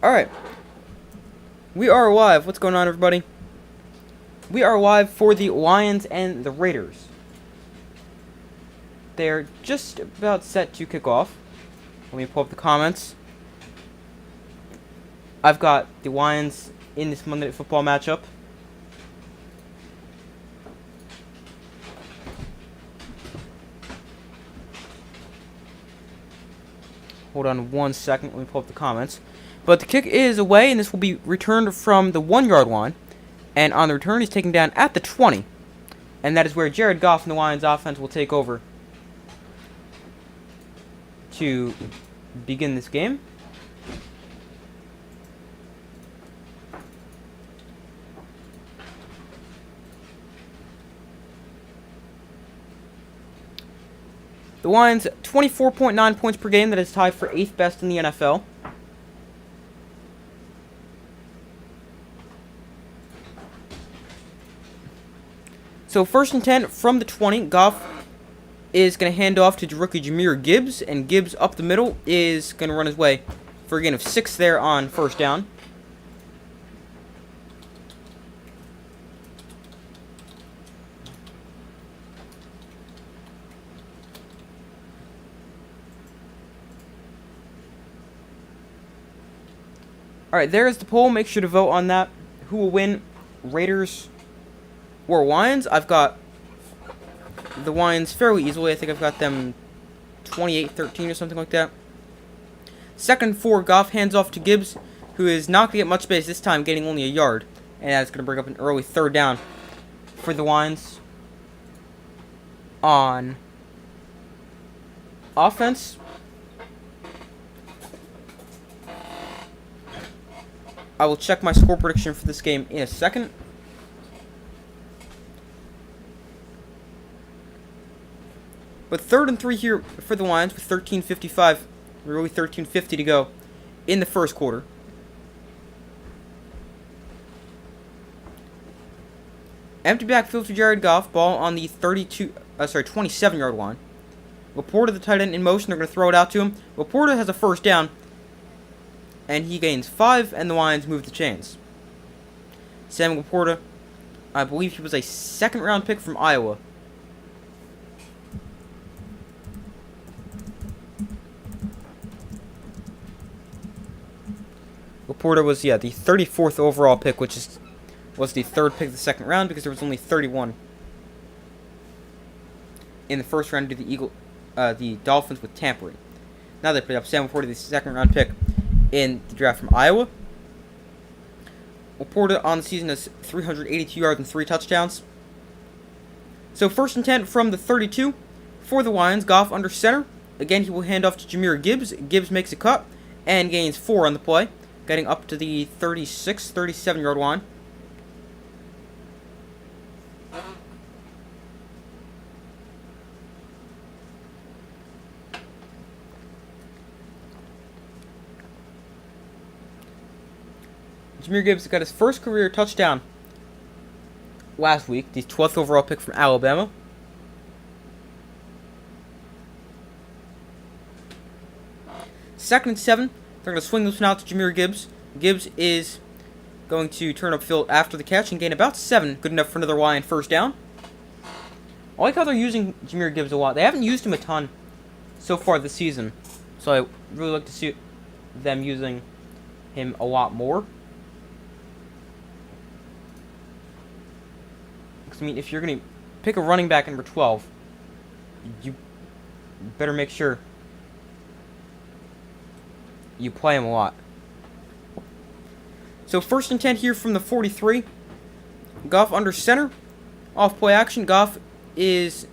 Alright. We are live. What's going on, everybody? We are live for the Lions and the Raiders. They're just about set to kick off. Let me pull up the comments. I've got the Lions in this Monday Night Football matchup. Hold on one second. Let me pull up the comments. But the kick is away, and this will be returned from the 1-yard line. And on the return, he's taken down at the 20. And that is where Jared Goff and the Lions offense will take over to begin this game. The Lions, 24.9 points per game. That is tied for 8th best in the NFL. So first and 10 from the 20. Goff is going to hand off to rookie Jahmyr Gibbs. And Gibbs up the middle is going to run his way for a gain of 6 there on first down. Alright, there's the poll. Make sure to vote on that. Who will win, Raiders or Lions? I've got the Lions fairly easily. I think I've got them 28-13 or something like that. Second for Goff, hands off to Gibbs, who is not going to get much space this time, getting only a yard. And that's going to bring up an early third down for the Lions. On offense, I will check my score prediction for this game in a second. But 3rd and 3 here for the Lions with 13:55, really 13:50 to go in the first quarter. Empty backfield for Jared Goff, ball on the 27-yard line. Laporta, the tight end, in motion. They're going to throw it out to him. Laporta has a first down, and he gains 5, and the Lions move the chains. Sam Laporta, I believe he was a second-round pick from Iowa. Laporta was, the 34th overall pick, which was the 3rd pick of the second round because there was only 31 in the first round due to the Dolphins with tampering. Now they pick up Sam Laporta, the second-round pick in the draft from Iowa. Laporta on the season has 382 yards and 3 touchdowns. So first and 10 from the 32 for the Lions. Goff under center. Again, he will hand off to Jahmyr Gibbs. Gibbs makes a cut and gains 4 on the play, getting up to the 37-yard line. Jahmyr Gibbs got his first career touchdown last week, the 12th overall pick from Alabama. Second and 7. They're going to swing this one out to Jahmyr Gibbs. Gibbs is going to turn upfield after the catch and gain about 7. Good enough for another Lion first down. I like how they're using Jahmyr Gibbs a lot. They haven't used him a ton so far this season, so I really like to see them using him a lot more. I mean, if you're going to pick a running back number 12, you better make sure you play him a lot. So first and 10 here from the 43. Goff under center. Off play action. Goff is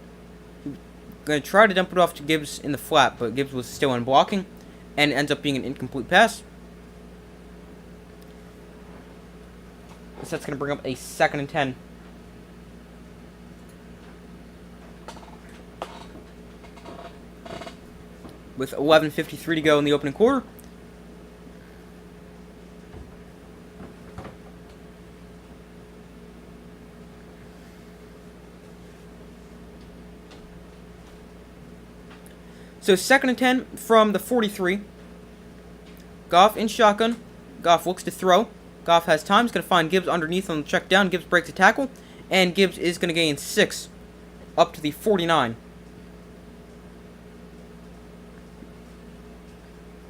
going to try to dump it off to Gibbs in the flat, but Gibbs was still in blocking and ends up being an incomplete pass. So that's going to bring up a 2nd and 10. With 11:53 to go in the opening quarter. So 2nd and 10 from the 43. Goff in shotgun. Goff looks to throw. Goff has time. He's going to find Gibbs underneath on the check down. Gibbs breaks a tackle. And Gibbs is going to gain 6 up to the 49.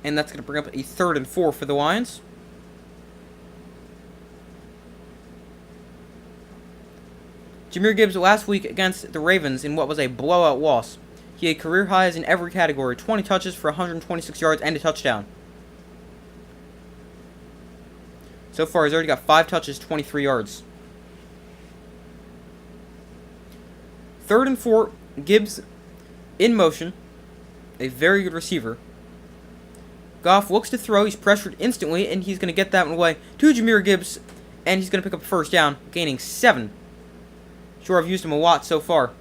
And that's going to bring up a 3rd and 4 for the Lions. Jahmyr Gibbs last week against the Ravens in what was a blowout loss. He had career highs in every category. 20 touches for 126 yards and a touchdown. So far, he's already got 5 touches, 23 yards. 3rd and 4, Gibbs in motion. A very good receiver. Goff looks to throw. He's pressured instantly, and he's going to get that one away to Jahmyr Gibbs, and he's going to pick up a 1st down, gaining 7. Sure, I've used him a lot so far.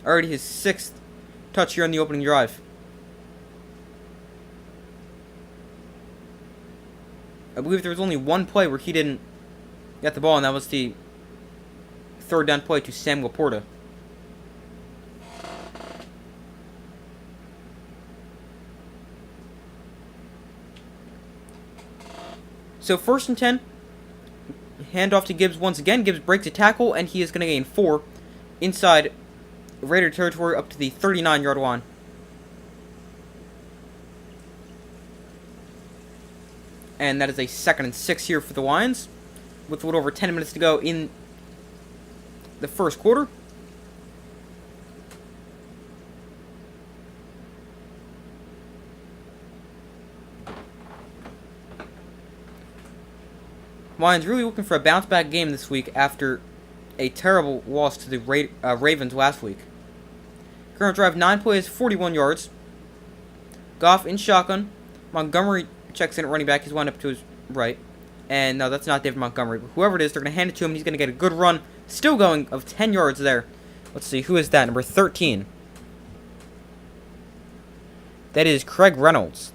Already his 6th touch here on the opening drive. I believe there was only one play where he didn't get the ball, and that was the 3rd down play to Sam Laporta. So 1st and 10. Hand off to Gibbs once again. Gibbs breaks a tackle, and he is going to gain 4 inside Raider territory up to the 39-yard line. And that is a 2nd and 6 here for the Lions, with a little over 10 minutes to go in the 1st quarter. Lions really looking for a bounce-back game this week after a terrible loss to the Ravens last week. Current drive, 9 plays, 41 yards. Goff in shotgun. Montgomery checks in at running back. He's wound up to his right. And no, that's not David Montgomery. But whoever it is, they're going to hand it to him. He's going to get a good run. Still going of 10 yards there. Let's see, who is that? Number 13. That is Craig Reynolds.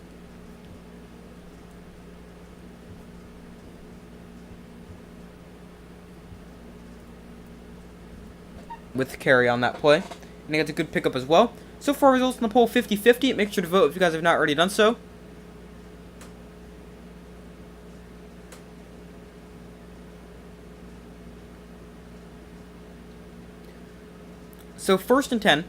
With the carry on that play. And he gets a good pickup as well. So far, results in the poll 50-50. Make sure to vote if you guys have not already done so. So 1st and 10.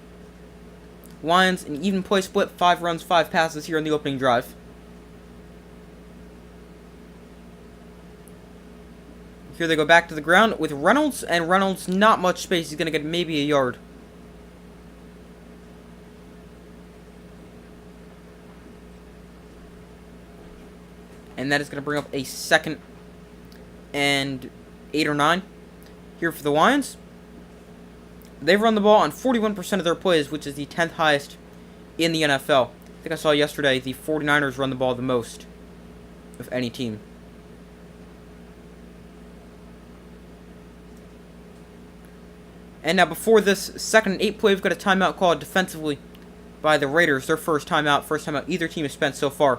Lions, an even play split. 5 runs, 5 passes here on the opening drive. Here they go back to the ground with Reynolds, and Reynolds, not much space. He's going to get maybe a yard. And that is going to bring up a 2nd and 8 or 9 here for the Lions. They've run the ball on 41% of their plays, which is the 10th highest in the NFL. I think I saw yesterday the 49ers run the ball the most of any team. And now before this 2nd and 8 play, we've got a timeout called defensively by the Raiders. Their first timeout either team has spent so far.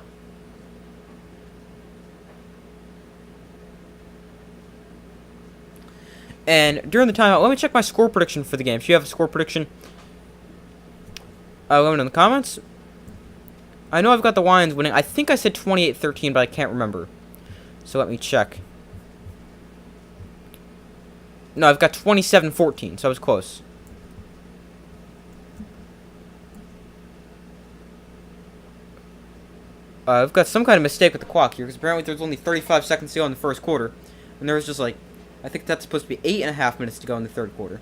And during the timeout, let me check my score prediction for the game. If you have a score prediction, let me know in the comments. I know I've got the Lions winning. I think I said 28-13, but I can't remember. So let me check. No, I've got 27-14, so I was close. I've got some kind of mistake with the clock here, because apparently there's only 35 seconds to go in the 1st quarter. And there was just like, I think that's supposed to be 8.5 minutes to go in the 3rd quarter.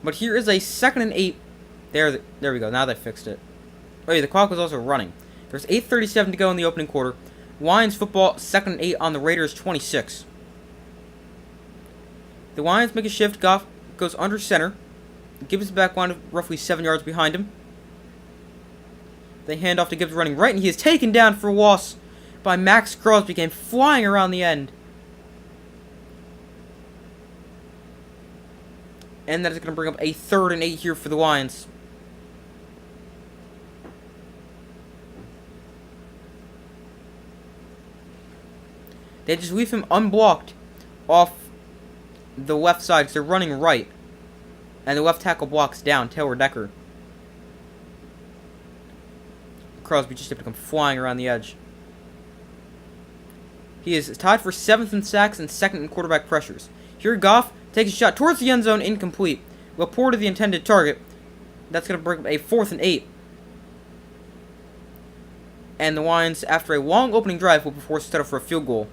But here is a 2nd and 8. There we go. Now they fixed it. Oh yeah, the clock was also running. There's 8:37 to go in the opening quarter. Lions football, 2nd and 8 on the Raiders 26. The Lions make a shift. Goff goes under center. Gibbs back line roughly 7 yards behind him. They hand off to Gibbs running right, and he is taken down for a loss by Max Crosby. Came flying around the end. And that is going to bring up a 3rd and 8 here for the Lions. They just leave him unblocked off the left side because they're running right. And the left tackle blocks down, Taylor Decker. Crosby just able to come flying around the edge. He is tied for 7th in sacks and 2nd in quarterback pressures. Here Goff takes a shot towards the end zone, incomplete. Laporte to the intended target. That's going to bring up a 4th and 8. And the Lions, after a long opening drive, will be forced to settle for a field goal.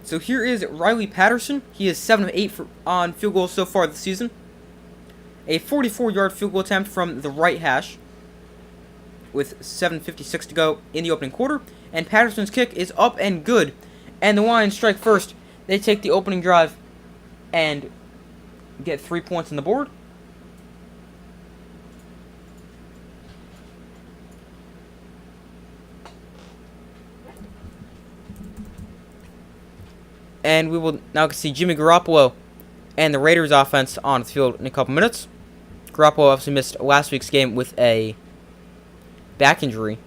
So here is Riley Patterson. He is 7 of 8 on field goals so far this season. A 44-yard field goal attempt from the right hash with 7:56 to go in the opening quarter. And Patterson's kick is up and good. And the Lions strike first. They take the opening drive and get 3 points on the board. And we will now see Jimmy Garoppolo and the Raiders offense on the field in a couple minutes. Garoppolo obviously missed last week's game with a back injury.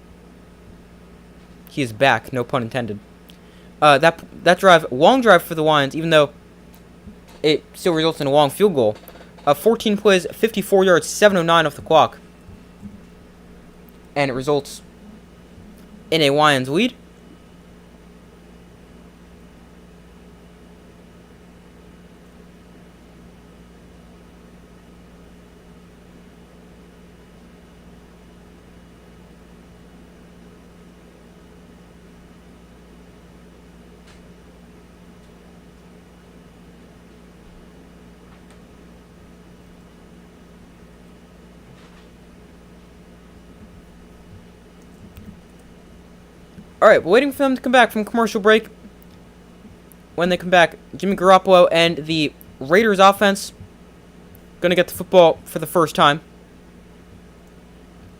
He is back, no pun intended. That drive, long drive for the Lions, even though it still results in a long field goal. 14 plays, 54 yards, 7:09 off the clock. And it results in a Lions lead. Alright, we're waiting for them to come back from commercial break. When they come back, Jimmy Garoppolo and the Raiders offense going to get the football for the first time.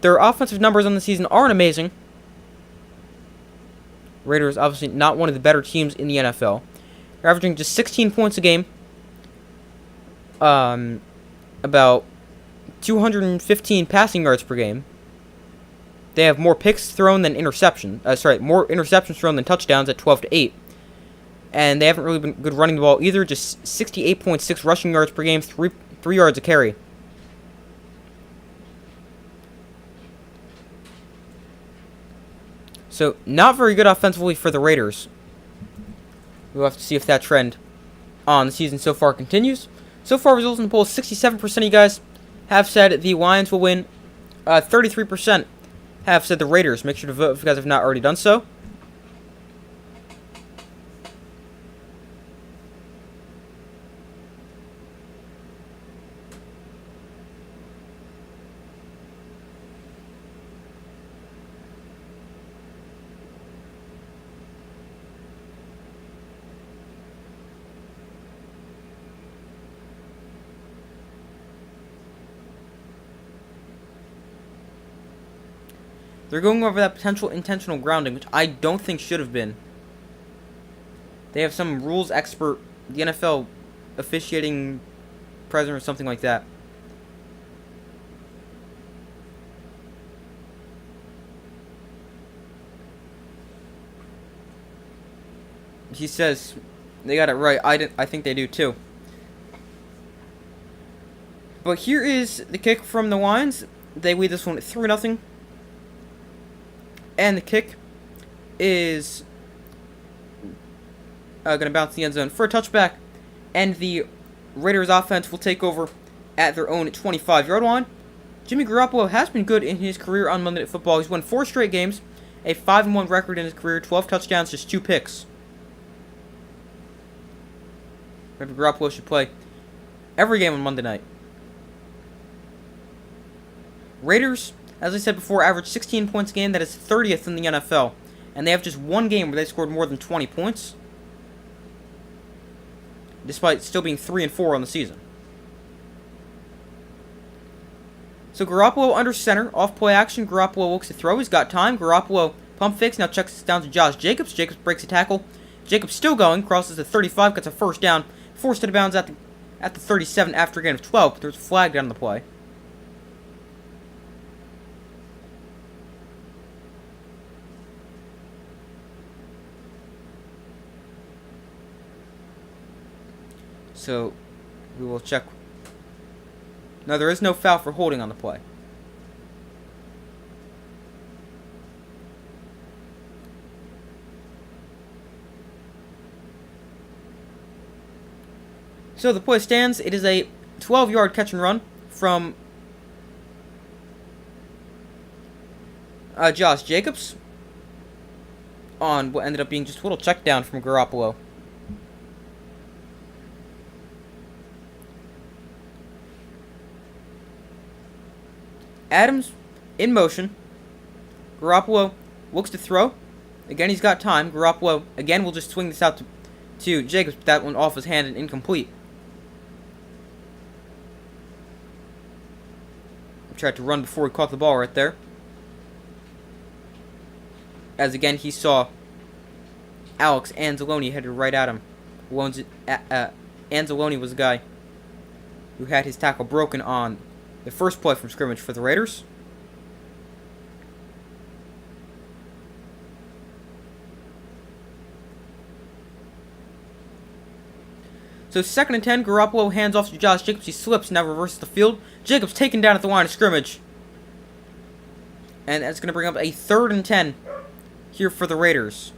Their offensive numbers on the season aren't amazing. Raiders obviously not one of the better teams in the NFL. They're averaging just 16 points a game. About 215 passing yards per game. They have more picks thrown than more interceptions thrown than touchdowns at 12-8. And they haven't really been good running the ball either. Just 68.6 rushing yards per game, 3 yards a carry. So, not very good offensively for the Raiders. We'll have to see if that trend on the season so far continues. So far, results in the poll, 67% of you guys have said the Lions will win. 33% have said the Raiders. Make sure to vote if you guys have not already done so. They're going over that potential intentional grounding, which I don't think should have been. They have some rules expert, the NFL officiating president or something like that. He says they got it right. I think they do too. But here is the kick from the Lions. They lead this one at 3-0. And the kick is going to bounce the end zone for a touchback. And the Raiders offense will take over at their own 25-yard line. Jimmy Garoppolo has been good in his career on Monday Night Football. He's won 4 straight games, a 5-1 record in his career, 12 touchdowns, just 2 picks. Maybe Garoppolo should play every game on Monday night. Raiders, as I said before, average 16 points a game. That is 30th in the NFL. And they have just one game where they scored more than 20 points, despite still being 3-4 on the season. So Garoppolo under center, off play action. Garoppolo looks to throw. He's got time. Garoppolo pump fakes. Now checks down to Josh Jacobs. Jacobs breaks a tackle. Jacobs still going. Crosses the 35. Gets a first down. Forced out of bounds at the 37 after a gain of 12. But there's a flag down the play. So we will check. No, there is no foul for holding on the play. So the play stands. It is a 12-yard catch and run from Josh Jacobs on what ended up being just a little check down from Garoppolo. Adams in motion. Garoppolo looks to throw. Again, he's got time. Garoppolo again will just swing this out to Jacobs, but that one off his hand and incomplete. Tried to run before he caught the ball right there. As again, he saw Alex Anzalone headed right at him. Anzalone was the guy who had his tackle broken on the first play from scrimmage for the Raiders. So 2nd and 10, Garoppolo hands off to Josh Jacobs. He slips, now reverses the field. Jacobs taken down at the line of scrimmage. And that's going to bring up a 3rd and 10 here for the Raiders.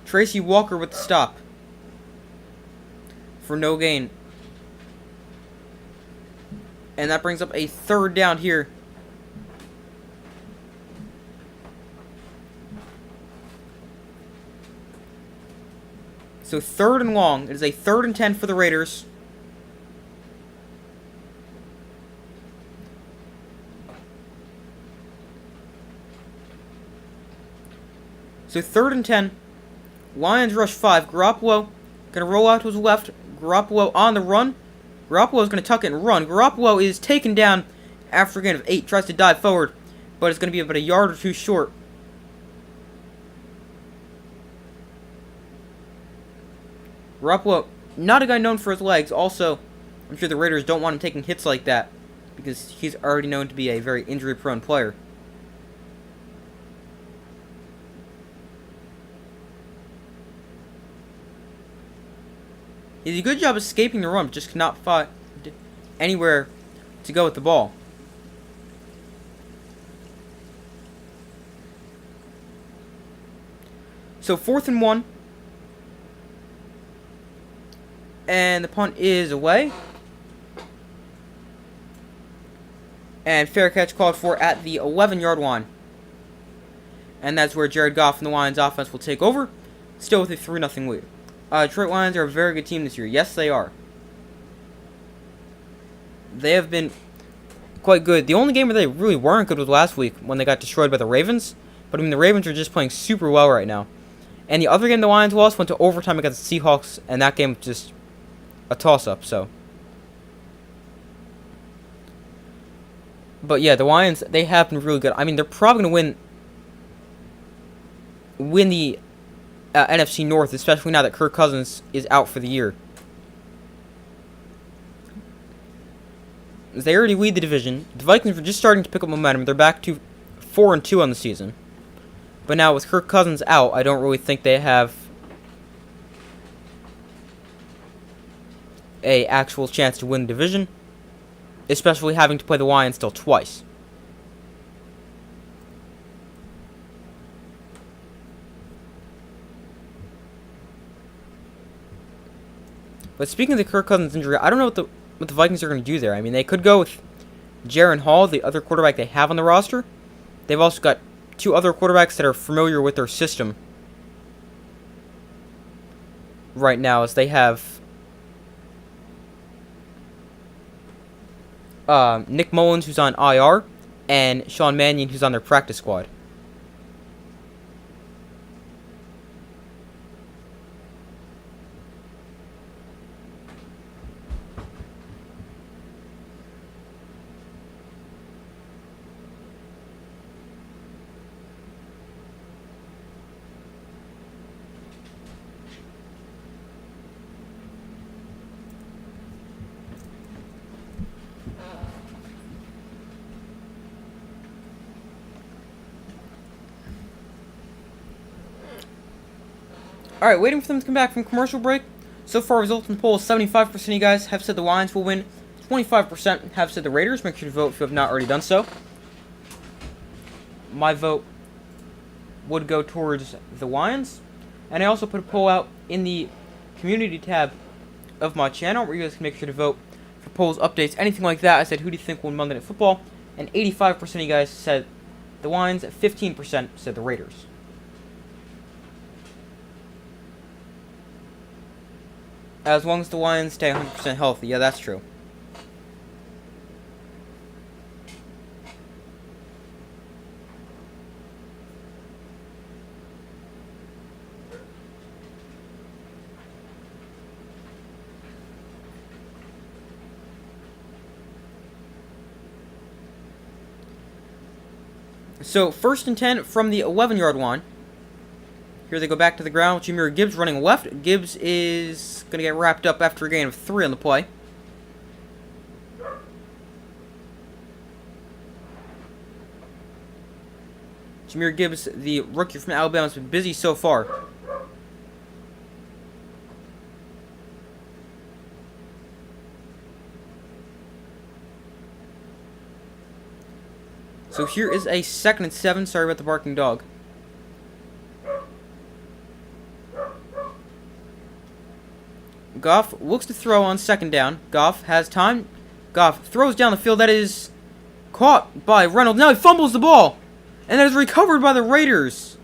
Tracy Walker with the stop for no gain. And that brings up a 3rd down here. So 3rd and long. It is a 3rd and 10 for the Raiders. So 3rd and 10. Lions rush 5. Garoppolo going to roll out to his left. Garoppolo on the run. Garoppolo is going to tuck it and run. Garoppolo is taken down after a gain of 8. Tries to dive forward, but it's going to be about a yard or two short. Garoppolo, not a guy known for his legs. Also, I'm sure the Raiders don't want him taking hits like that because he's already known to be a very injury-prone player. He did a good job escaping the run, but just could not find anywhere to go with the ball. So 4th and 1. And the punt is away. And fair catch called for at the 11-yard line. And that's where Jared Goff and the Lions offense will take over, still with a 3-0 lead. Detroit Lions are a very good team this year. Yes, they are. They have been quite good. The only game where they really weren't good was last week when they got destroyed by the Ravens. But I mean, the Ravens are just playing super well right now. And the other game the Lions lost went to overtime against the Seahawks, and that game was just a toss-up, so. But yeah, the Lions, they have been really good. I mean, they're probably going to win the NFC North, especially now that Kirk Cousins is out for the year. They already lead the division. The Vikings are just starting to pick up momentum. They're back to 4-2 on the season. But now with Kirk Cousins out, I don't really think they have a actual chance to win the division, especially having to play the Lions still twice. But speaking of the Kirk Cousins injury, I don't know what the Vikings are going to do there. I mean, they could go with Jaren Hall, the other quarterback they have on the roster. They've also got 2 other quarterbacks that are familiar with their system right now, as they have Nick Mullins, who's on IR, and Sean Mannion, who's on their practice squad. Alright, waiting for them to come back from commercial break. So far, results in the poll: 75% of you guys have said the Lions will win. 25% have said the Raiders. Make sure to vote if you have not already done so. My vote would go towards the Lions. And I also put a poll out in the community tab of my channel where you guys can make sure to vote for polls, updates, anything like that. I said, who do you think will win Monday Night Football? And 85% of you guys said the Lions, 15% said the Raiders. As long as the Lions stay 100% healthy. Yeah, that's true. So, 1st and 10 from the 11-yard line. Here they go back to the ground. Jahmyr Gibbs running left. Gibbs is going to get wrapped up after a gain of 3 on the play. Jahmyr Gibbs, the rookie from Alabama, has been busy so far. So here is a 2nd and 7. Sorry about the barking dog. Goff looks to throw on 2nd down. Goff has time. Goff throws down the field. That is caught by Reynolds. Now he fumbles the ball. And that is recovered by the Raiders.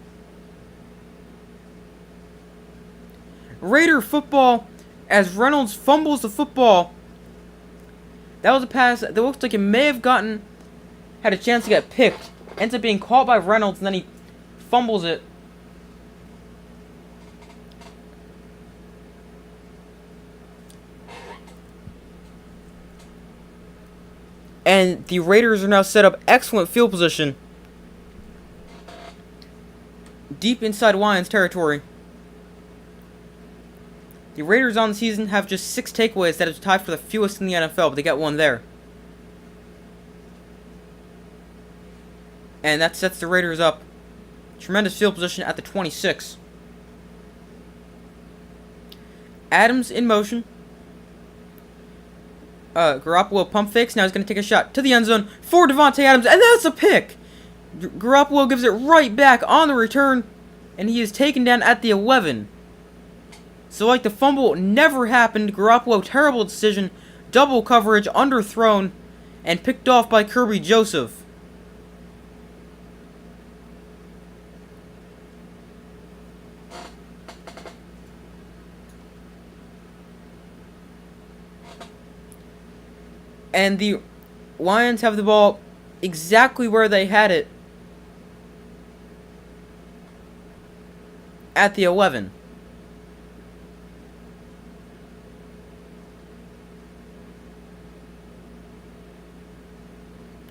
Raider football as Reynolds fumbles the football. That was a pass that looks like it may have had a chance to get picked. Ends up being caught by Reynolds, and then he fumbles it. And the Raiders are now set up excellent field position deep inside Lions territory. The Raiders on the season have just 6 takeaways. That is tied for the fewest in the NFL, but they got one there. And that sets the Raiders up. Tremendous field position at the 26. Adams in motion. Garoppolo pump fakes. Now he's going to take a shot to the end zone for Davante Adams. And that's a pick! Garoppolo gives it right back on the return. And he is taken down at the 11. So like the fumble never happened. Garoppolo, terrible decision. Double coverage, underthrown. And picked off by Kirby Joseph. And the Lions have the ball exactly where they had it at the 11.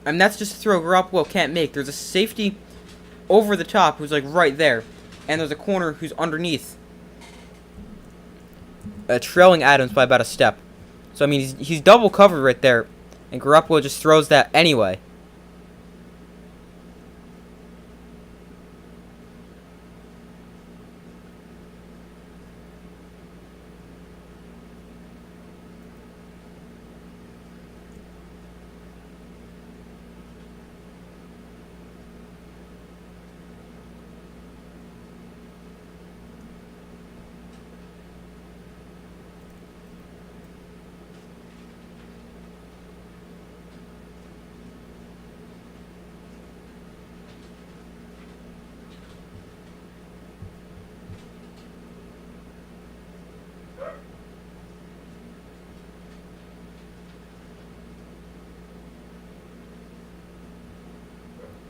And that's just a throw Garoppolo can't make. There's a safety over the top who's like right there. And there's a corner who's underneath. Trailing Adams by about a step. So, I mean, he's double covered right there. And Garoppolo just throws that anyway.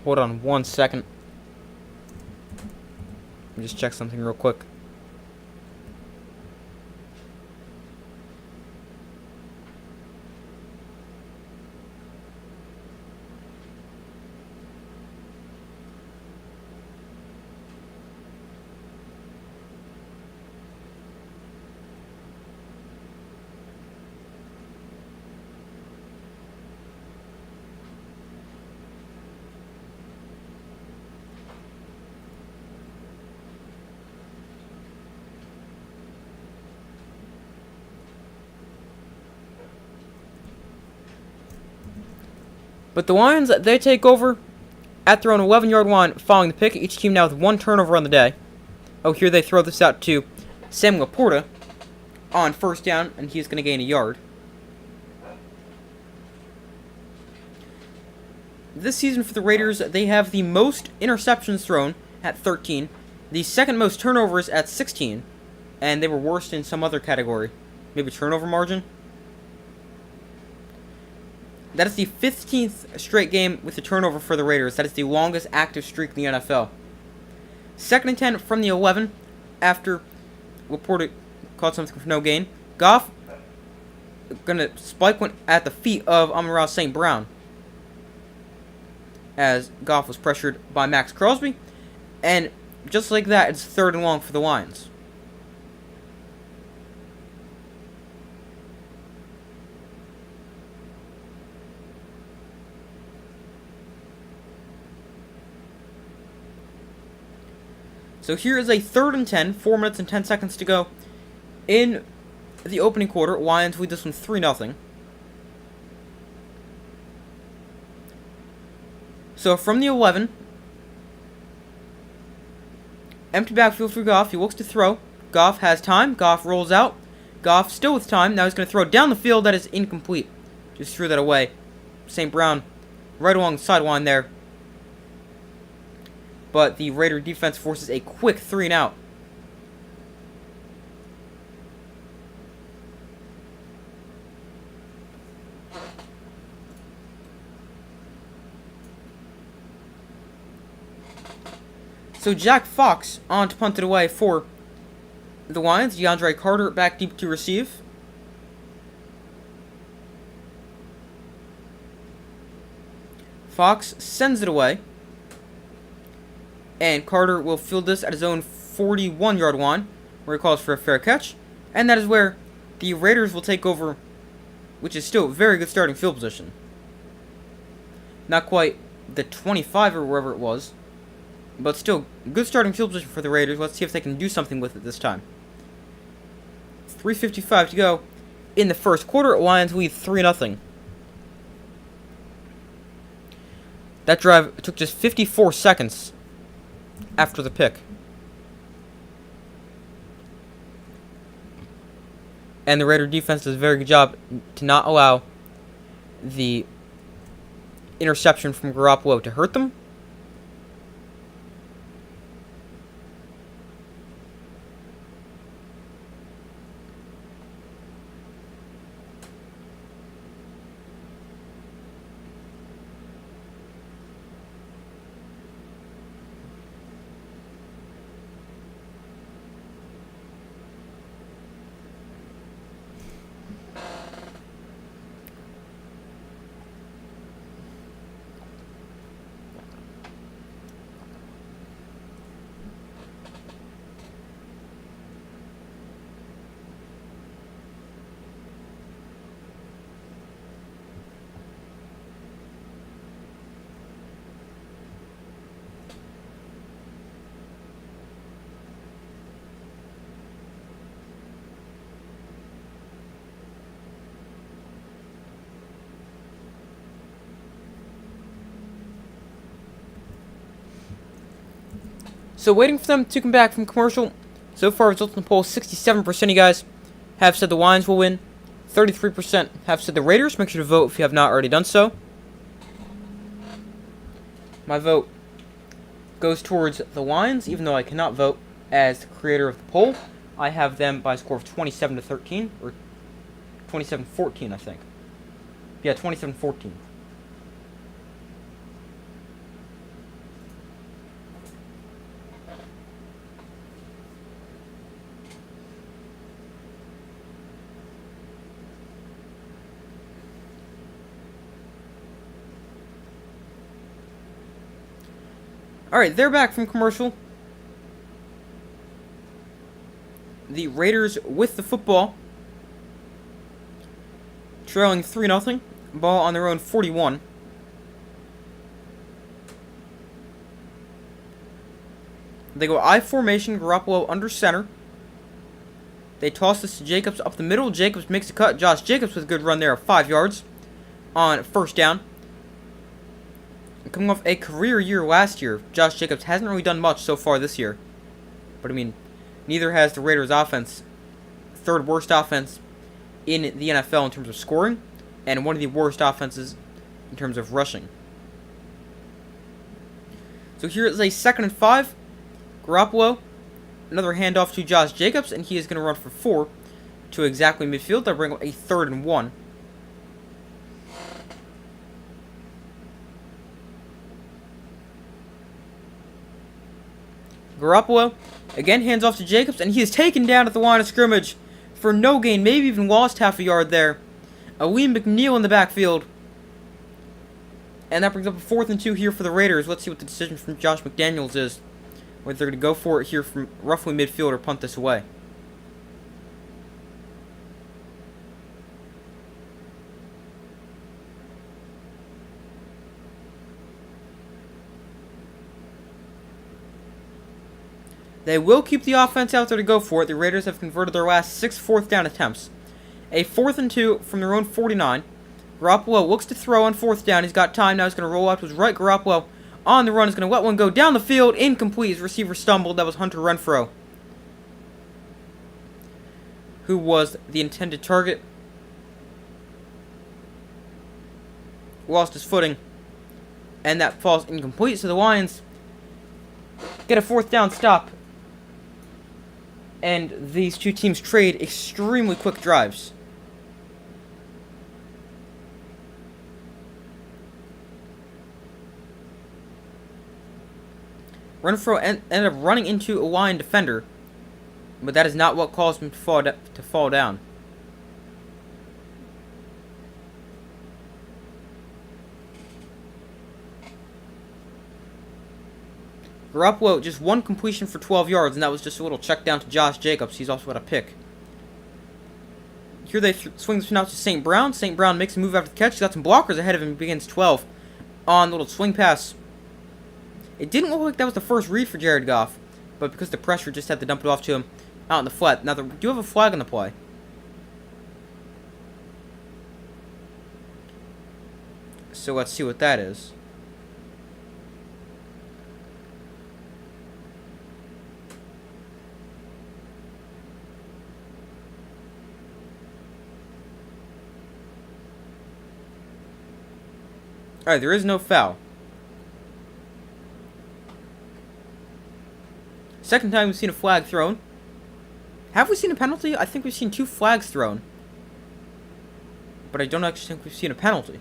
Hold on 1 second. Let me just check something real quick. But the Lions, they take over at their own 11-yard line following the pick. Each team now with 1 turnover on the day. Oh, here they throw this out to Sam Laporta on first down, and he's going to gain a yard. This season for the Raiders, they have the most interceptions thrown at 13, the second most turnovers at 16, and they were worst in some other category. Maybe turnover margin? That is the 15th straight game with a turnover for the Raiders. That is the longest active streak in the NFL. 2nd and 10 from the 11 after Laporta caught something for no gain. Goff gonna spike one at the feet of Amon-Ra St. Brown as Goff was pressured by Max Crosby. And just like that, it's 3rd and long for the Lions. So here is a 3rd and 10, 4 minutes and 10 seconds to go in the opening quarter. Lions lead this one 3-0. So from the 11, empty backfield for Goff. He looks to throw. Goff has time. Goff rolls out. Goff still with time. Now he's going to throw down the field. That is incomplete. Just threw that away. St. Brown right along the sideline there. But the Raider defense forces a quick 3-and-out. So Jack Fox on to punt it away for the Lions. DeAndre Carter back deep to receive. Fox sends it away. And Carter will field this at his own 41-yard line, where he calls for a fair catch. And that is where the Raiders will take over, which is still very good starting field position. Not quite the 25 or wherever it was, but still good starting field position for the Raiders. Let's see if they can do something with it this time. 3:55 to go in the first quarter. Lions lead 3-0. That drive took just 54 seconds after the pick. And the Raider defense does a very good job to not allow the interception from Garoppolo to hurt them. So waiting for them to come back from commercial. So far, results in the poll, 67% of you guys have said the Lions will win. 33% have said the Raiders. Make sure to vote if you have not already done so. My vote goes towards the Lions, even though I cannot vote as the creator of the poll. I have them by a score of 27-13, or 27-14, I think. Yeah, 27-14. Alright, they're back from commercial. The Raiders with the football. Trailing 3-0. Ball on their own 41. They go I formation, Garoppolo under center. They toss this to Jacobs up the middle. Jacobs makes a cut. Josh Jacobs with a good run there of 5 yards on first down. Coming off a career year last year, Josh Jacobs hasn't really done much so far this year. But I mean, neither has the Raiders' offense. Third worst offense in the NFL in terms of scoring, and one of the worst offenses in terms of rushing. So here is a 2nd and 5. Garoppolo, another handoff to Josh Jacobs, and he is going to run for 4 to exactly midfield. They'll bring up a 3rd and 1. Garoppolo again hands off to Jacobs, and he is taken down at the line of scrimmage for no gain, maybe even lost half a yard there. Aleem McNeil in the backfield. And that brings up a 4th and 2 here for the Raiders. Let's see what the decision from Josh McDaniels is. Whether they're going to go for it here from roughly midfield or punt this away. They will keep the offense out there to go for it. The Raiders have converted their last 6 4th down attempts. A 4th and 2 from their own 49. Garoppolo looks to throw on 4th down. He's got time now. He's going to roll out to his right. Garoppolo on the run is going to let one go down the field. Incomplete. His receiver stumbled. That was Hunter Renfrow, who was the intended target. Lost his footing, and that falls incomplete. So the Lions get a 4th down stop, and these two teams trade extremely quick drives. Renfrow ended up running into a Lion defender, but that is not what caused him to fall down. Garoppolo, just one completion for 12 yards, and that was just a little check down to Josh Jacobs. He's also got a pick. Here they swing the spin out to St. Brown. St. Brown makes a move after the catch. He's got some blockers ahead of him. He begins 12 on the little swing pass. It didn't look like that was the first read for Jared Goff, but because the pressure just had to dump it off to him out in the flat. Now, they do have a flag on the play. So let's see what that is. Alright, there is no foul. Second time we've seen a flag thrown. Have we seen a penalty? I think we've seen 2 flags thrown. But I don't actually think we've seen a penalty.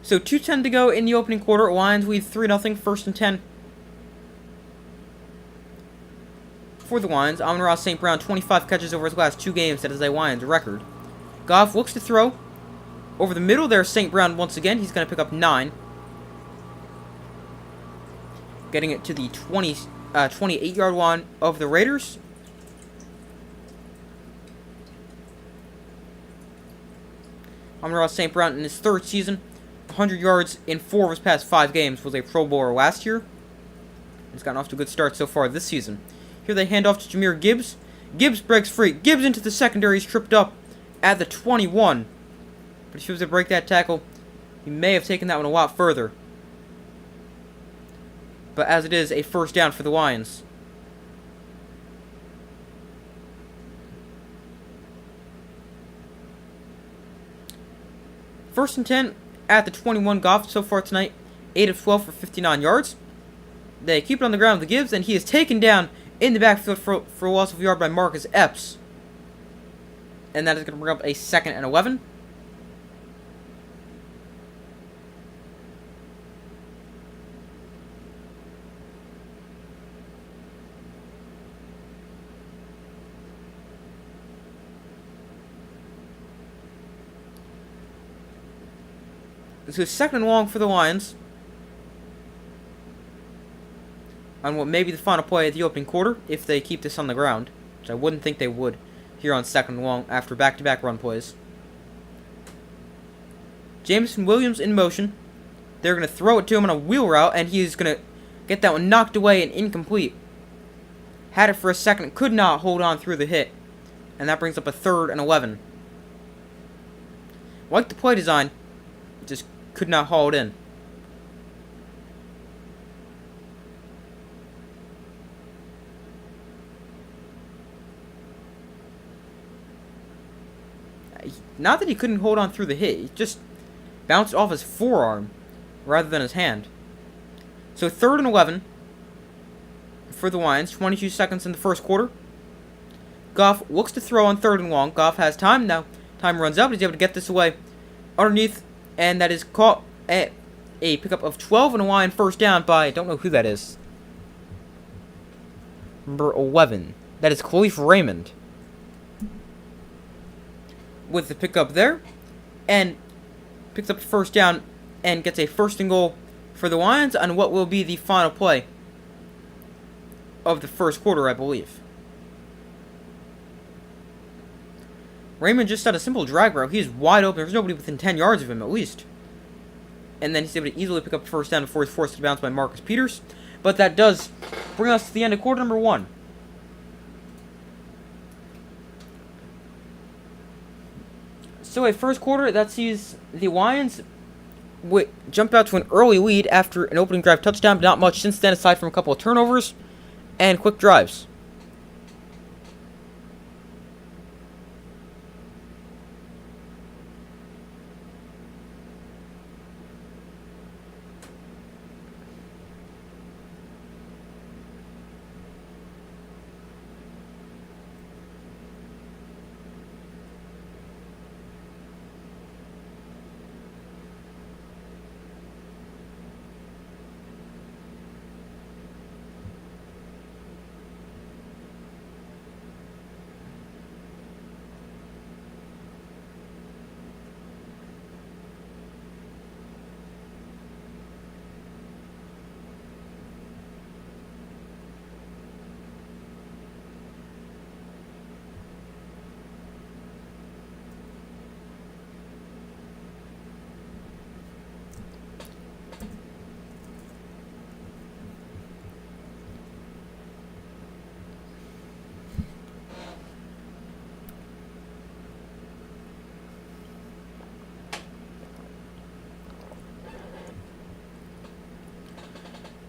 So 2:10 to go in the opening quarter. Lions lead 3-0, 1st and 10. For the Lions, Amon-Ra St. Brown, 25 catches over his last 2 games. That is a Lions record. Goff looks to throw. Over the middle there, St. Brown once again. He's going to pick up 9. Getting it to the 28-yard line of the Raiders. Amon-Ra St. Brown in his 3rd season. 100 yards in 4 of his past 5 games. Was a Pro Bowler last year. He's gotten off to a good start so far this season. Here they hand off to Jahmyr Gibbs. Gibbs breaks free. Gibbs into the secondary. He's tripped up at the 21. But if he was to break that tackle, he may have taken that one a lot further. But as it is, a 1st down for the Lions. First and 10 at the 21. Goff so far tonight, 8 of 12 for 59 yards. They keep it on the ground with Gibbs, and he is taken down in the backfield for a loss of a yard by Marcus Epps. And that is going to bring up a 2nd and 11. So 2nd and long for the Lions. On what may be the final play of the opening quarter, if they keep this on the ground, which I wouldn't think they would here on 2nd and long after back-to-back run plays. Jameson Williams in motion. They're going to throw it to him on a wheel route, and he's going to get that one knocked away and incomplete. Had it for a second, could not hold on through the hit. And that brings up a 3rd and 11. Like the play design, just could not haul it in. Not that he couldn't hold on through the hit, he just bounced off his forearm rather than his hand. So 3rd and 11 for the Lions, 22 seconds in the first quarter. Goff looks to throw on 3rd and long. Goff has time now. Time runs out, but he's able to get this away underneath, and that is caught at a pickup of 12 and a Lion first down by, I don't know who that is. Number 11. That is Khalif Raymond. With the pickup there, and picks up the first down and gets a 1st and goal for the Lions on what will be the final play of the first quarter, I believe. Raymond just had a simple drag route. He's wide open. There's nobody within 10 yards of him, at least. And then he's able to easily pick up the first down before he's forced to bounce by Marcus Peters. But that does bring us to the end of quarter number 1. So a first quarter that sees the Lions jump out to an early lead after an opening drive touchdown, but not much since then aside from a couple of turnovers and quick drives.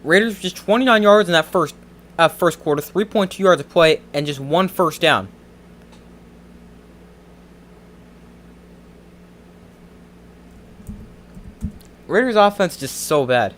Raiders just 29 yards in that first quarter, 3.2 yards of play, and just 1 first down. Raiders offense just so bad.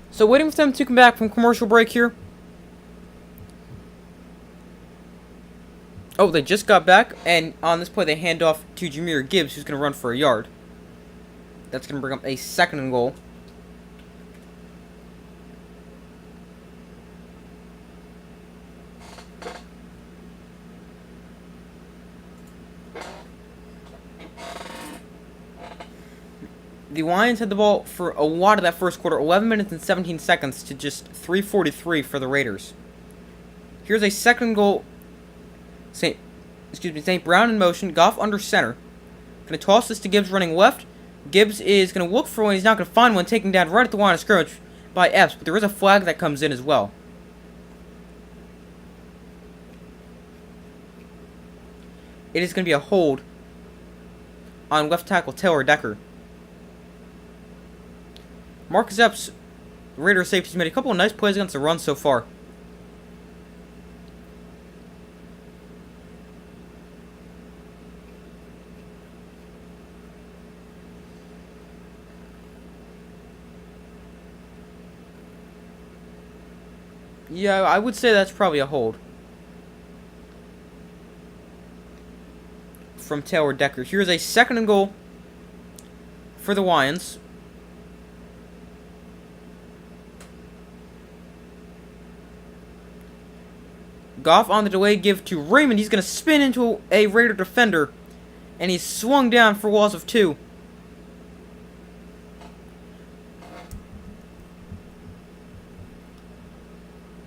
So waiting for them to come back from commercial break here. Oh, they just got back, and on this play they hand off to Jahmyr Gibbs, who's going to run for a yard. That's going to bring up a 2nd and goal. The Lions had the ball for a lot of that first quarter, 11 minutes and 17 seconds to just 3:43 for the Raiders. Here's a 2nd goal. St. Brown in motion, Goff under center. Going to toss this to Gibbs running left. Gibbs is going to look for one. He's not going to find one, taken down right at the line of scrimmage by Epps, but there is a flag that comes in as well. It is going to be a hold on left tackle Taylor Decker. Marcus Epps, Raiders safety, has made a couple of nice plays against the run so far. Yeah, I would say that's probably a hold from Taylor Decker. Here's a second and goal for the Lions. Goff on the delay give to Raymond. He's going to spin into a Raider defender. And he's swung down for loss of 2.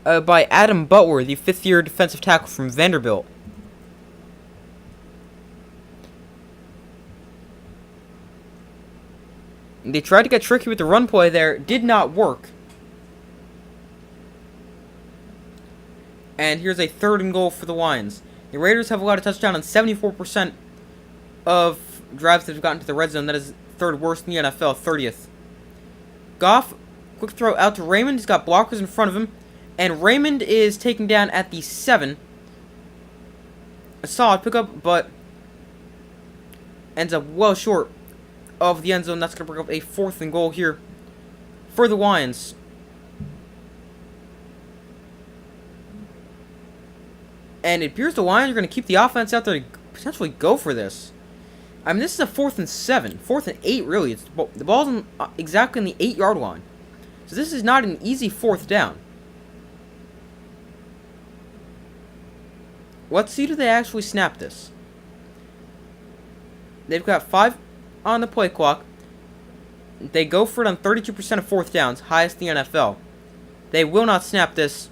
By Adam Butler, the fifth-year defensive tackle from Vanderbilt. They tried to get tricky with the run play there. Did not work. And here's a third and goal for the Lions. The Raiders have allowed a touchdown on 74% of drives that have gotten to the red zone. That is third worst in the NFL, 30th. Goff, quick throw out to Raymond. He's got blockers in front of him. And Raymond is taken down at the 7. A solid pickup, but ends up well short of the end zone. That's going to bring up a 4th and goal here for the Lions. And it appears the Lions are going to keep the offense out there to potentially go for this. I mean, this is a 4th and 7. 4th and 8, really. The ball's exactly in the 8-yard line. So this is not an easy 4th down. Let's see, do they actually snap this? They've got 5 on the play clock. They go for it on 32% of 4th downs, highest in the NFL. They will not snap this.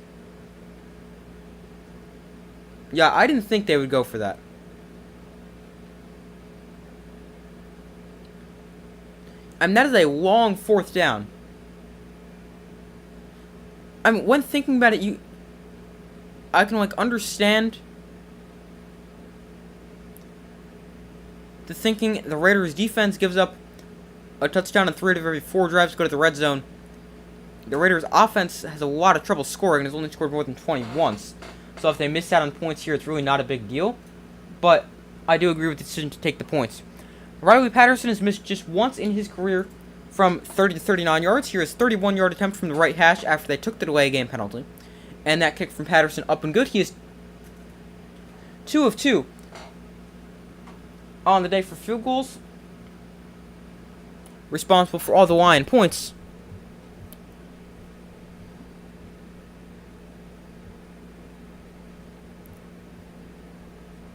Yeah, I didn't think they would go for that. I mean, that is a long 4th down. I mean, when thinking about it, I can, understand the thinking. The Raiders' defense gives up a touchdown in 3 out of every 4 drives to go to the red zone. The Raiders' offense has a lot of trouble scoring and has only scored more than 20 once. So if they miss out on points here, it's really not a big deal. But I do agree with the decision to take the points. Riley Patterson has missed just once in his career from 30 to 39 yards. Here is 31-yard attempt from the right hash after they took the delay game penalty. And that kick from Patterson up and good. He is 2 of 2 on the day for field goals. Responsible for all the Lion points.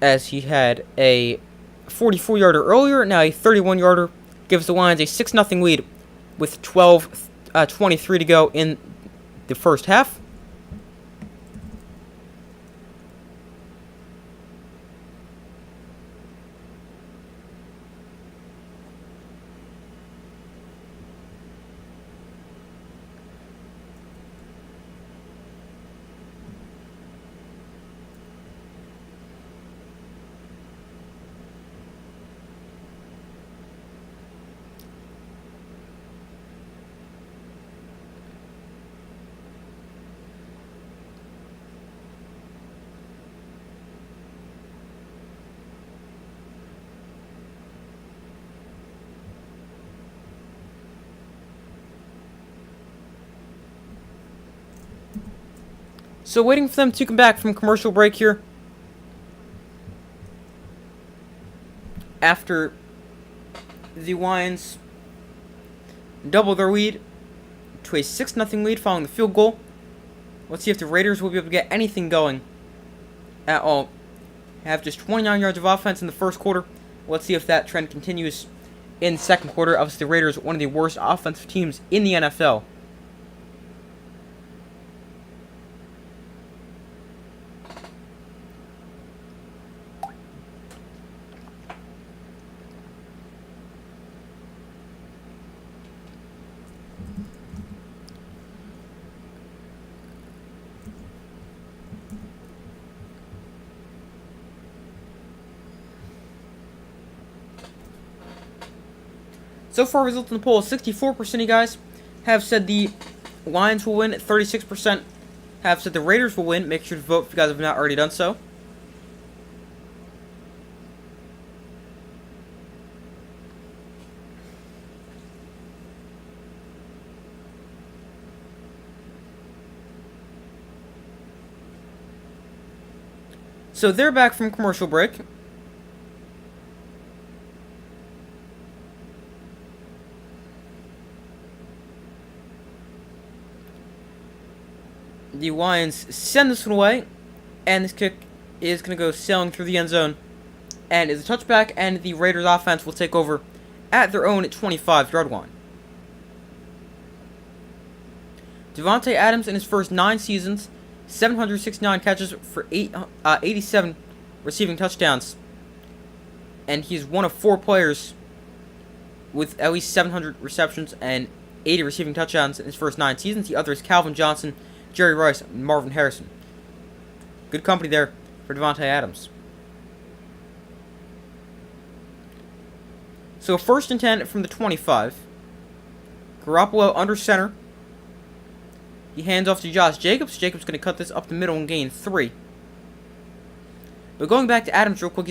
As he had a 44-yarder earlier, now a 31-yarder gives the Lions a 6-0 lead with 12:23 to go in the first half. So waiting for them to come back from commercial break here. After the Lions double their lead to a 6-0 lead following the field goal. Let's see if the Raiders will be able to get anything going at all. Have just 29 yards of offense in the first quarter. Let's see if that trend continues in the second quarter. Obviously, the Raiders, one of the worst offensive teams in the NFL. So far, results in the poll: 64% of you guys have said the Lions will win. 36% have said the Raiders will win. Make sure to vote if you guys have not already done so. So they're back from commercial break. The Lions send this one away, and this kick is going to go sailing through the end zone, and is a touchback, and the Raiders offense will take over at their own 25-yard line. Davante Adams in his first 9 seasons, 769 catches for 87 receiving touchdowns, and he's one of 4 players with at least 700 receptions and 80 receiving touchdowns in his first 9 seasons. The other is Calvin Johnson, Jerry Rice, and Marvin Harrison. Good company there for Davante Adams. So 1st and 10 from the 25. Garoppolo under center. He hands off to Josh Jacobs. Jacobs going to cut this up the middle and gain 3. But going back to Adams real quick,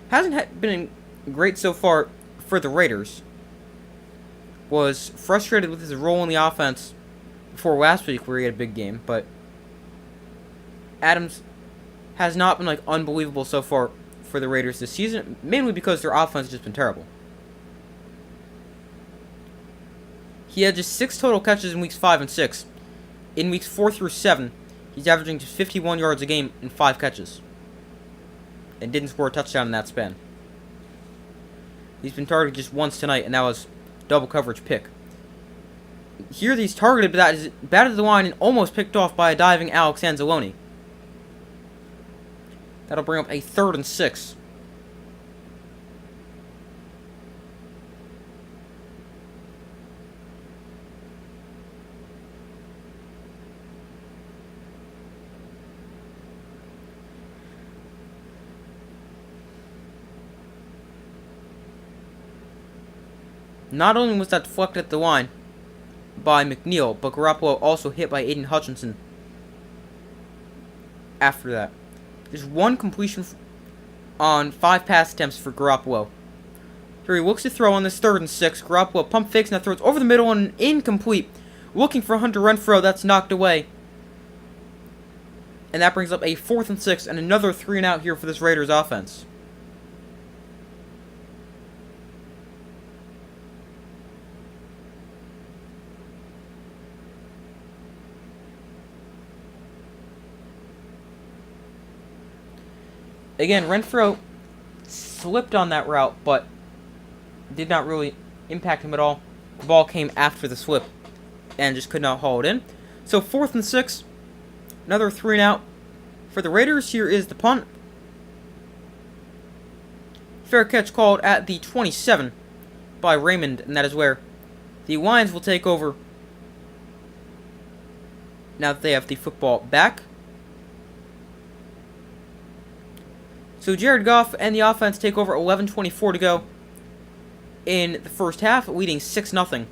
hasn't been great so far for the Raiders. Was frustrated with his role in the offense before last week where he had a big game, but Adams has not been unbelievable so far for the Raiders this season, mainly because their offense has just been terrible. He had just 6 total catches in weeks 5 and 6. In weeks 4 through 7, he's averaging just 51 yards a game in 5 catches. And didn't score a touchdown in that span. He's been targeted just once tonight, and that was double coverage pick. Here he's targeted, but that is batted the line and almost picked off by a diving Alex Anzalone. That'll bring up a 3rd and 6. Not only was that deflected at the line by McNeil, but Garoppolo also hit by Aiden Hutchinson after that. There's 1 completion on 5 pass attempts for Garoppolo. Here he looks to throw on this 3rd and 6. Garoppolo pump fakes and that throws over the middle and incomplete. Looking for Hunter Renfrow, that's knocked away. And that brings up a 4th and 6 and another 3 and out here for this Raiders offense. Again, Renfrow slipped on that route, but did not really impact him at all. The ball came after the slip and just could not haul it in. So 4th and 6, another 3 and out for the Raiders. Here is the punt. Fair catch called at the 27 by Raymond, and that is where the Lions will take over now that they have the football back. So Jared Goff and the offense take over 11:24 to go in the first half, leading 6-0.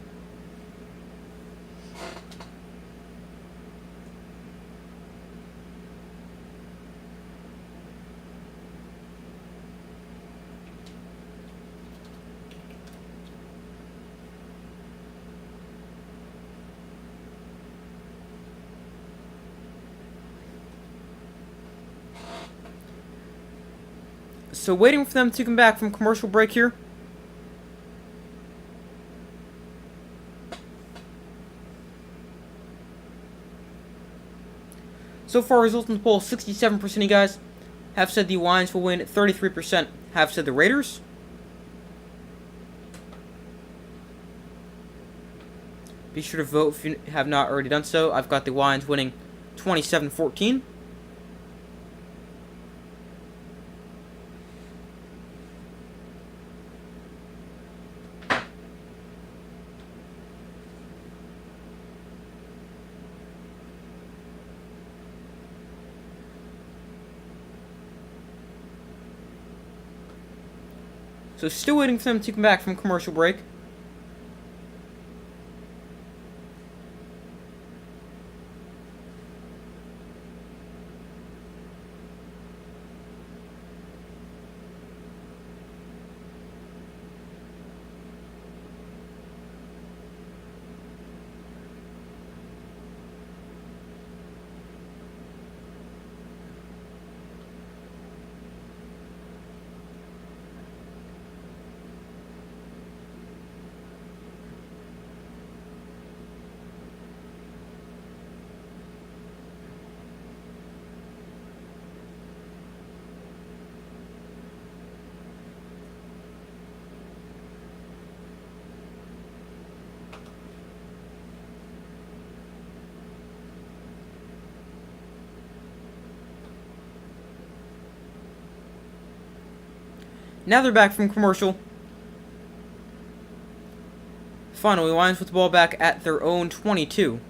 So waiting for them to come back from commercial break here. So far, results in the poll, 67% of you guys have said the Lions will win, 33% have said the Raiders. Be sure to vote if you have not already done so. I've got the Lions winning 27-14. So still waiting for them to come back from commercial break. Now they're back from commercial. Finally, Lions with the ball back at their own 22.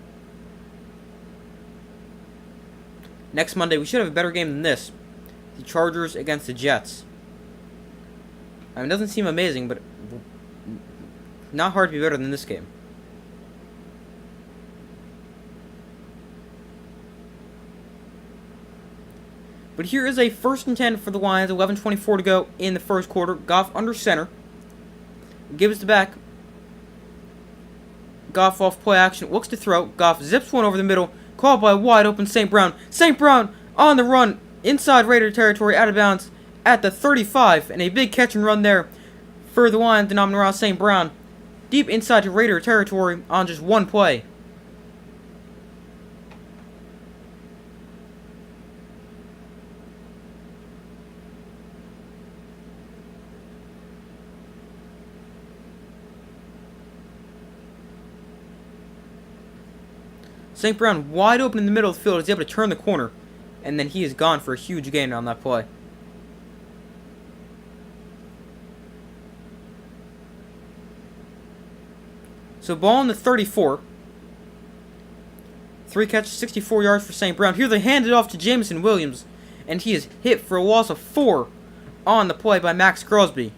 Next Monday, we should have a better game than this. The Chargers against the Jets. I mean, it doesn't seem amazing, but not hard to be better than this game. But here is a 1st and 10 for the Lions. 11:24 to go in the first quarter. Goff under center. Gives the back. Goff off play action. Looks to throw. Goff zips one over the middle. Called by wide open St. Brown. St. Brown on the run. Inside Raider territory. Out of bounds at the 35. And a big catch and run there for the Lions. Amon-Ra St. Brown. Deep inside to Raider territory on just one play. St. Brown wide open in the middle of the field is able to turn the corner, and then he is gone for a huge gain on that play. So ball on the 34. 3 catches, 64 yards for St. Brown. Here they hand it off to Jameson Williams, and he is hit for a loss of 4 on the play by Max Crosby.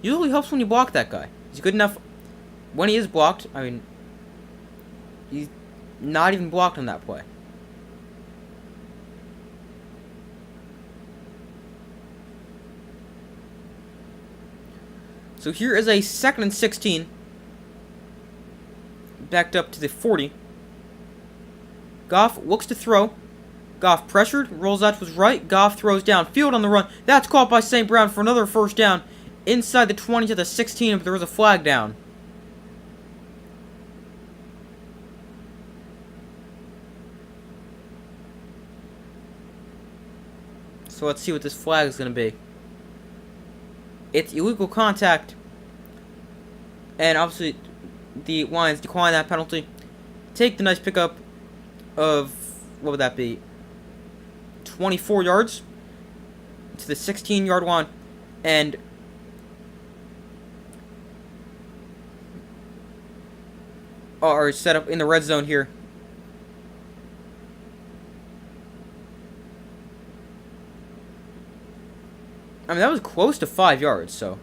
Usually helps when you block that guy. He's good enough when he is blocked. I mean, he's not even blocked on that play. So here is a 2nd and 16. Backed up to the 40. Goff looks to throw. Goff pressured, rolls out to his right. Goff throws downfield on the run. That's caught by St. Brown for another first down. Inside the 20 to the 16, but there was a flag down. So let's see what this flag is going to be. It's illegal contact. And obviously, the Lions decline that penalty. Take the nice pickup of, what would that be? 24 yards to the 16-yard line. And are set up in the red zone here. I mean, that was close to 5 yards, so.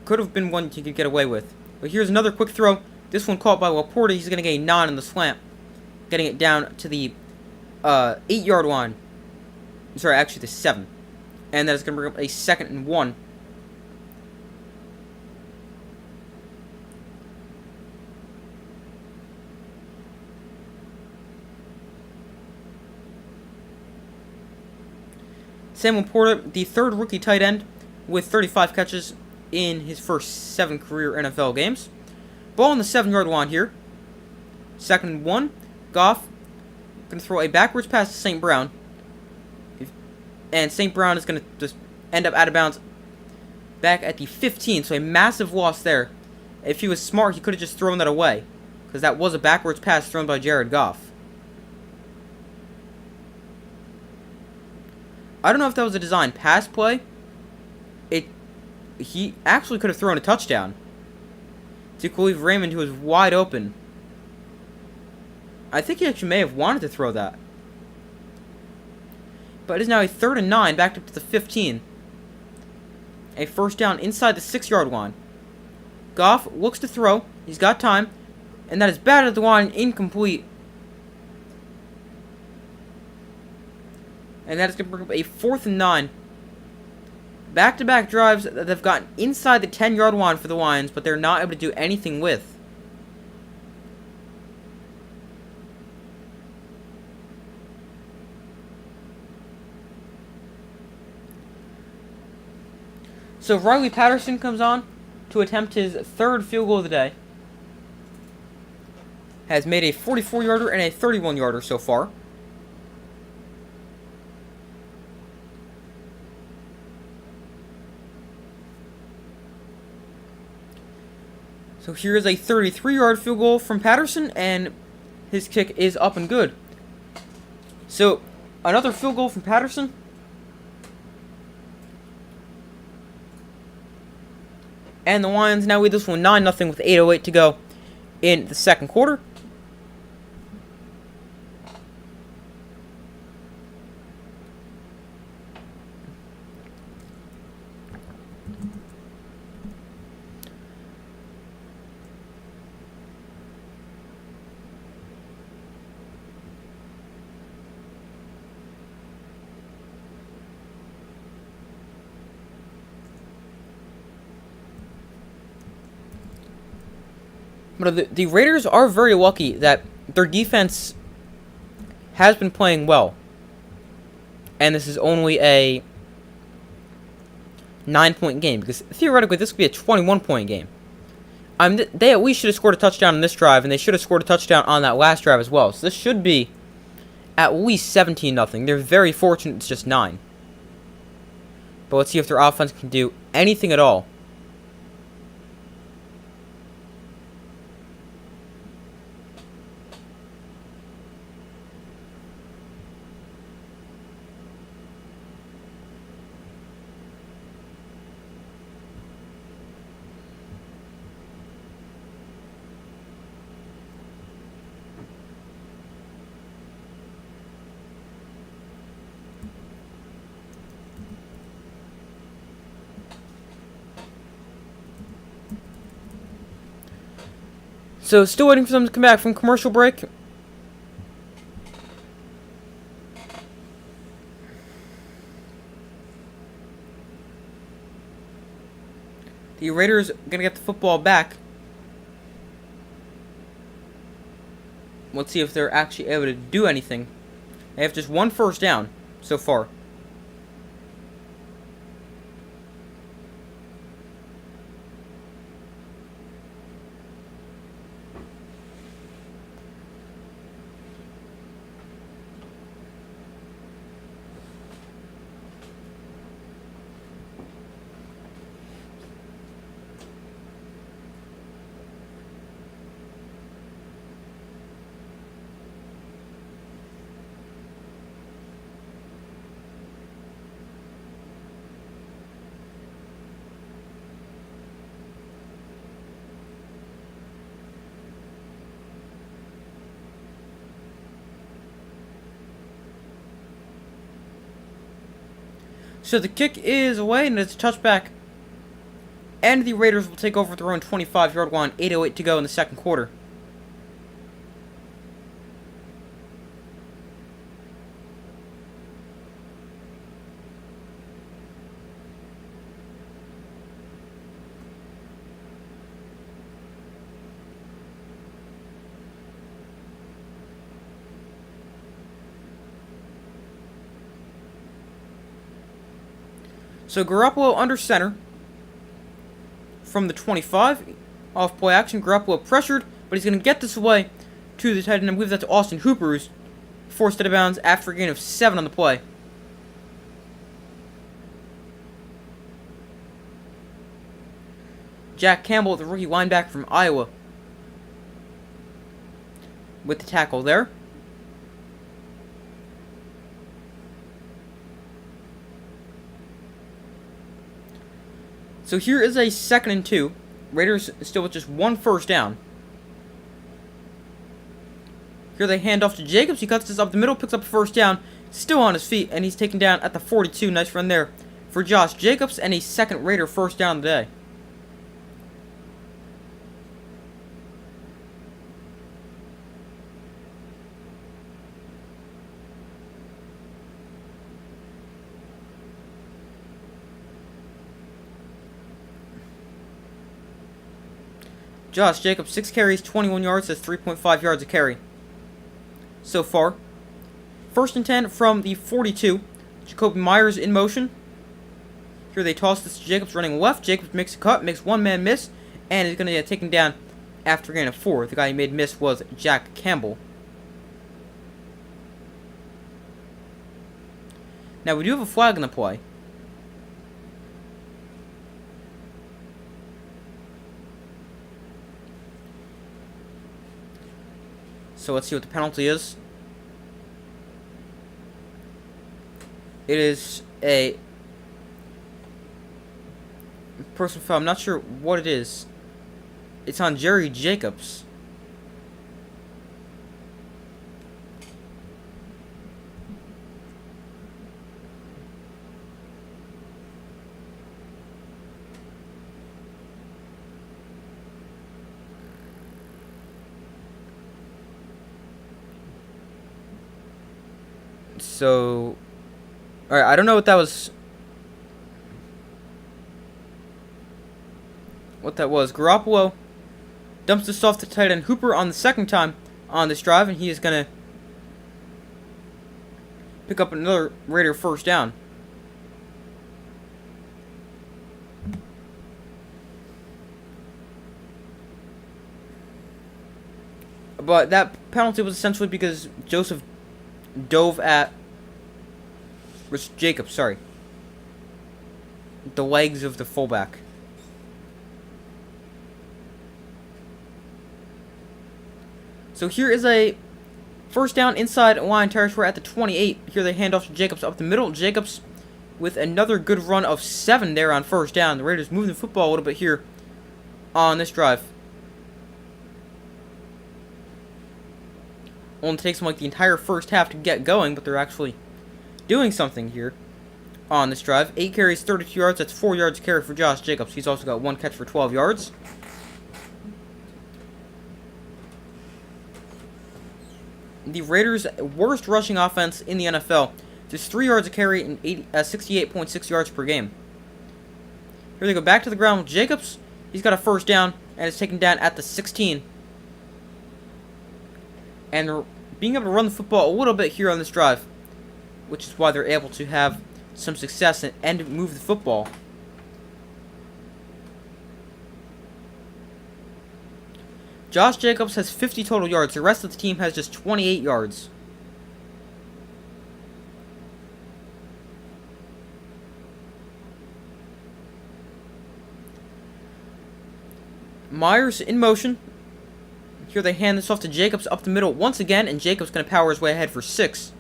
Could have been one you could get away with. But here's another quick throw. This one caught by Laporta. He's going to get a 9 in the slant. Getting it down to the 8-yard line. Sorry, actually the 7. And that is going to bring up a 2nd and 1. Sam Laporta, the 3rd rookie tight end, with 35 catches in his first 7 career NFL games. Ball on the 7-yard line here. 2nd and 1. Goff going to throw a backwards pass to St. Brown. And St. Brown is going to just end up out of bounds back at the 15. So a massive loss there. If he was smart, he could have just thrown that away. Because that was a backwards pass thrown by Jared Goff. I don't know if that was a design pass play. He actually could have thrown a touchdown to Khalif Raymond, who was wide open. I think he actually may have wanted to throw that. But it is now a 3rd and 9, backed up to the 15. A first down inside the 6-yard line. Goff looks to throw. He's got time. And that is batted at the line, incomplete. And that is going to bring up a 4th and 9. Back-to-back drives that they've gotten inside the 10-yard line for the Lions, but they're not able to do anything with. So Riley Patterson comes on to attempt his 3rd field goal of the day. Has made a 44-yarder and a 31-yarder so far. here's a 33-yard field goal from Patterson, and his kick is up and good. So, another field goal from Patterson. And the Lions now lead this one 9-0 with 8:08 to go in the second quarter. But the Raiders are very lucky that their defense has been playing well. And this is only a 9-point game, because theoretically this could be a 21-point game. They at least should have scored a touchdown on this drive, and they should have scored a touchdown on that last drive as well. So this should be at least 17-0. They're very fortunate it's just 9. But let's see if their offense can do anything at all. So, still waiting for them to come back from commercial break. The Raiders are going to get the football back. Let's see if they're actually able to do anything. They have just one first down so far. So the kick is away, and it's a touchback. And the Raiders will take over their own 25-yard line, 8:08 to go in the second quarter. So Garoppolo under center from the 25. Off play action. Garoppolo pressured, but he's going to get this away to the tight end. I believe that's Austin Hooper, who's forced out of bounds after a gain of 7 on the play. Jack Campbell, the rookie linebacker from Iowa, with the tackle there. So here is a 2nd and 2. Raiders still with just one first down. Here they hand off to Jacobs. He cuts this up the middle, picks up a first down, still on his feet, and he's taken down at the 42. Nice run there for Josh Jacobs, and a second Raider first down of the day. Josh Jacobs, 6 carries, 21 yards, that's 3.5 yards a carry so far. 1st and 10 from the 42. Jacoby Myers in motion. Here they toss this to Jacobs running left. Jacobs makes a cut, makes one man miss, and is going to get taken down after a gain of 4. The guy who made miss was Jack Campbell. Now we do have a flag in the play. So let's see what the penalty is. It is a personal foul. I'm not sure what it is. It's on Jerry Jacobs. So, alright, I don't know what that was. What that was. Garoppolo dumps this off to tight end Hooper on the second time on this drive, and he is going to pick up another Raider first down. But that penalty was essentially because Joseph dove at Jacobs, sorry. The legs of the fullback. So here is a first down inside line territory at the 28. Here they hand off to Jacobs up the middle. Jacobs with another good run of 7 there on first down. The Raiders moving the football a little bit here on this drive. Only takes them like the entire first half to get going, but they're actually doing something here on this drive. 8 carries, 32 yards. That's 4 yards carry for Josh Jacobs. He's also got 1 catch for 12 yards. The Raiders' worst rushing offense in the NFL. Just 3 yards a carry and 68.6 yards per game. Here they go back to the ground with Jacobs. He's got a first down and is taken down at the 16. And they're being able to run the football a little bit here on this drive, which is why they're able to have some success and move the football. Josh Jacobs has 50 total yards. The rest of the team has just 28 yards. Myers in motion. Here they hand this off to Jacobs up the middle once again, and Jacobs going to power his way ahead for 6.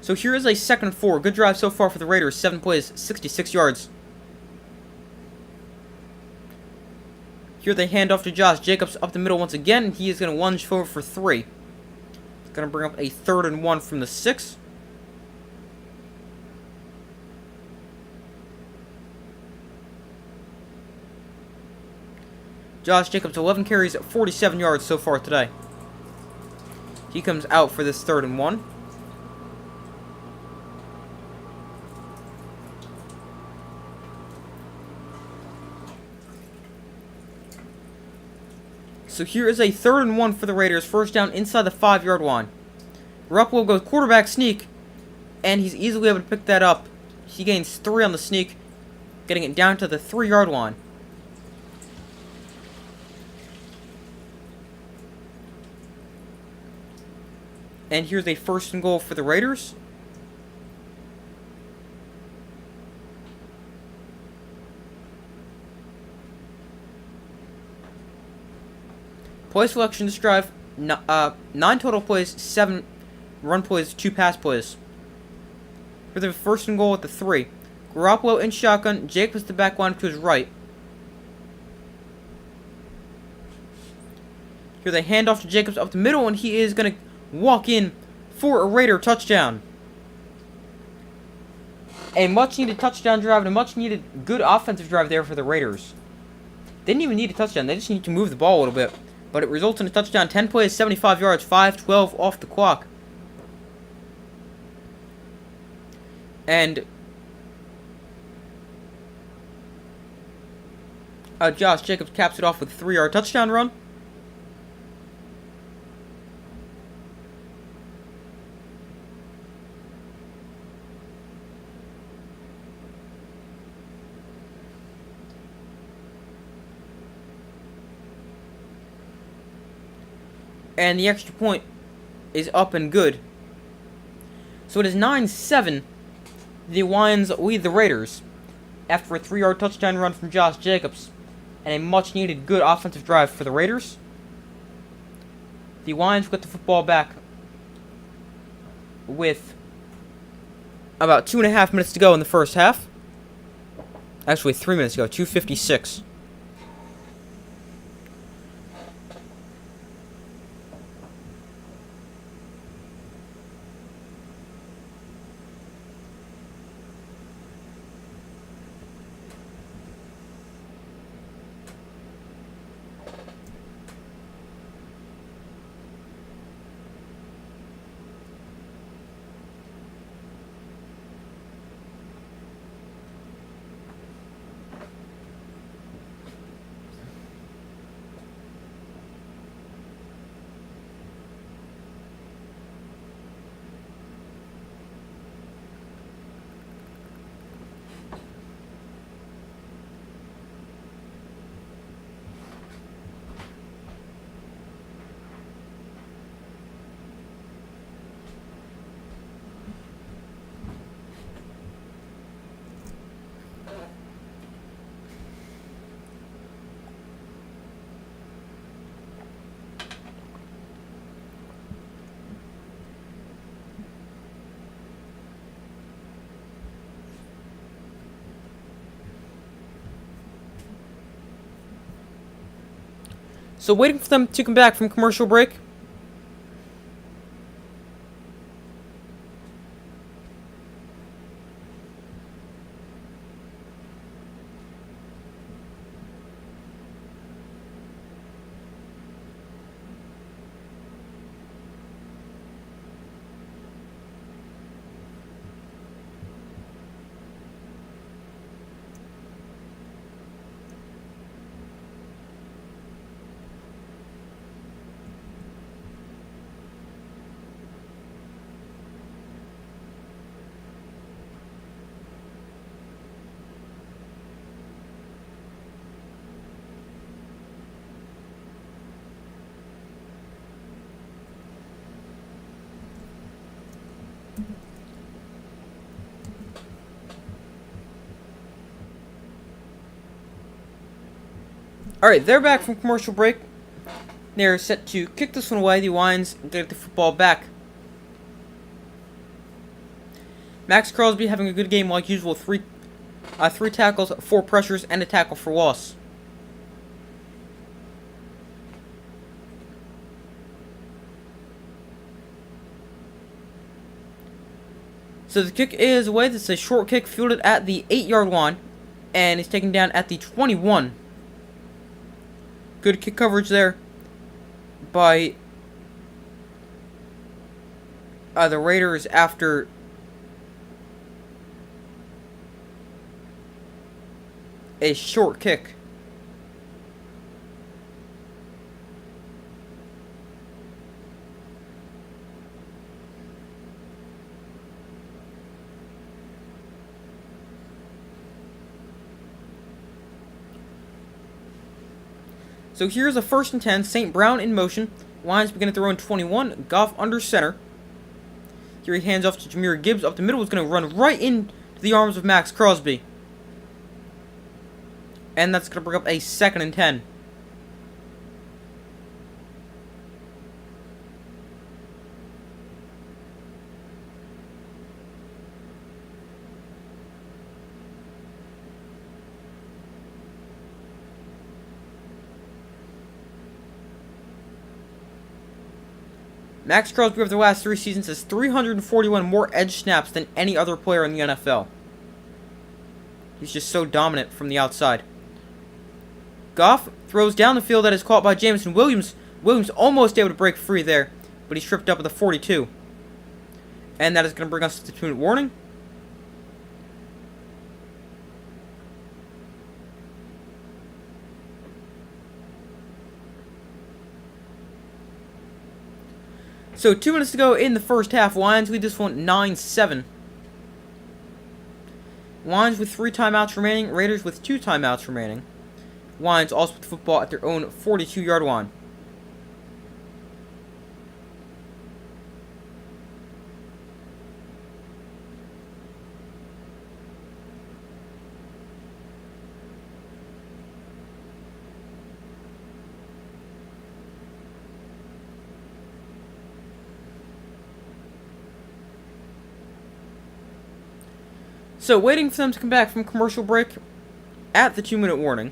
So here is a 2nd and 4. Good drive so far for the Raiders. 7 plays, 66 yards. Here they hand off to Josh Jacobs up the middle once again, and he is going to lunge forward for 3. It's going to bring up a 3rd and 1 from the 6. Josh Jacobs, 11 carries, 47 yards so far today. He comes out for this 3rd and 1. So here is a 3rd and 1 for the Raiders. First down inside the 5-yard line. Garoppolo goes quarterback sneak, and he's easily able to pick that up. He gains 3 on the sneak, getting it down to the 3-yard line. And here's a 1st and goal for the Raiders. Play selection this drive, 9 total plays, 7 run plays, 2 pass plays. For the 1st and goal at the 3. Garoppolo in shotgun, Jacobs the back line to his right. Here they hand off to Jacobs up the middle, and he is going to walk in for a Raider touchdown. A much-needed touchdown drive and a much-needed good offensive drive there for the Raiders. They didn't even need a touchdown. They just need to move the ball a little bit. But it results in a touchdown. 10 plays, 75 yards, 5-12 off the clock. And Josh Jacobs caps it off with a 3-yard touchdown run. And the extra point is up and good. So it is 9-7. The Lions lead the Raiders after a 3-yard touchdown run from Josh Jacobs and a much-needed good offensive drive for the Raiders. The Lions get the football back with about 2.5 minutes to go in the first half. Actually, 3 minutes to go, 2:56. So waiting for them to come back from commercial break. Alright, they're back from commercial break. They're set to kick this one away. The Lions get the football back. Max Crosby having a good game like usual. Three tackles, 4 pressures, and a tackle for loss. So the kick is away. This is a short kick fielded at the 8-yard line. And he's taken down at the 21. Good kick coverage there by the Raiders after a short kick. So here's a 1st and 10. St. Brown in motion. Lions begin at their own 21. Goff under center. Here he hands off to Jahmyr Gibbs. Up the middle is going to run right into the arms of Max Crosby. And that's going to bring up a 2nd and 10. Max Crosby over the last 3 seasons has 341 more edge snaps than any other player in the NFL. He's just so dominant from the outside. Goff throws down the field that is caught by Jameson Williams. Williams almost able to break free there, but he's tripped up at the 42. And that is going to bring us to the 2-minute warning. So 2 minutes to go in the first half. Lions lead this one 9-7. Lions with 3 timeouts remaining. Raiders with 2 timeouts remaining. Lions also with the football at their own 42-yard line. So, waiting for them to come back from commercial break at the 2-minute warning.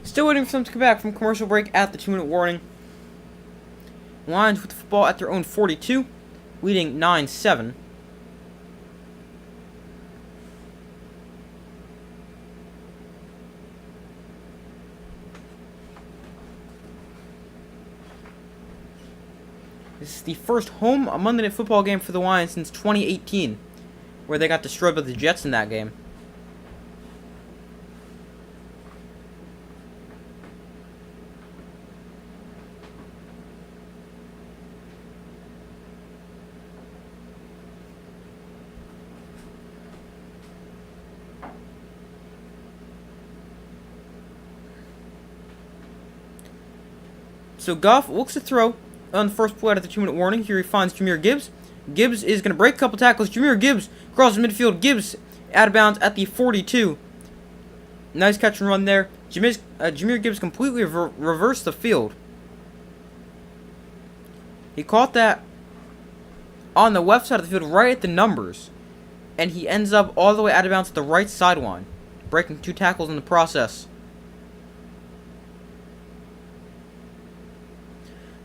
Still waiting for them to come back from commercial break at the 2-minute warning. Lions with the football at their own 42, leading 9-7. This is the first home Monday Night Football game for the Lions since 2018, where they got destroyed by the Jets in that game. So Goff looks to throw on the first play out of the 2-minute warning. Here he finds Jahmyr Gibbs. Gibbs is going to break a couple tackles. Jahmyr Gibbs crosses midfield. Gibbs out of bounds at the 42. Nice catch and run there. Jahmyr Gibbs completely reversed the field. He caught that on the left side of the field, right at the numbers. And he ends up all the way out of bounds at the right sideline, breaking 2 tackles in the process.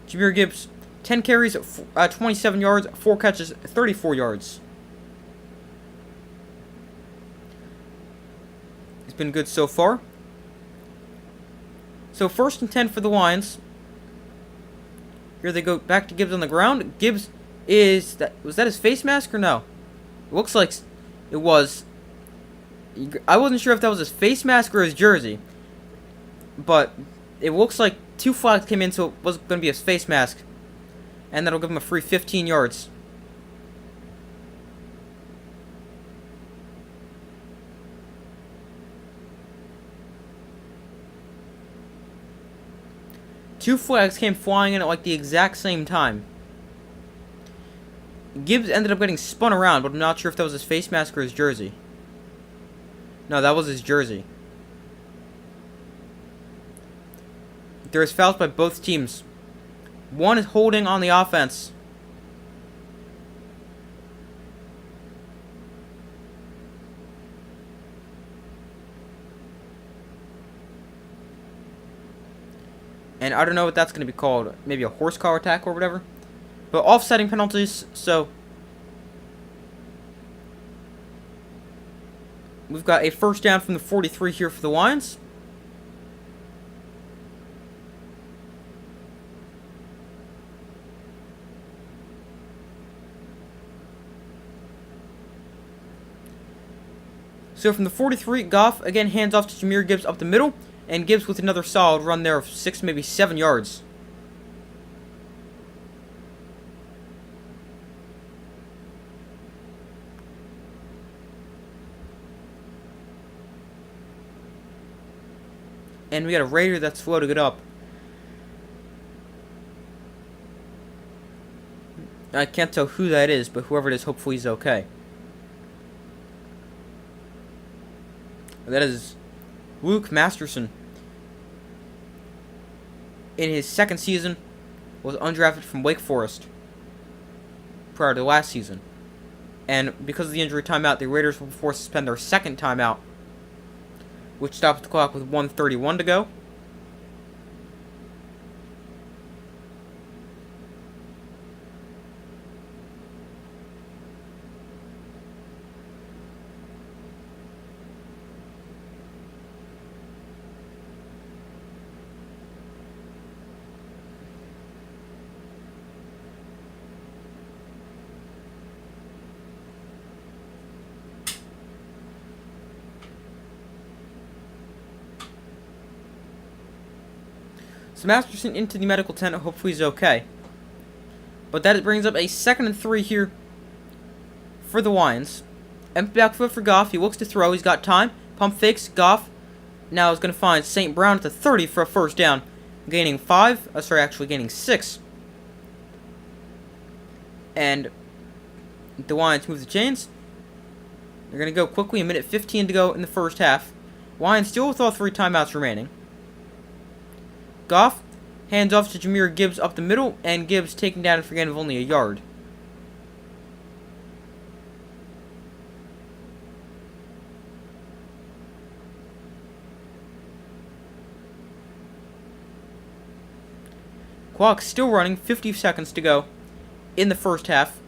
Jahmyr Gibbs, 10 carries, 27 yards, 4 catches, 34 yards. It's been good so far. So 1st and 10 for the Lions. Here they go back to Gibbs on the ground. Gibbs was that his face mask or no? It looks like it was. I wasn't sure if that was his face mask or his jersey. But it looks like 2 flags came in, so it was going to be his face mask. And that'll give him a free 15 yards. Two flags came flying in at like the exact same time. Gibbs ended up getting spun around, but I'm not sure if that was his face mask or his jersey. No, that was his jersey. There is fouls by both teams. One is holding on the offense. And I don't know what that's going to be called. Maybe a horse collar tackle or whatever. But offsetting penalties, so we've got a first down from the 43 here for the Lions. So from the 43, Goff again hands off to Jahmyr Gibbs up the middle, and Gibbs with another solid run there of 6, maybe 7 yards. And we got a Raider that's floating it up. I can't tell who that is, but whoever it is, hopefully he's okay. That is Luke Masterson. In his second season, was undrafted from Wake Forest prior to last season. And because of the injury timeout, the Raiders will be forced to suspend their second timeout, which stops the clock with 1:31 to go. So Masterson into the medical tent. Hopefully he's okay. But that brings up a 2nd and 3 here for the Lions. Empty backfield for Goff. He looks to throw. He's got time. Pump fakes. Goff now is going to find St. Brown at the 30 for a first down. Gaining 6. And the Lions move the chains. They're going to go quickly. A minute 15 to go in the first half. Lions still with all 3 timeouts remaining. Goff hands off to Jahmyr Gibbs up the middle, and Gibbs taken down for a gain of only a yard. Clock still running, 50 seconds to go in the first half.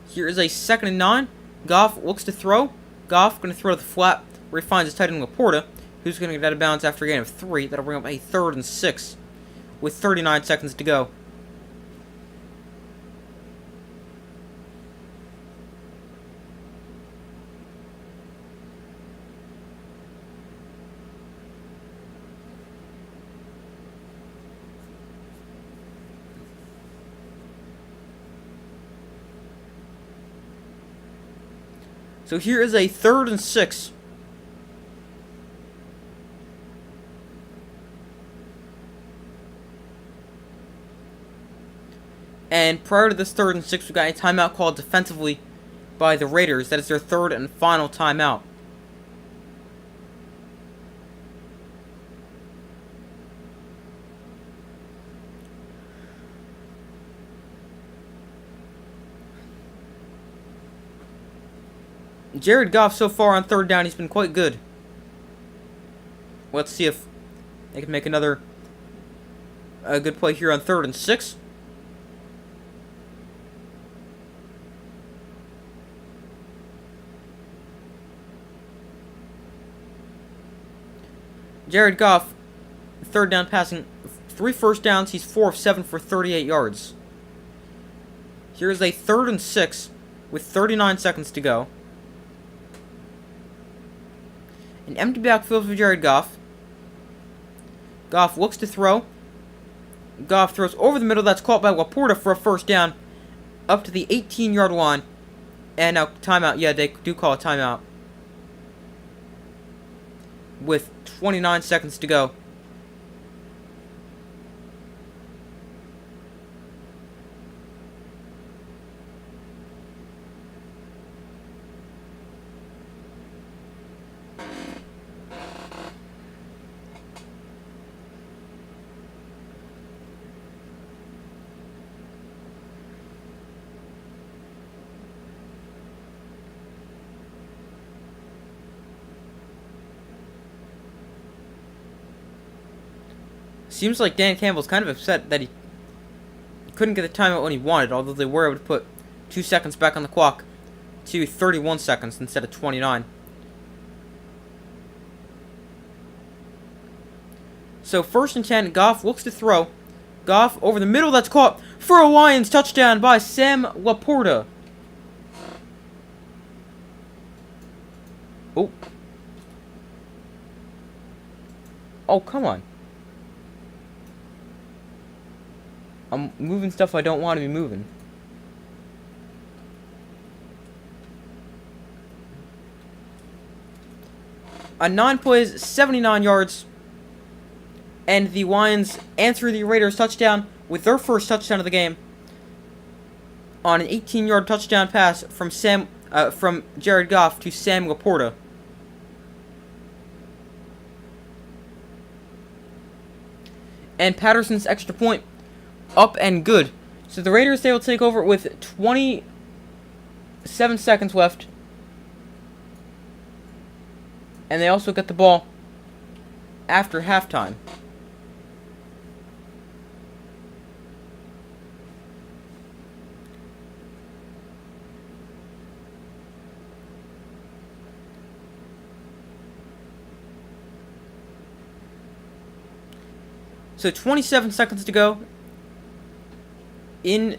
Here is a 2nd and 9. Goff looks to throw. Goff going to throw the flat where he finds his tight end Laporta, who's going to get out of bounds after a gain of 3. That'll bring up a 3rd and 6 with 39 seconds to go. So here is a 3rd and 6. And prior to this 3rd and 6, we got a timeout called defensively by the Raiders. That is their 3rd and final timeout. Jared Goff so far on 3rd down, he's been quite good. Let's see if they can make another good play here on 3rd and 6. Jared Goff, 3rd down passing, 3 first downs. He's 4 of 7 for 38 yards. Here is a 3rd and 6 with 39 seconds to go. An empty backfield for Jared Goff. Goff looks to throw. Goff throws over the middle. That's caught by Laporta for a first down up to the 18-yard line. And now timeout. Yeah, they do call a timeout with 29 seconds to go. Seems like Dan Campbell's kind of upset that he couldn't get the timeout when he wanted, although they were able to put 2 seconds back on the clock to 31 seconds instead of 29. So 1st and 10, Goff looks to throw. Goff over the middle, that's caught for a Lions touchdown by Sam Laporta. Oh. Oh, come on. I'm moving stuff I don't want to be moving. On 9 plays, 79 yards, and the Lions answer the Raiders' touchdown with their first touchdown of the game on an 18-yard touchdown pass from Jared Goff to Sam Laporta. And Patterson's extra point up and good. So the Raiders, they will take over with 27 seconds left. And they also get the ball after halftime. So 27 seconds to go in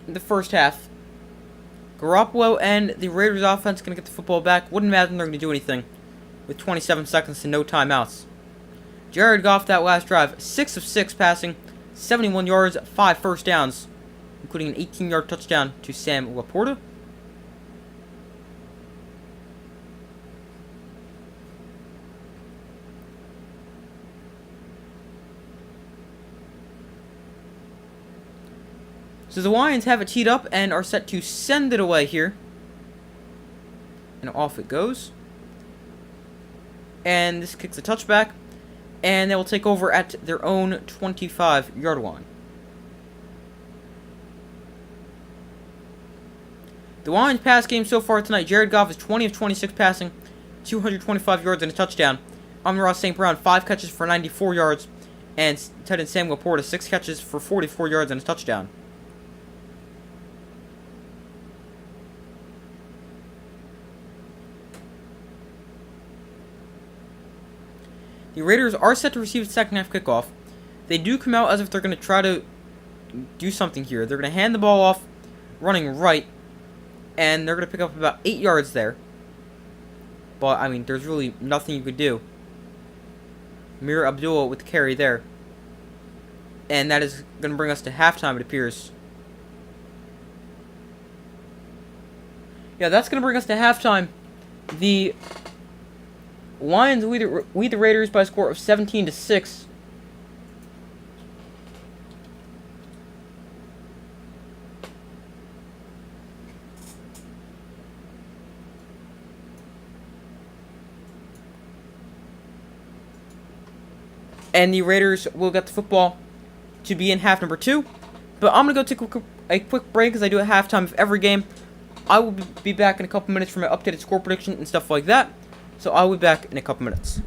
the first half. Garoppolo and the Raiders offense going to get the football back. Wouldn't imagine they're going to do anything with 27 seconds and no timeouts. Jared Goff, that last drive, 6 of 6 passing, 71 yards, 5 first downs, including an 18-yard touchdown to Sam Laporta. So the Lions have it teed up and are set to send it away here. And off it goes. And this kicks a touchback. And they will take over at their own 25-yard line. The Lions pass game so far tonight, Jared Goff is 20 of 26 passing, 225 yards and a touchdown. Amon-Ra St. Brown, 5 catches for 94 yards. And tight end Sam Laporta, 6 catches for 44 yards and a touchdown. The Raiders are set to receive the second half kickoff. They do come out as if they're going to try to do something here. They're going to hand the ball off running right, and they're going to pick up about 8 yards there. But, I mean, there's really nothing you could do. Ameer Abdullah with the carry there. And that is going to bring us to halftime, it appears. Yeah, that's going to bring us to halftime. The Lions lead the Raiders by a score of 17-6. And the Raiders will get the football to be in half number 2. But I'm going to go take a quick break as I do at halftime of every game. I will be back in a couple minutes for my updated score prediction and stuff like that. So I'll be back in a couple minutes.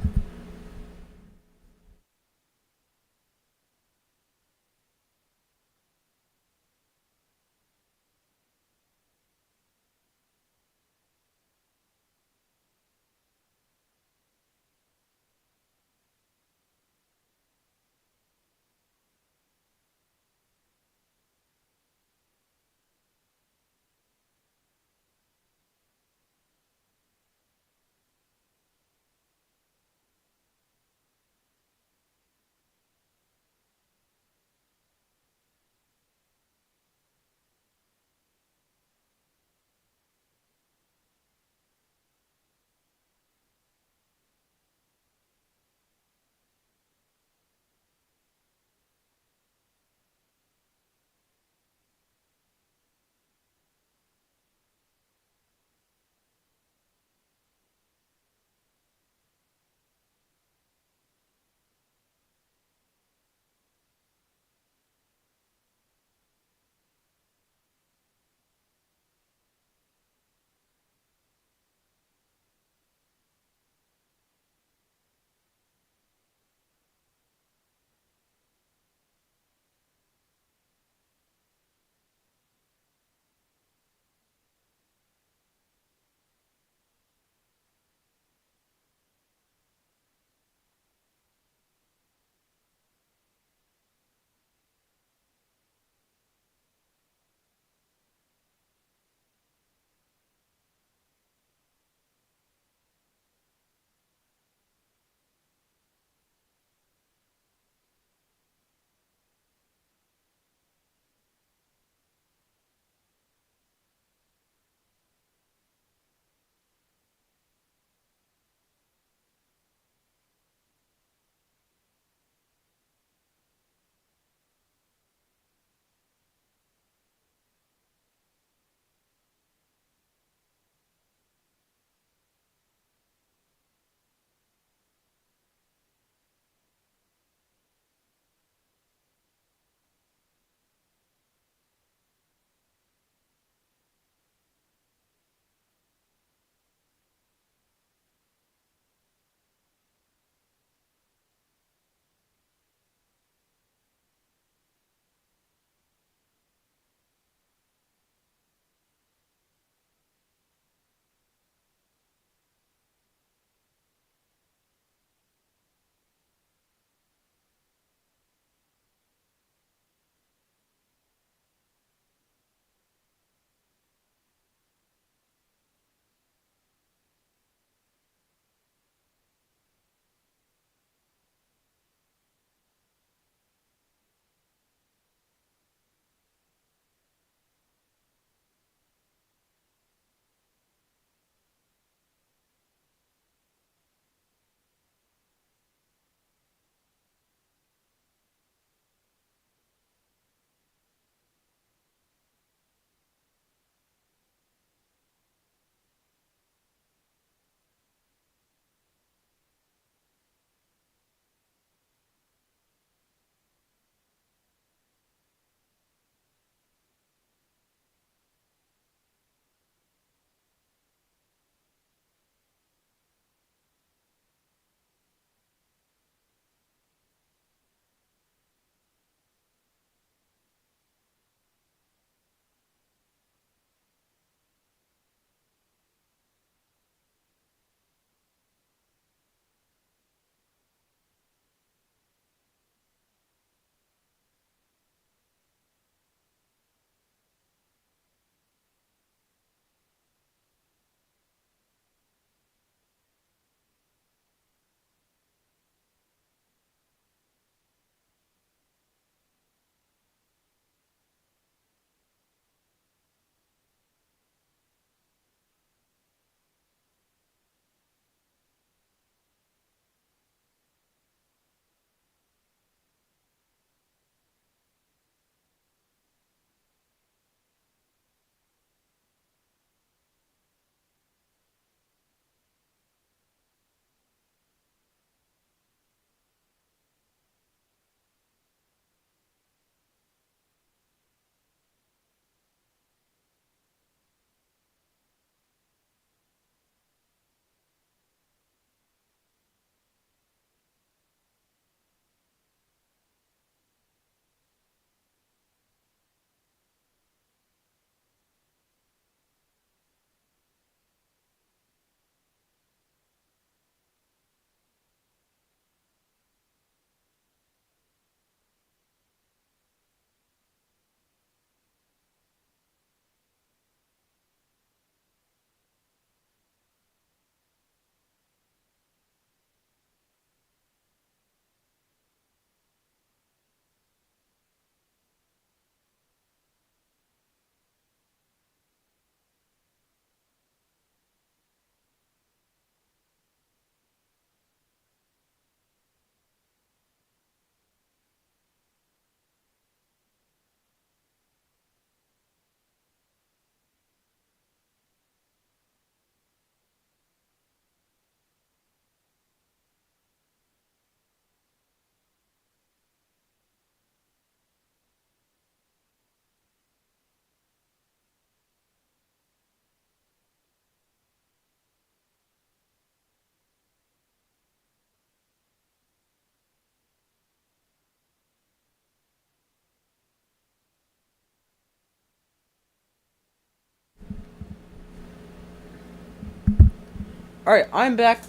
Alright, I'm back.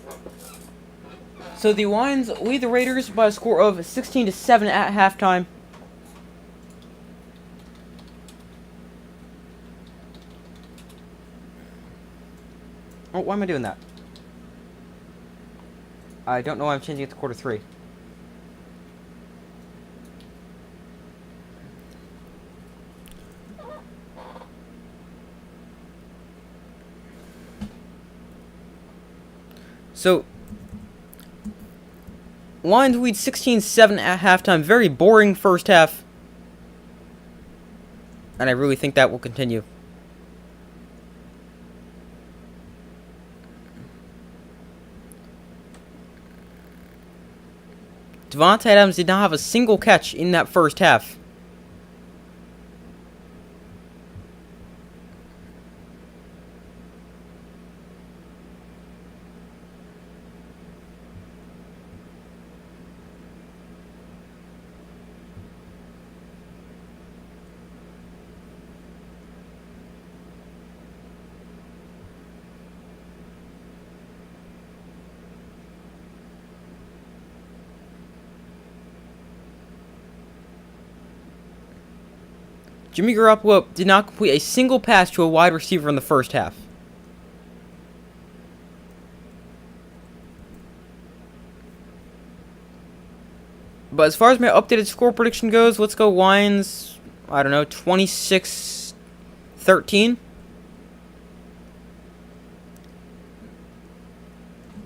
So the Lions lead the Raiders by a score of 16-7 at halftime. Oh, why am I doing that? I don't know why I'm changing it to quarter 3. So, Lions lead 16-7 at halftime. Very boring first half. And I really think that will continue. Davante Adams did not have a single catch in that first half. Jimmy Garoppolo did not complete a single pass to a wide receiver in the first half. But as far as my updated score prediction goes, let's go Lions, I don't know, 26-13.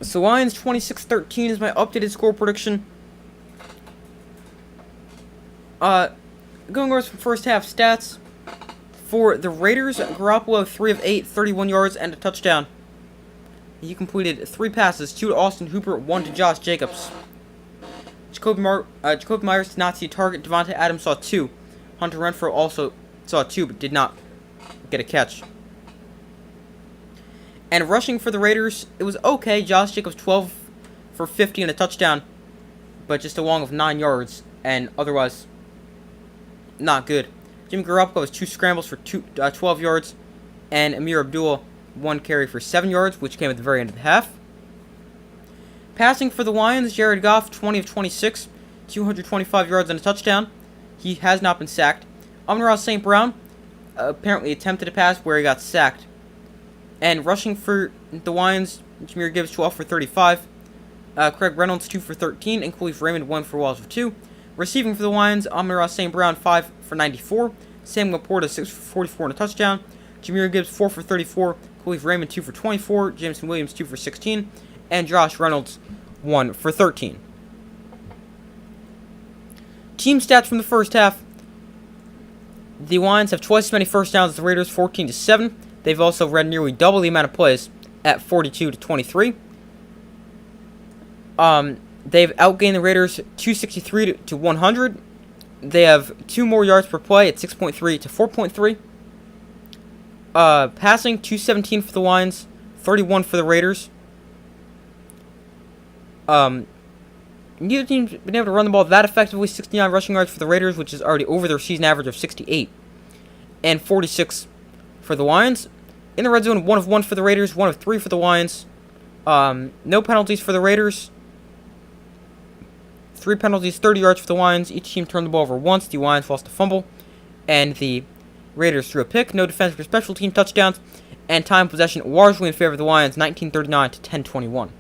So Lions 26-13 is my updated score prediction. Going over some first half stats. For the Raiders, Garoppolo 3 of 8, 31 yards and a touchdown. He completed 3 passes, 2 to Austin Hooper, 1 to Josh Jacobs. Jacoby Myers did not see a target. Davante Adams saw 2. Hunter Renfrow also saw 2, but did not get a catch. And rushing for the Raiders, it was okay. Josh Jacobs 12 for 50 and a touchdown, but just a long of 9 yards, and otherwise not good. Jimmy Garoppolo has 2 scrambles for 12 yards, and Amir Abdullah 1 carry for 7 yards, which came at the very end of the half. Passing for the Lions, Jared Goff 20 of 26, 225 yards and a touchdown. He has not been sacked. Amon-Ra St. Brown apparently attempted a pass where he got sacked. And rushing for the Lions, Jahmyr Gibbs 12 for 35, Craig Reynolds 2 for 13, and Khalif Raymond 1 for Walls of 2. Receiving for the Lions, Amon-Ra St. Brown 5 for 94, Sam Laporta 6 for 44 and a touchdown, Jahmyr Gibbs 4 for 34, Khalif Raymond 2 for 24, Jameson Williams 2 for 16, and Josh Reynolds 1 for 13. Team stats from the first half. The Lions have twice as many first downs as the Raiders, 14-7. They've also read nearly double the amount of plays at 42-23. They've outgained the Raiders 263 to 100. They have 2 more yards per play at 6.3 to 4.3. Passing 217 for the Lions, 31 for the Raiders. Neither team's been able to run the ball that effectively. 69 rushing yards for the Raiders, which is already over their season average of 68, and 46 for the Lions. In the red zone, 1 of 1 for the Raiders, 1 of 3 for the Lions. No penalties for the Raiders. 3 penalties, 30 yards for the Lions. Each team turned the ball over once. The Lions lost a fumble, and the Raiders threw a pick. No defensive or special team touchdowns, and time possession largely in favor of the Lions, 19:39 to 10:21.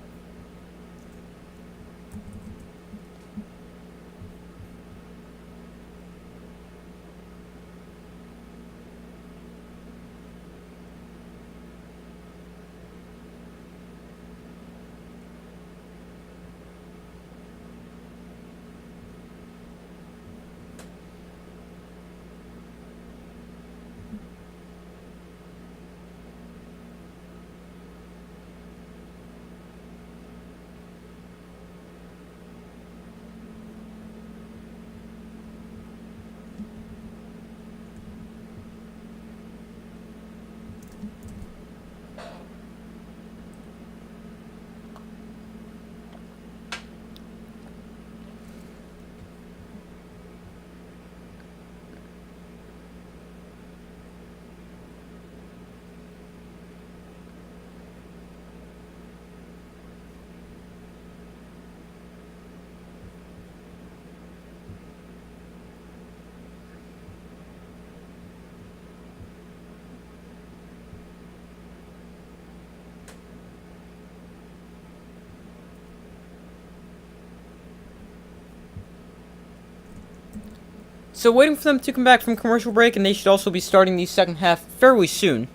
So waiting for them to come back from commercial break, and they should also be starting the second half fairly soon.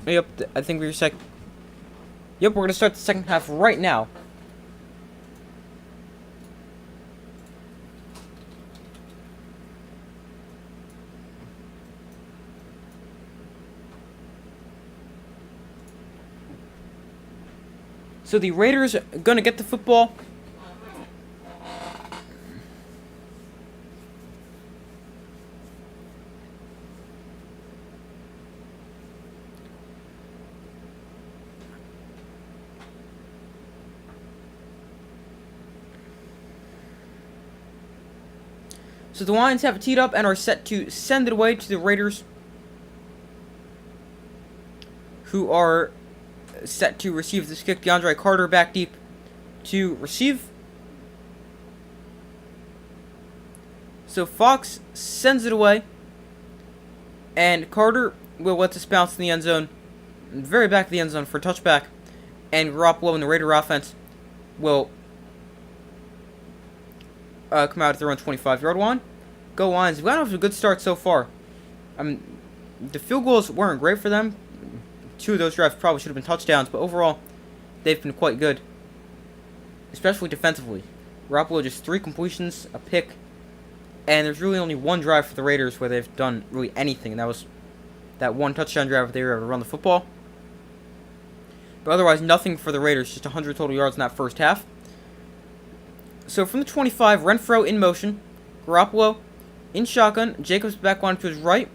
Yep, I think we're Yep, we're gonna start the second half right now. So the Raiders are gonna get the football. So the Lions have it teed up and are set to send it away to the Raiders, who are set to receive this kick. DeAndre Carter back deep to receive. So Fox sends it away, and Carter will let this bounce in the end zone, very back of the end zone for a touchback, and Garoppolo in the Raider offense will come out at their own 25-yard line. Go Lions. We've gotten off to a good start so far. The field goals weren't great for them. 2 of those drives probably should have been touchdowns, but overall, they've been quite good, especially defensively. Garoppolo just 3 completions, a pick, and there's really only 1 drive for the Raiders where they've done really anything, and that was that 1 touchdown drive where they were able to run the football. But otherwise, nothing for the Raiders, just 100 total yards in that first half. So from the 25, Renfrow in motion, Garoppolo in shotgun, Jacobs back on to his right.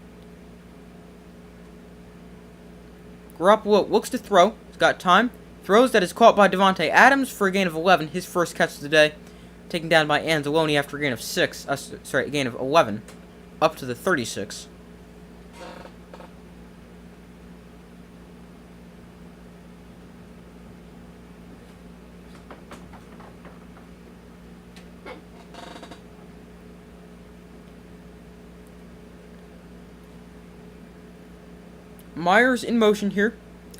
Garoppolo looks to throw. He's got time. Throws that is caught by Davante Adams for a gain of 11. His first catch of the day. Taken down by Anzalone after a gain of a gain of 11. Up to the 36. Myers in motion here.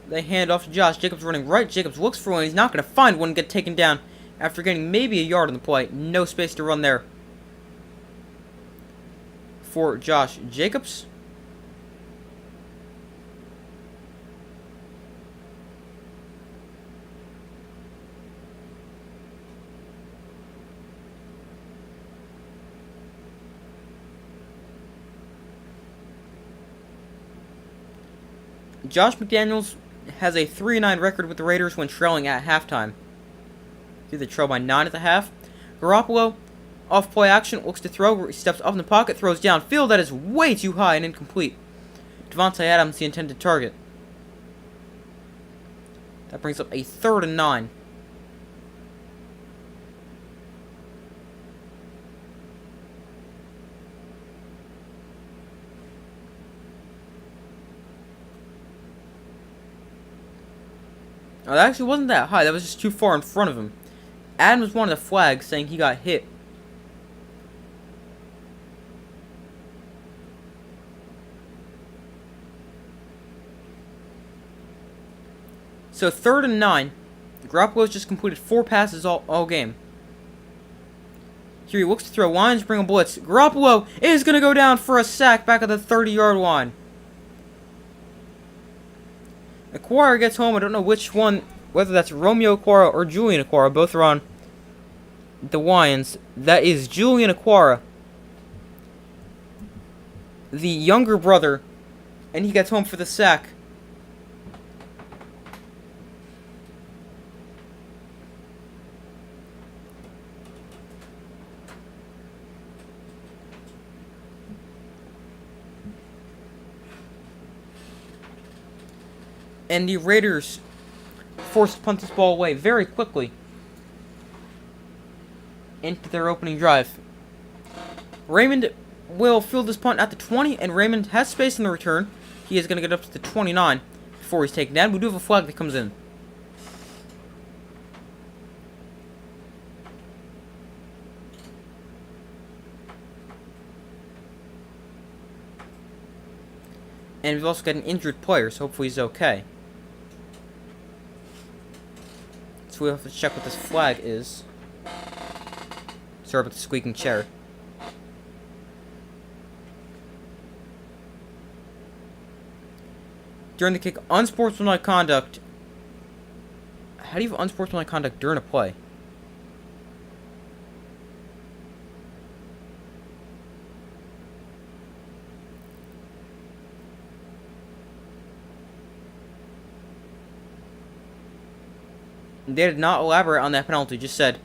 They hand off to Josh. Jacobs running right. Jacobs looks for one. He's not going to find one. Get taken down after getting maybe a yard on the play. No space to run there for Josh Jacobs. Josh McDaniels has a 3-9 record with the Raiders when trailing at halftime. They trail by 9 at the half. Garoppolo, off play action, looks to throw. He steps up in the pocket, throws downfield. That is way too high and incomplete. Davante Adams, the intended target. That brings up a 3rd and 9. Oh, that actually wasn't that high. That was just too far in front of him. Adams wanted a flag saying he got hit. So 3rd and 9. Garoppolo's just completed 4 passes all game. Here he looks to throw. Lions bring a blitz. Garoppolo is going to go down for a sack back at the 30-yard line. Okwara gets home. I don't know which one, whether that's Romeo Okwara or Julian Okwara. Both are on the Lions. That is Julian Okwara, the younger brother, and he gets home for the sack. And the Raiders forced to punt this ball away very quickly into their opening drive. Raymond will field this punt at the 20, and Raymond has space in the return. He is going to get up to the 29 before he's taken down. We do have a flag that comes in. And we've also got an injured player, so hopefully he's okay. So we have to check what this flag is. Sorry about the squeaking chair. During the kick, unsportsmanlike conduct. How do you have unsportsmanlike conduct during a play? They did not elaborate on that penalty, just said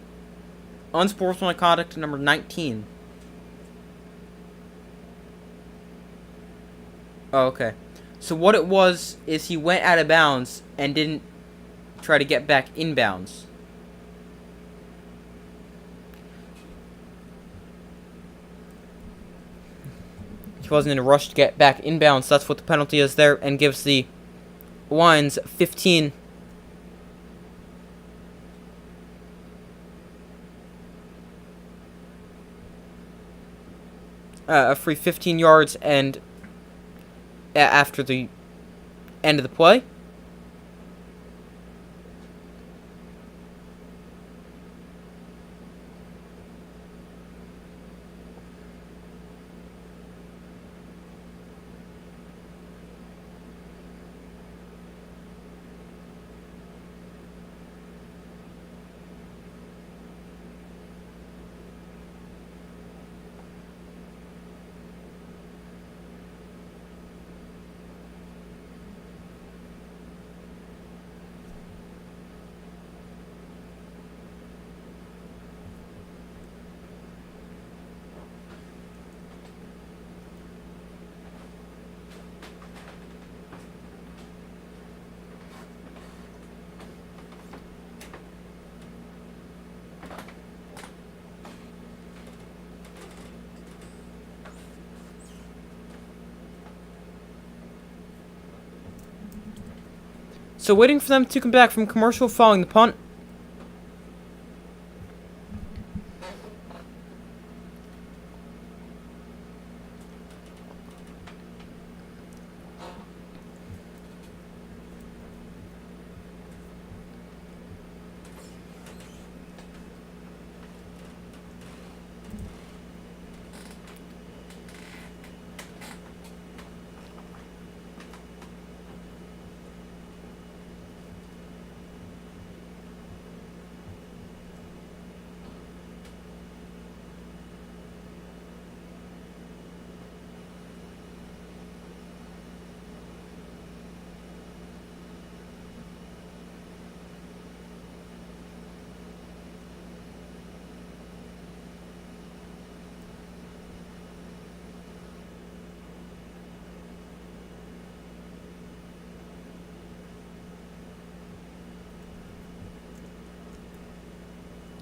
unsportsmanlike conduct number 19. Oh, okay. So what it was is he went out of bounds and didn't try to get back inbounds. He wasn't in a rush to get back inbounds. That's what the penalty is there, and gives the Lions 15. A free 15 yards and after the end of the play. So waiting for them to come back from commercial following the punt.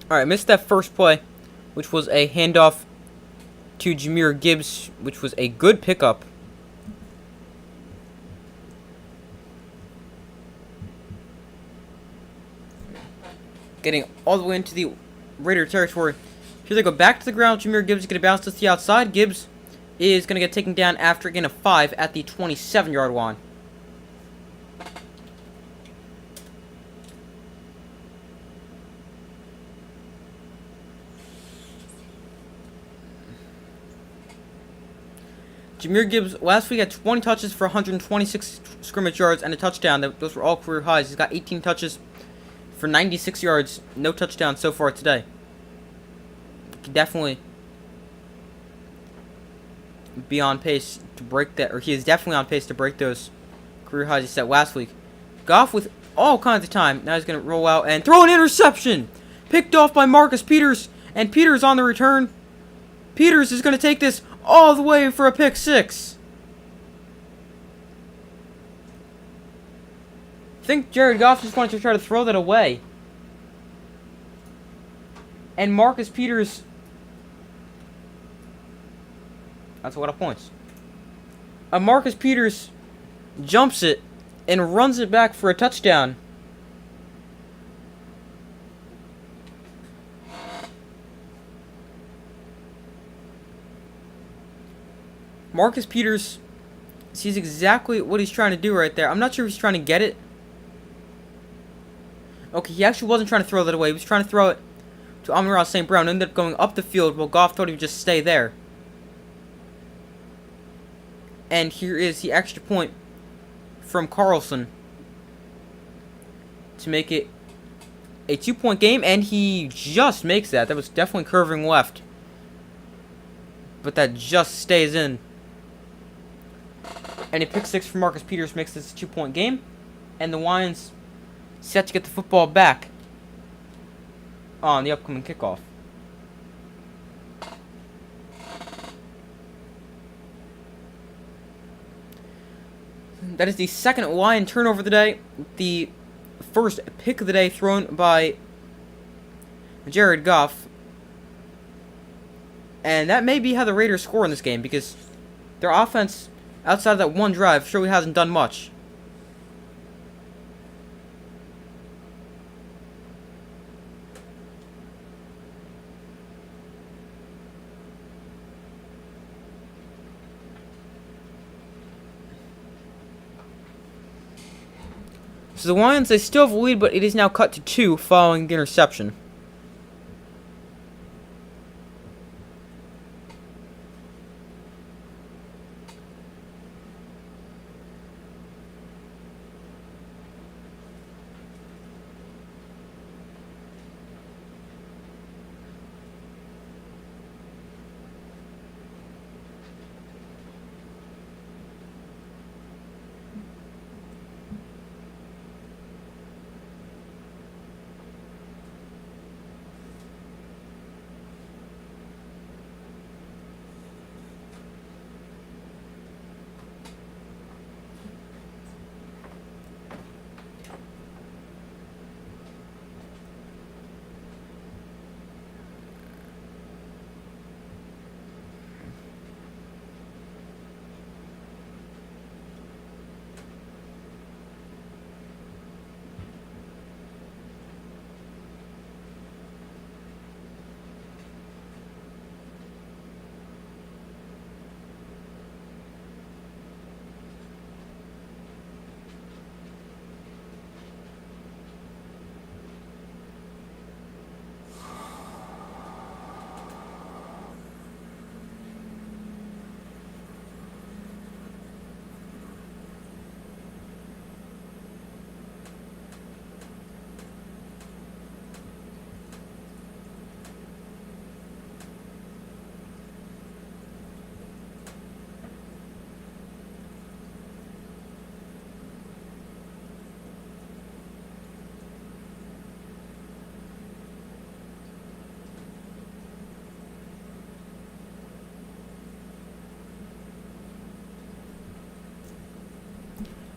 Alright, missed that first play, which was a handoff to Jahmyr Gibbs, which was a good pickup. Getting all the way into the Raider territory. Here they go back to the ground. Jahmyr Gibbs is going to bounce to the outside. Gibbs is going to get taken down after getting a 5 at the 27-yard line. Jahmyr Gibbs last week had 20 touches for 126 scrimmage yards and a touchdown. Those were all career highs. He's got 18 touches for 96 yards. No touchdowns so far today. He could definitely be on pace to break that, or he is definitely on pace to break those career highs he set last week. Goff with all kinds of time. Now he's going to roll out and throw an interception. Picked off by Marcus Peters, and Peters on the return. Peters is going to take this all the way for a pick 6. I think Jared Goff just wanted to try to throw that away. And Marcus Peters... That's a lot of points. Marcus Peters jumps it and runs it back for a touchdown. Marcus Peters sees exactly what he's trying to do right there. I'm not sure if he's trying to get it. Okay, he actually wasn't trying to throw that away. He was trying to throw it to Amon-Ra St. Brown. Ended up going up the field while Goff thought he would just stay there. And here is the extra point from Carlson to make it a 2-point game, and he just makes that. That was definitely curving left, but that just stays in. And a pick six from Marcus Peters makes this a 2-point game, and the Lions set to get the football back on the upcoming kickoff. That is the second Lion turnover of the day. The first pick of the day thrown by Jared Goff. And that may be how the Raiders score in this game, because their offense, outside of that one drive, surely hasn't done much. So the Lions, they still have a lead, but it is now cut to 2 following the interception.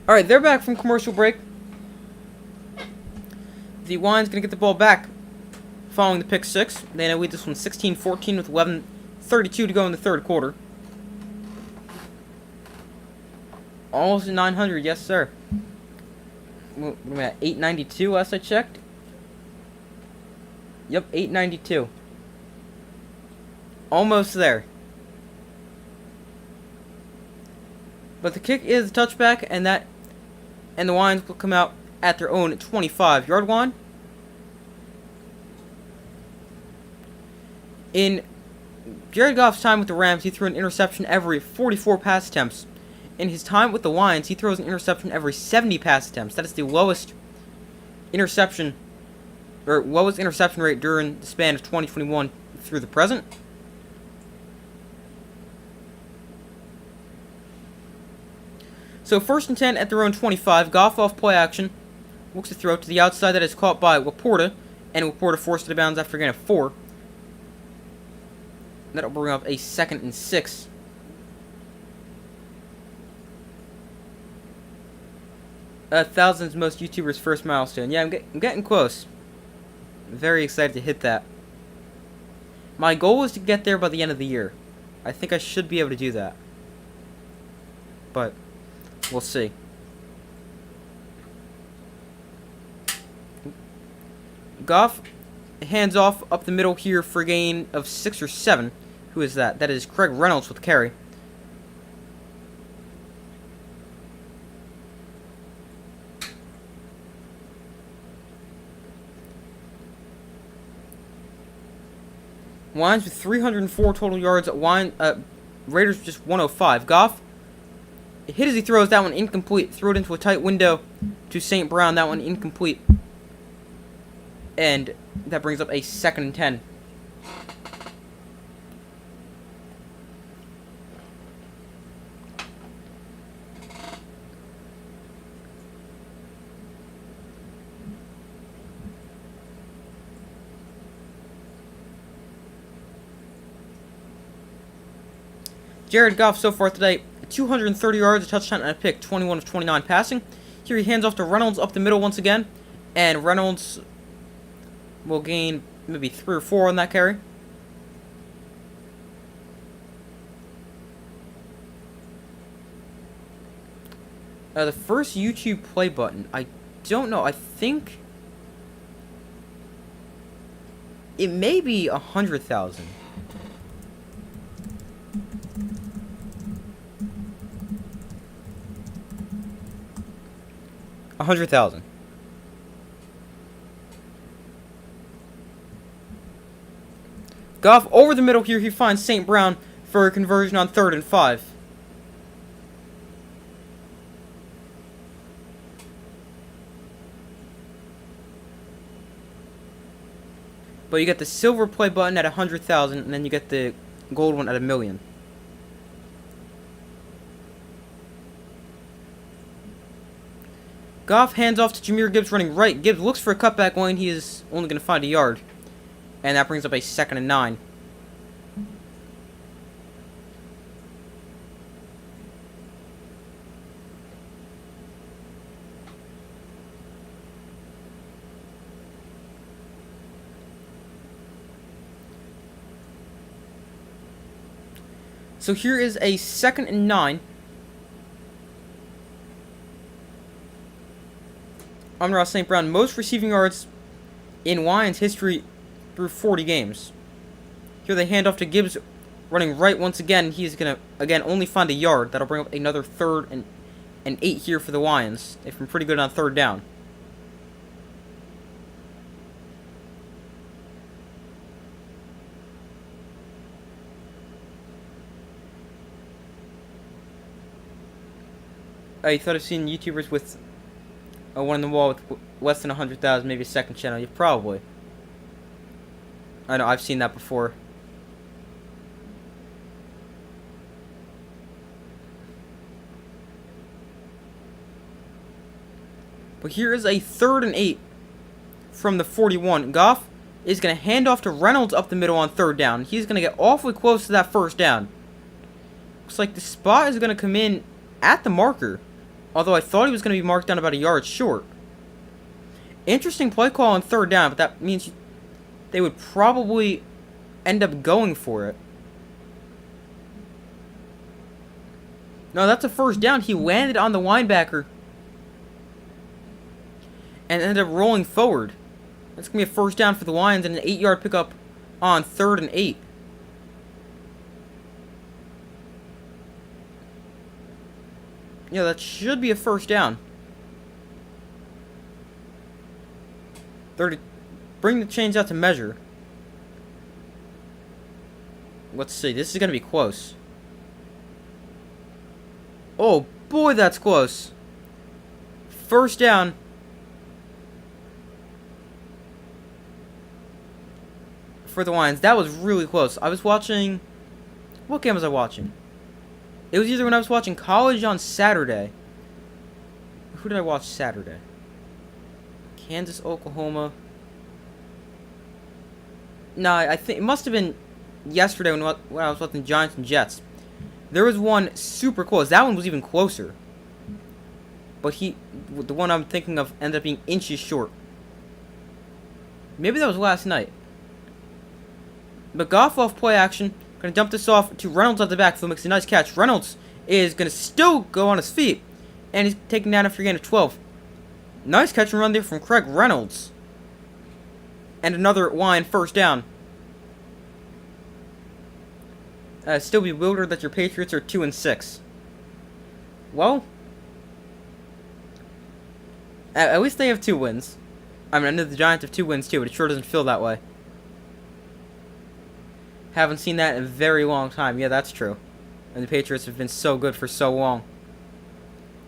Alright, they're back from commercial break. The Lions going to get the ball back following the pick six. They now lead this one 16-14 with 11:32 to go in the third quarter. Almost 900, yes sir. What are we at, 892 last I checked? Yep, 892. Almost there. But the kick is a touchback, and the Lions will come out at their own 25-yard line. In Jared Goff's time with the Rams, he threw an interception every 44 pass attempts. In his time with the Lions, he throws an interception every 70 pass attempts. That is the lowest interception rate during the span of 2021 through the present. So 1st and 10 at their own 25. Goff off play action. Looks to throw to the outside. That is caught by Laporta. And Laporta forced it out of bounds after getting a 4. That'll bring up a 2nd and 6. Thousands most YouTubers' first milestone. Yeah, I'm getting close. I'm very excited to hit that. My goal is to get there by the end of the year. I think I should be able to do that. But we'll see. Goff hands off up the middle here for a gain of 6 or 7. Who is that? That is Craig Reynolds with the carry. Lions with 304 total yards. Raiders just 105. Goff hit as he throws. That one incomplete. Threw it into a tight window to St. Brown. That one incomplete. And that brings up a 2nd and 10. Jared Goff so far today, 230 yards, a touchdown, and a pick, 21 of 29 passing. Here he hands off to Reynolds up the middle once again, and Reynolds will gain maybe 3 or 4 on that carry. The first YouTube play button, I don't know, I think it may be 100,000. $100,000. Goff over the middle here. He finds St. Brown for a conversion on 3rd and 5. But you get the silver play button at 100,000, and then you get the gold one at 1,000,000. Goff hands off to Jahmyr Gibbs running right. Gibbs looks for a cutback lane. He is only going to find a yard. And that brings up a 2nd and 9. So here is a 2nd and 9. Amon-Ra St. Brown, most receiving yards in Lions history through 40 games. Here they hand off to Gibbs running right once again. He's going to, again, only find a yard. That'll bring up another 3rd and 8 here for the Lions. They've been pretty good on 3rd down. I thought I've seen YouTubers with one in the wall with less than 100,000, maybe a 2nd channel. Yeah, probably. I know, I've seen that before. But here is a 3rd and 8 from the 41. Goff is going to hand off to Reynolds up the middle on 3rd down. He's going to get awfully close to that 1st down. Looks like the spot is going to come in at the marker. Although I thought he was going to be marked down about a yard short. Interesting play call on 3rd down, but that means they would probably end up going for it. No, that's a 1st down. He landed on the linebacker and ended up rolling forward. That's going to be a 1st down for the Lions and an 8-yard pickup on 3rd and 8. Yeah, that should be a 1st down. 30. Bring the chains out to measure. Let's see. This is going to be close. Oh, boy, that's close. 1st down. For the Lions. That was really close. I was watching... What game was I watching? It was either when I was watching college on Saturday. Who did I watch Saturday? Kansas, Oklahoma. No, I think it must have been yesterday when I was watching Giants and Jets. There was one super close. That one was even closer. But the one I'm thinking of ended up being inches short. Maybe that was last night. But Goff off play action. Going to dump this off to Reynolds at the backfield. Makes a nice catch. Reynolds is going to still go on his feet. And he's taking down after a gain of 12. Nice catch and run there from Craig Reynolds. And another line 1st down. Still bewildered that your Patriots are 2-6. Well, at least they have 2 wins. I mean, I know the Giants have 2 wins too, but it sure doesn't feel that way. Haven't seen that in a very long time. Yeah, that's true. And the Patriots have been so good for so long.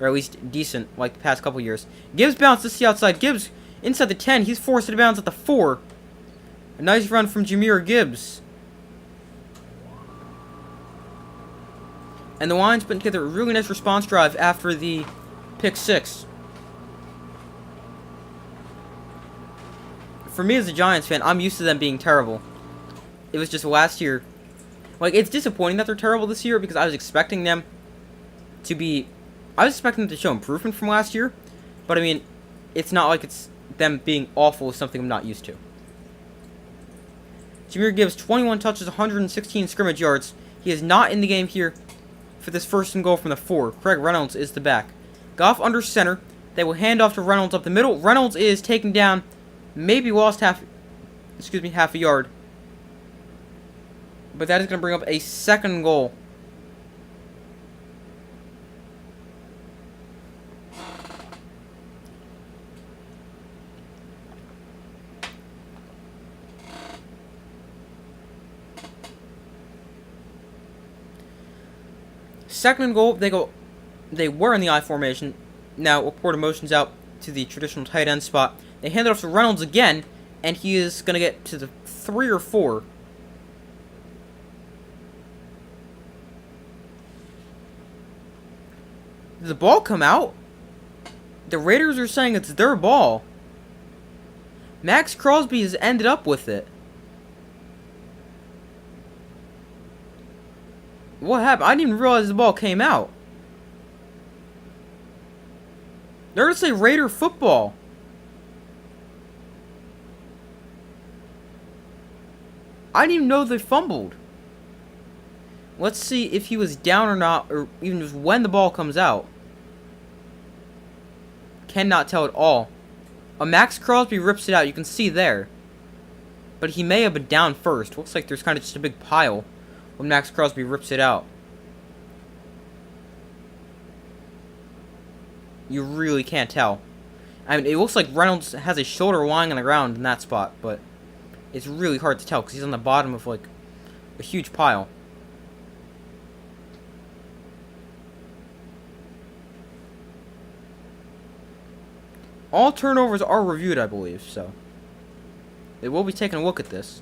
Or at least decent, like the past couple years. Gibbs bounces to the outside. Gibbs inside the 10. He's forced to bounce at the 4. A nice run from Jahmyr Gibbs. And the Lions put together a really nice response drive after the pick 6. For me as a Giants fan, I'm used to them being terrible. It was just last year. Like, it's disappointing that they're terrible this year because I was expecting them to be... I was expecting them to show improvement from last year. But, I mean, it's not like it's them being awful is something I'm not used to. Jahmyr Gibbs, 21 touches, 116 scrimmage yards. He is not in the game here for this first and goal from the 4. Craig Reynolds is the back. Goff under center. They will hand off to Reynolds up the middle. Reynolds is taken down. Maybe lost half a yard. But that is going to bring up a second goal. Second and goal. They were in the I formation. Now Laporta motions out to the traditional tight end spot. They hand it off to Reynolds again, and he is going to get to the 3 or 4. Did the ball come out? The Raiders are saying it's their ball. Max Crosby has ended up with it. What happened? I didn't even realize the ball came out. They're going to say Raider football. I didn't even know they fumbled. Let's see if he was down or not, or even just when the ball comes out. Cannot tell at all. Max Crosby rips it out. You can see there. But he may have been down first. Looks like there's kind of just a big pile when Max Crosby rips it out. You really can't tell. I mean, it looks like Reynolds has his shoulder lying on the ground in that spot, but it's really hard to tell because he's on the bottom of, like, a huge pile. All turnovers are reviewed, I believe, so they will be taking a look at this.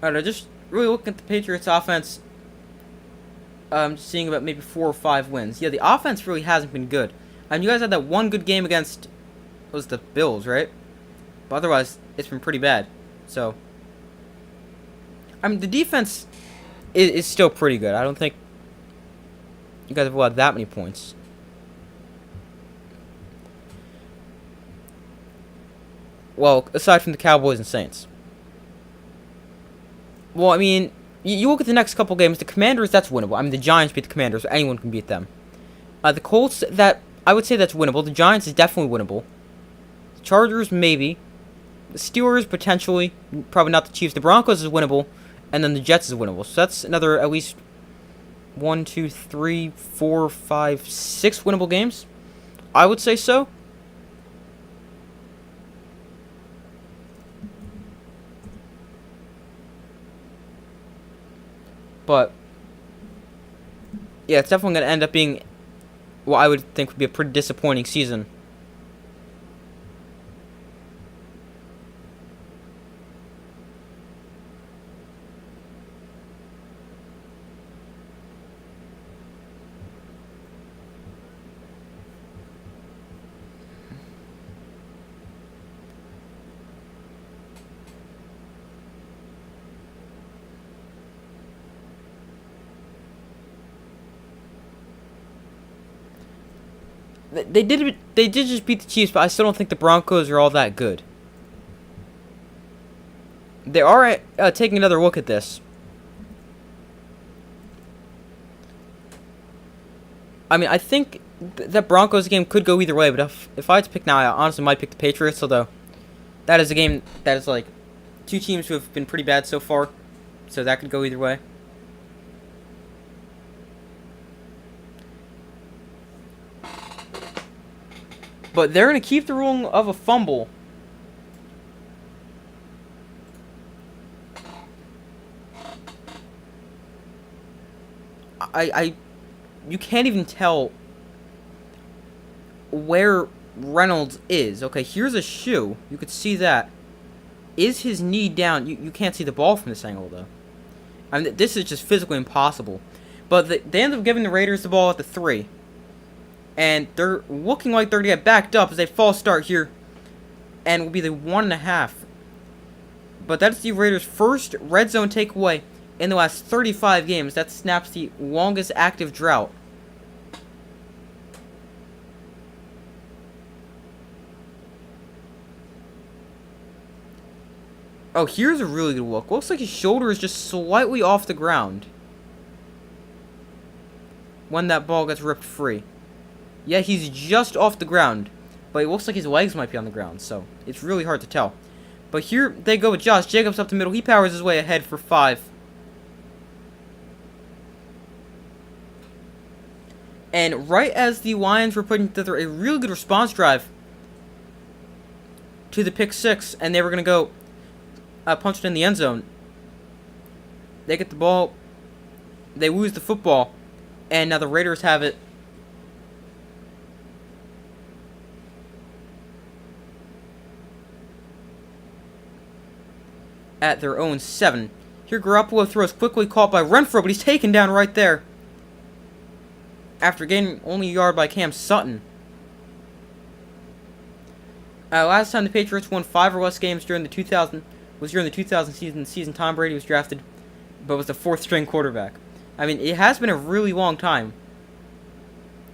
Alright, just really looking at the Patriots offense. Seeing about maybe 4 or 5 wins. Yeah, the offense really hasn't been good. And you guys had that one good game against, was the Bills, right? But otherwise, it's been pretty bad. So, I mean, the defense is still pretty good. I don't think you guys have allowed that many points. Well, aside from the Cowboys and Saints. Well, I mean, you look at the next couple games. The Commanders, that's winnable. I mean, the Giants beat the Commanders. So anyone can beat them. The Colts, I would say that's winnable. The Giants is definitely winnable. The Chargers, maybe. The Steelers, potentially. Probably not the Chiefs. The Broncos is winnable. And then the Jets is winnable. So that's another at least 1, 2, 3, 4, 5, 6 winnable games. I would say so. But yeah, it's definitely going to end up being what I would think would be a pretty disappointing season. They did just beat the Chiefs, but I still don't think the Broncos are all that good. They are taking another look at this. I mean, I think that Broncos game could go either way, but if I had to pick now, I honestly might pick the Patriots, although that is a game that is like two teams who have been pretty bad so far, so that could go either way. But they're going to keep the rule of a fumble. you can't even tell where Reynolds is. Okay, here's a shoe. You could see that. Is his knee down? You can't see the ball from this angle, though. I mean, this is just physically impossible. But they end up giving the Raiders the ball at the 3. And they're looking like they're going to get backed up as they false start here. And will be the 1.5. But that's the Raiders' first red zone takeaway in the last 35 games. That snaps the longest active drought. Oh, here's a really good look. Looks like his shoulder is just slightly off the ground when that ball gets ripped free. Yeah, he's just off the ground, but it looks like his legs might be on the ground, so it's really hard to tell. But here they go with Josh Jacobs up the middle. He powers his way ahead for 5. And right as the Lions were putting together a really good response drive to the pick 6, and they were going to go punch it in the end zone, they get the ball, they lose the football, and now the Raiders have it. At their own 7. Here Garoppolo throws quickly, caught by Renfrow, but he's taken down right there after gaining only a yard by Cam Sutton. Last time the Patriots won 5 or less games during the 2000 season. Tom Brady was drafted, but was the 4th string quarterback. I mean, it has been a really long time.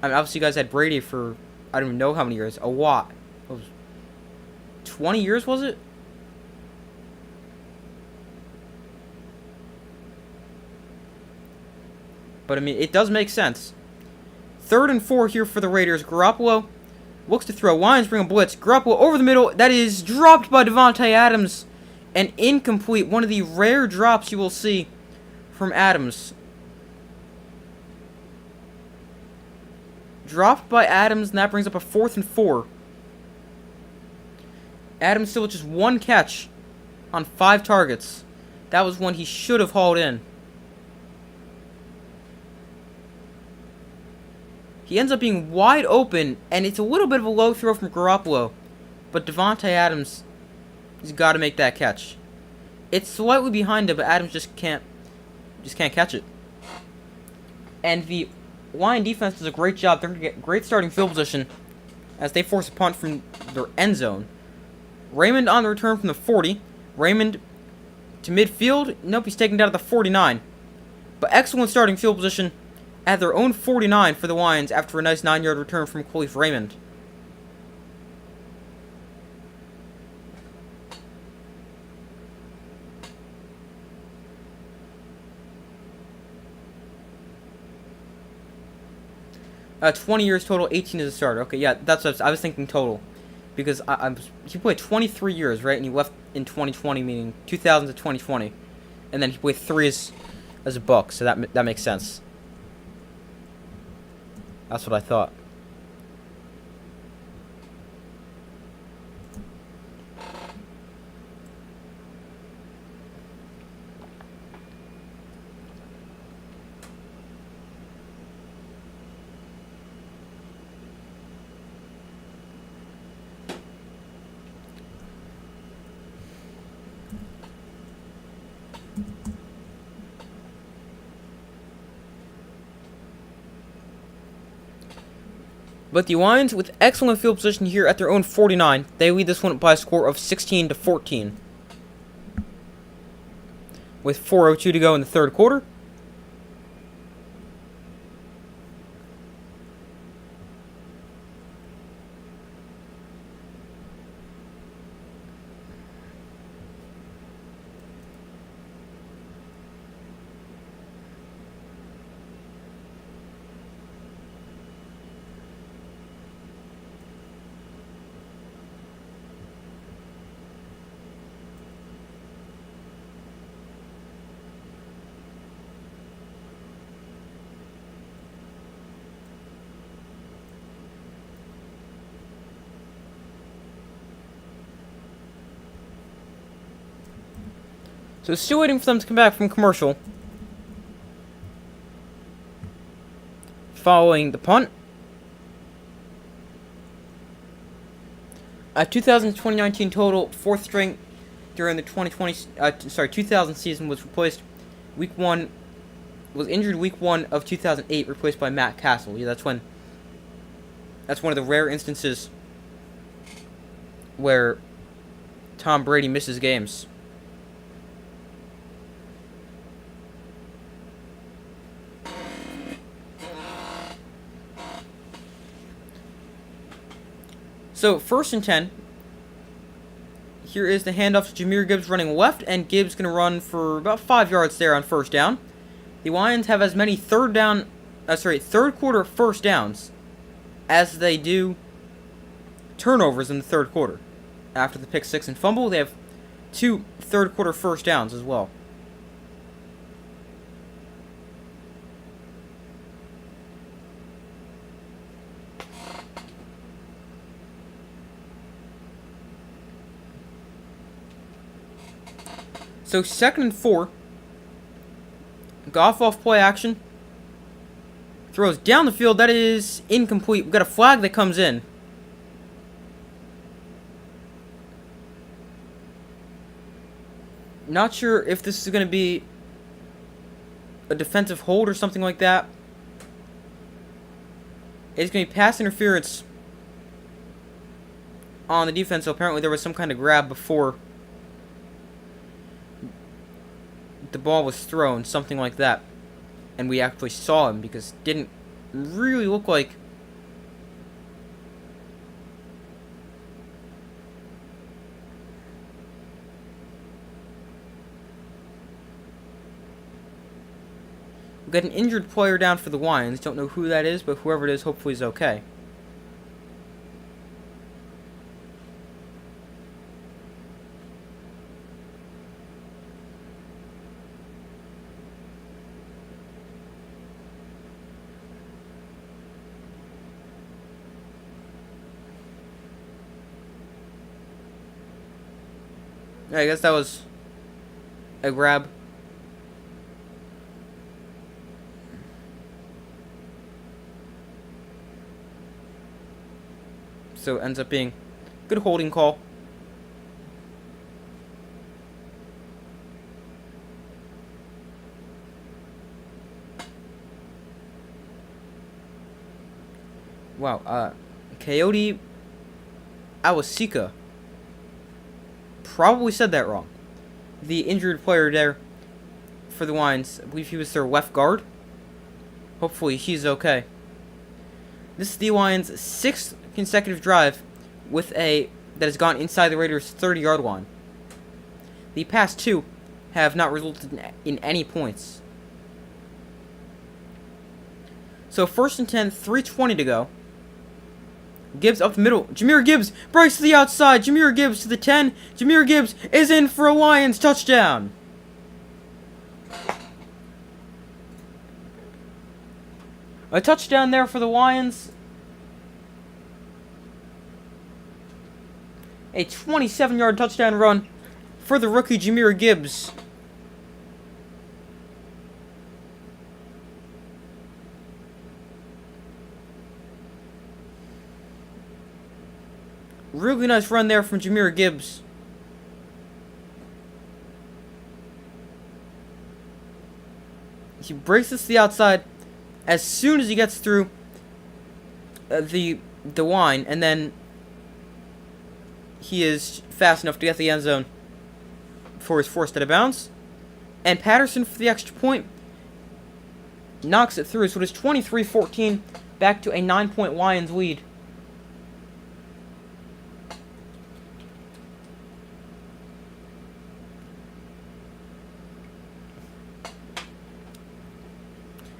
I mean, obviously you guys had Brady for, I don't even know how many years. A lot. It was 20 years, was it? But, I mean, it does make sense. 3rd and 4 here for the Raiders. Garoppolo looks to throw. Lions bring a blitz. Garoppolo over the middle. That is dropped by Davante Adams. And incomplete. One of the rare drops you will see from Adams. Dropped by Adams, and that brings up a 4th and 4. Adams still with just 1 catch on 5 targets. That was one he should have hauled in. He ends up being wide open, and it's a little bit of a low throw from Garoppolo. But Davante Adams, he's got to make that catch. It's slightly behind him, but Adams just can't catch it. And the Lion defense does a great job. They're going to get great starting field position as they force a punt from their end zone. Raymond on the return from the 40. Raymond to midfield. Nope, he's taken down at the 49. But excellent starting field position at their own 49 for the Lions after a nice 9-yard return from Khalif Raymond. 20 years total, 18 as a starter. Okay, yeah, that's what I was thinking total. Because he played 23 years, right? And he left in 2020, meaning 2000 to 2020. And then he played 3 as a Buck, so that makes sense. That's what I thought. But the Lions, with excellent field position here at their own 49, they lead this one by a score of 16-14. With 4:02 to go in the 3rd quarter. So still waiting for them to come back from commercial. following the punt. 2019 total, fourth string during the 2000 season was replaced. Was injured week 1 of 2008, replaced by Matt Castle. Yeah, that's one of the rare instances where Tom Brady misses games. So, 1st and 10. Here is the handoff to Jahmyr Gibbs running left, and Gibbs going to run for about 5 yards there on 1st down. The Lions have as many third quarter first downs as they do turnovers in the 3rd quarter. After the pick 6 and fumble, they have 2 3rd quarter first downs as well. So 2nd and 4. Goff off play action. Throws down the field. That is incomplete. We've got a flag that comes in. Not sure if this is going to be a defensive hold or something like that. It's going to be pass interference on the defense. So apparently there was some kind of grab before the ball was thrown, something like that. And we actually saw him because it didn't really look like we've got an injured player down for the Lions. Don't know who that is, but whoever it is, hopefully is okay. I guess that was a grab. So it ends up being a good holding call. Wow, Coyote Awasika. Probably said that wrong. The injured player there for the Lions, I believe he was their left guard. Hopefully he's okay. This is the Lions' 6th consecutive drive that has gone inside the Raiders' 30-yard line. The past 2 have not resulted in any points. So 1st and 10, 3:20 to go. Gibbs up the middle. Jahmyr Gibbs breaks to the outside. Jahmyr Gibbs to the 10. Jahmyr Gibbs is in for a Lions touchdown. A touchdown there for the Lions. A 27-yard touchdown run for the rookie Jahmyr Gibbs. Really nice run there from Jahmyr Gibbs. He breaks this to the outside as soon as he gets through the line, and then he is fast enough to get the end zone before he's forced out of bounds. And Patterson for the extra point knocks it through, so it is 23-14, back to a 9-point Lions lead.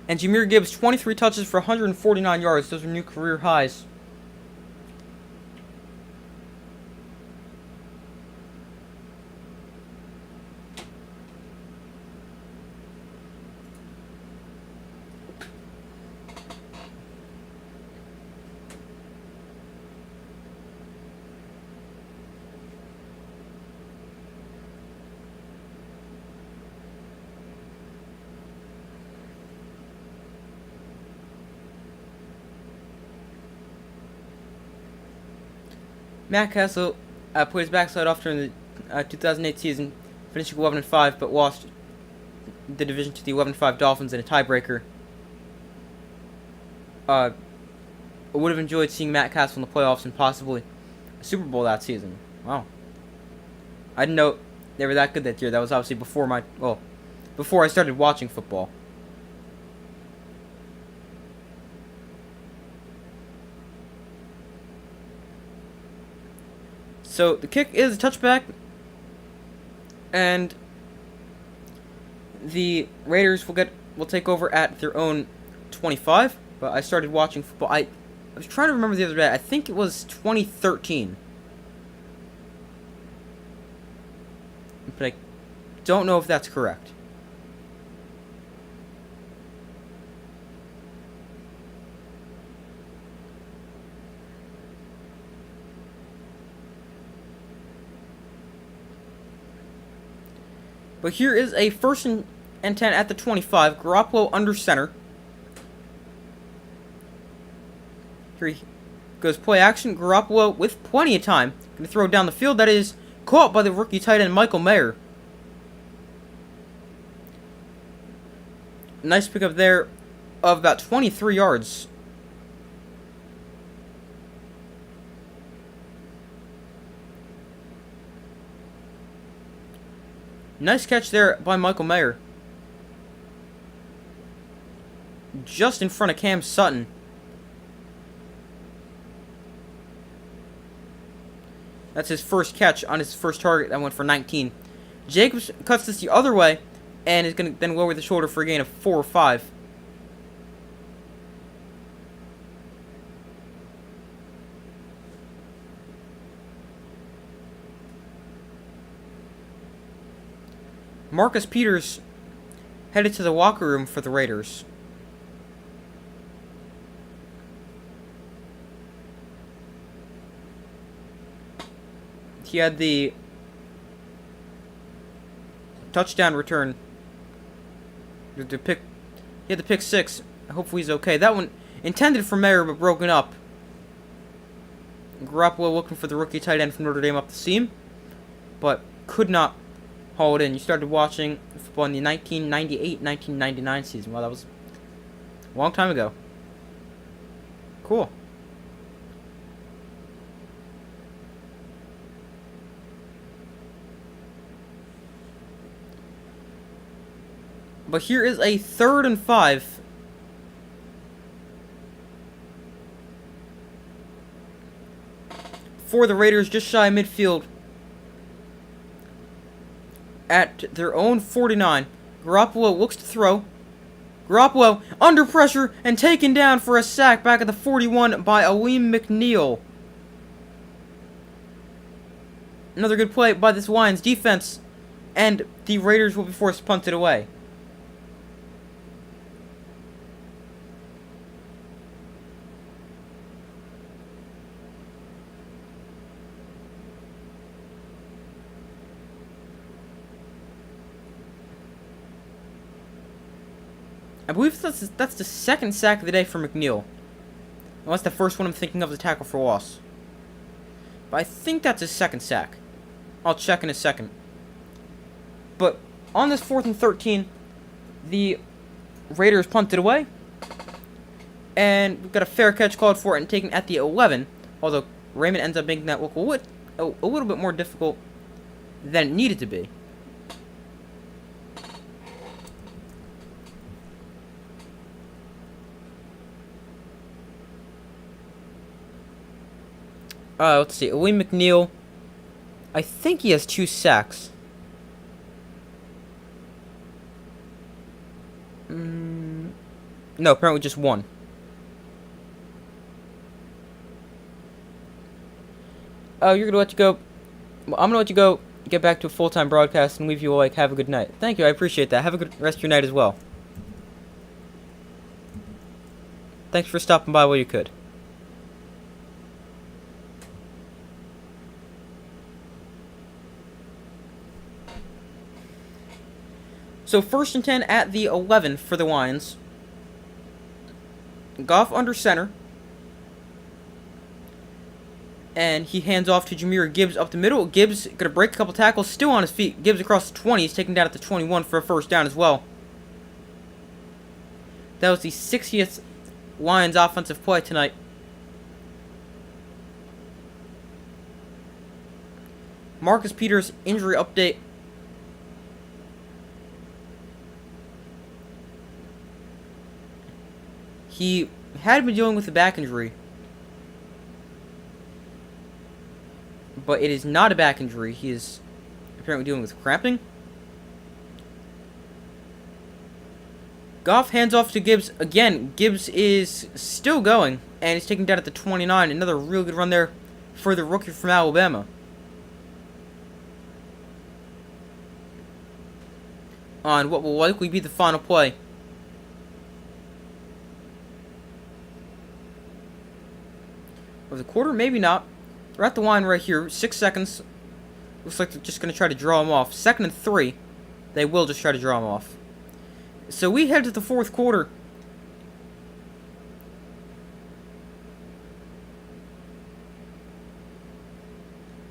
And Jahmyr Gibbs, 23 touches for 149 yards. Those are new career highs. Matt Castle put his backside off during the 2008 season, finishing 11-5, but lost the division to the 11-5 Dolphins in a tiebreaker. I would have enjoyed seeing Matt Castle in the playoffs and possibly a Super Bowl that season. Wow. I didn't know they were that good that year. That was obviously before I started watching football. So the kick is a touchback, and the Raiders will take over at their own 25. But I started watching football. I was trying to remember the other day. I think it was 2013. But I don't know if that's correct. But here is a 1st and 10 at the 25. Garoppolo under center. Here he goes play action. Garoppolo with plenty of time. Going to throw down the field. That is caught by the rookie tight end Michael Mayer. Nice pickup there of about 23 yards. Nice catch there by Michael Mayer. Just in front of Cam Sutton. That's his first catch on his first target. That went for 19. Jacobs cuts this the other way and is going to then lower the shoulder for a gain of 4 or 5. Marcus Peters headed to the locker room for the Raiders. He had the touchdown return. He had the pick 6. Hopefully he's okay. That one intended for Mayer but broken up. Garoppolo looking for the rookie tight end from Notre Dame up the seam, but could not haul it in. You started watching football in the 1998-1999 season. Wow, that was a long time ago. Cool. But here is a 3rd and 5. For the Raiders, just shy of midfield. At their own 49. Garoppolo looks to throw. Garoppolo under pressure and taken down for a sack back at the 41 by Alim McNeill. Another good play by this Lions defense. And the Raiders will be forced to punt it away. I believe that's the 2nd sack of the day for McNeill. Unless the first one I'm thinking of is a tackle for loss. But I think that's his 2nd sack. I'll check in a second. But on this 4th and 13, the Raiders punted away. And we've got a fair catch called for it and taken at the 11. Although Raymond ends up making that look a little bit more difficult than it needed to be. Let's see. Alim McNeill. I think he has 2 sacks. No, apparently just 1. You're gonna let you go. Well, I'm gonna let you go. Get back to a full-time broadcast and leave you all have a good night. Thank you. I appreciate that. Have a good rest of your night as well. Thanks for stopping by while you could. So 1st and 10 at the 11 for the Lions. Goff under center. And he hands off to Jahmyr Gibbs up the middle. Gibbs gonna break a couple tackles, still on his feet. Gibbs across the 20. He's taken down at the 21 for a first down as well. That was the 60th Lions offensive play tonight. Marcus Peters injury update. He had been dealing with a back injury, but it is not a back injury. He is apparently dealing with cramping. Goff hands off to Gibbs again. Gibbs is still going, and he's taken down at the 29. Another real good run there for the rookie from Alabama. On what will likely be the final play. Of the quarter? Maybe not. We're at the line right here. 6 seconds. Looks like they're just going to try to draw him off. 2nd and 3. They will just try to draw him off. So we head to the 4th quarter.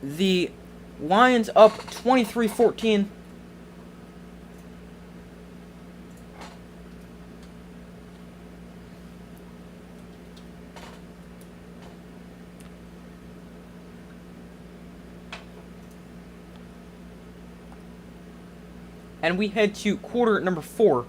The Lions up 23-14. And we head to quarter number 4.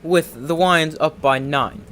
With the Lions up by 9.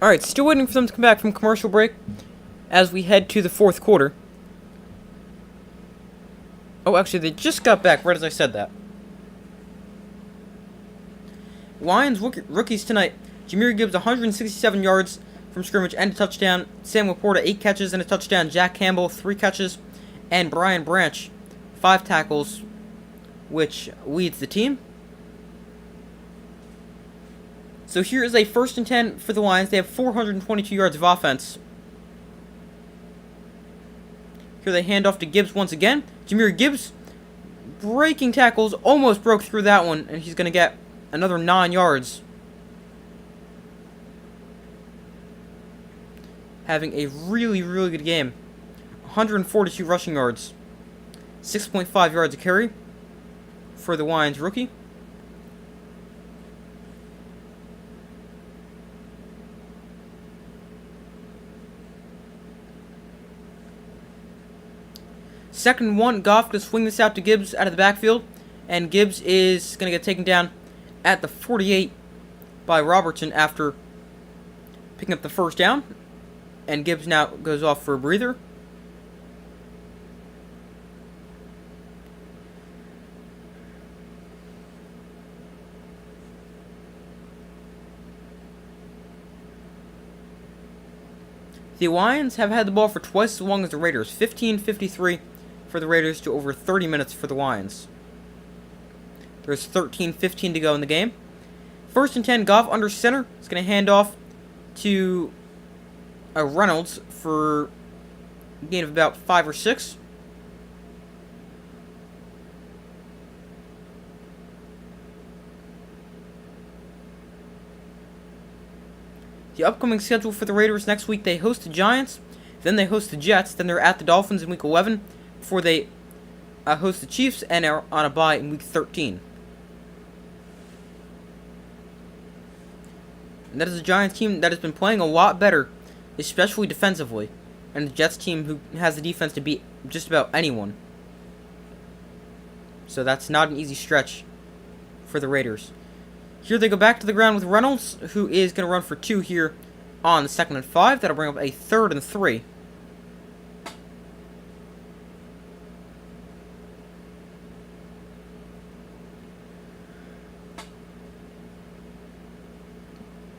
Alright, still waiting for them to come back from commercial break as we head to the 4th quarter. Oh, actually, they just got back right as I said that. Lions rookies tonight. Jahmyr Gibbs, 167 yards from scrimmage and a touchdown. Sam Laporta, 8 catches and a touchdown. Jack Campbell, 3 catches. And Brian Branch, 5 tackles, which leads the team. So here is a 1st and 10 for the Lions. They have 422 yards of offense. Here they hand off to Gibbs once again. Jahmyr Gibbs breaking tackles, almost broke through that one, and he's going to get another 9 yards. Having a really, really good game. 142 rushing yards. 6.5 yards a carry for the Lions rookie. 2nd and 1, Goff going to swing this out to Gibbs out of the backfield. And Gibbs is going to get taken down at the 48 by Robertson after picking up the first down. And Gibbs now goes off for a breather. The Lions have had the ball for twice as long as the Raiders. 15:53 for the Raiders to over 30 minutes for the Lions. There's 13:15 to go in the game. 1st and 10, Goff under center. It's going to hand off to Reynolds for a gain of about 5 or 6. The upcoming schedule for the Raiders next week, they host the Giants, then they host the Jets, then they're at the Dolphins in Week 11, before they host the Chiefs and are on a bye in Week 13. And that is a Giants team that has been playing a lot better, especially defensively, and the Jets team who has the defense to beat just about anyone. So that's not an easy stretch for the Raiders. Here they go back to the ground with Reynolds, who is going to run for 2 here on the 2nd and 5. That'll bring up a 3rd and 3.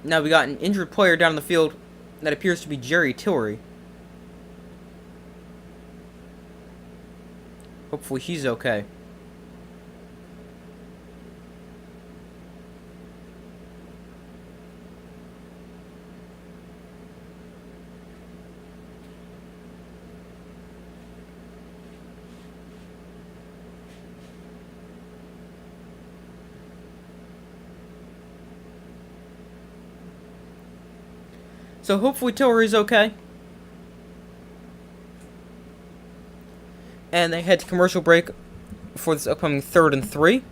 Now we got an injured player down the field that appears to be Jerry Tillery. Hopefully he's okay. So hopefully Tillery's okay. And they head to commercial break for this upcoming 3rd and 3.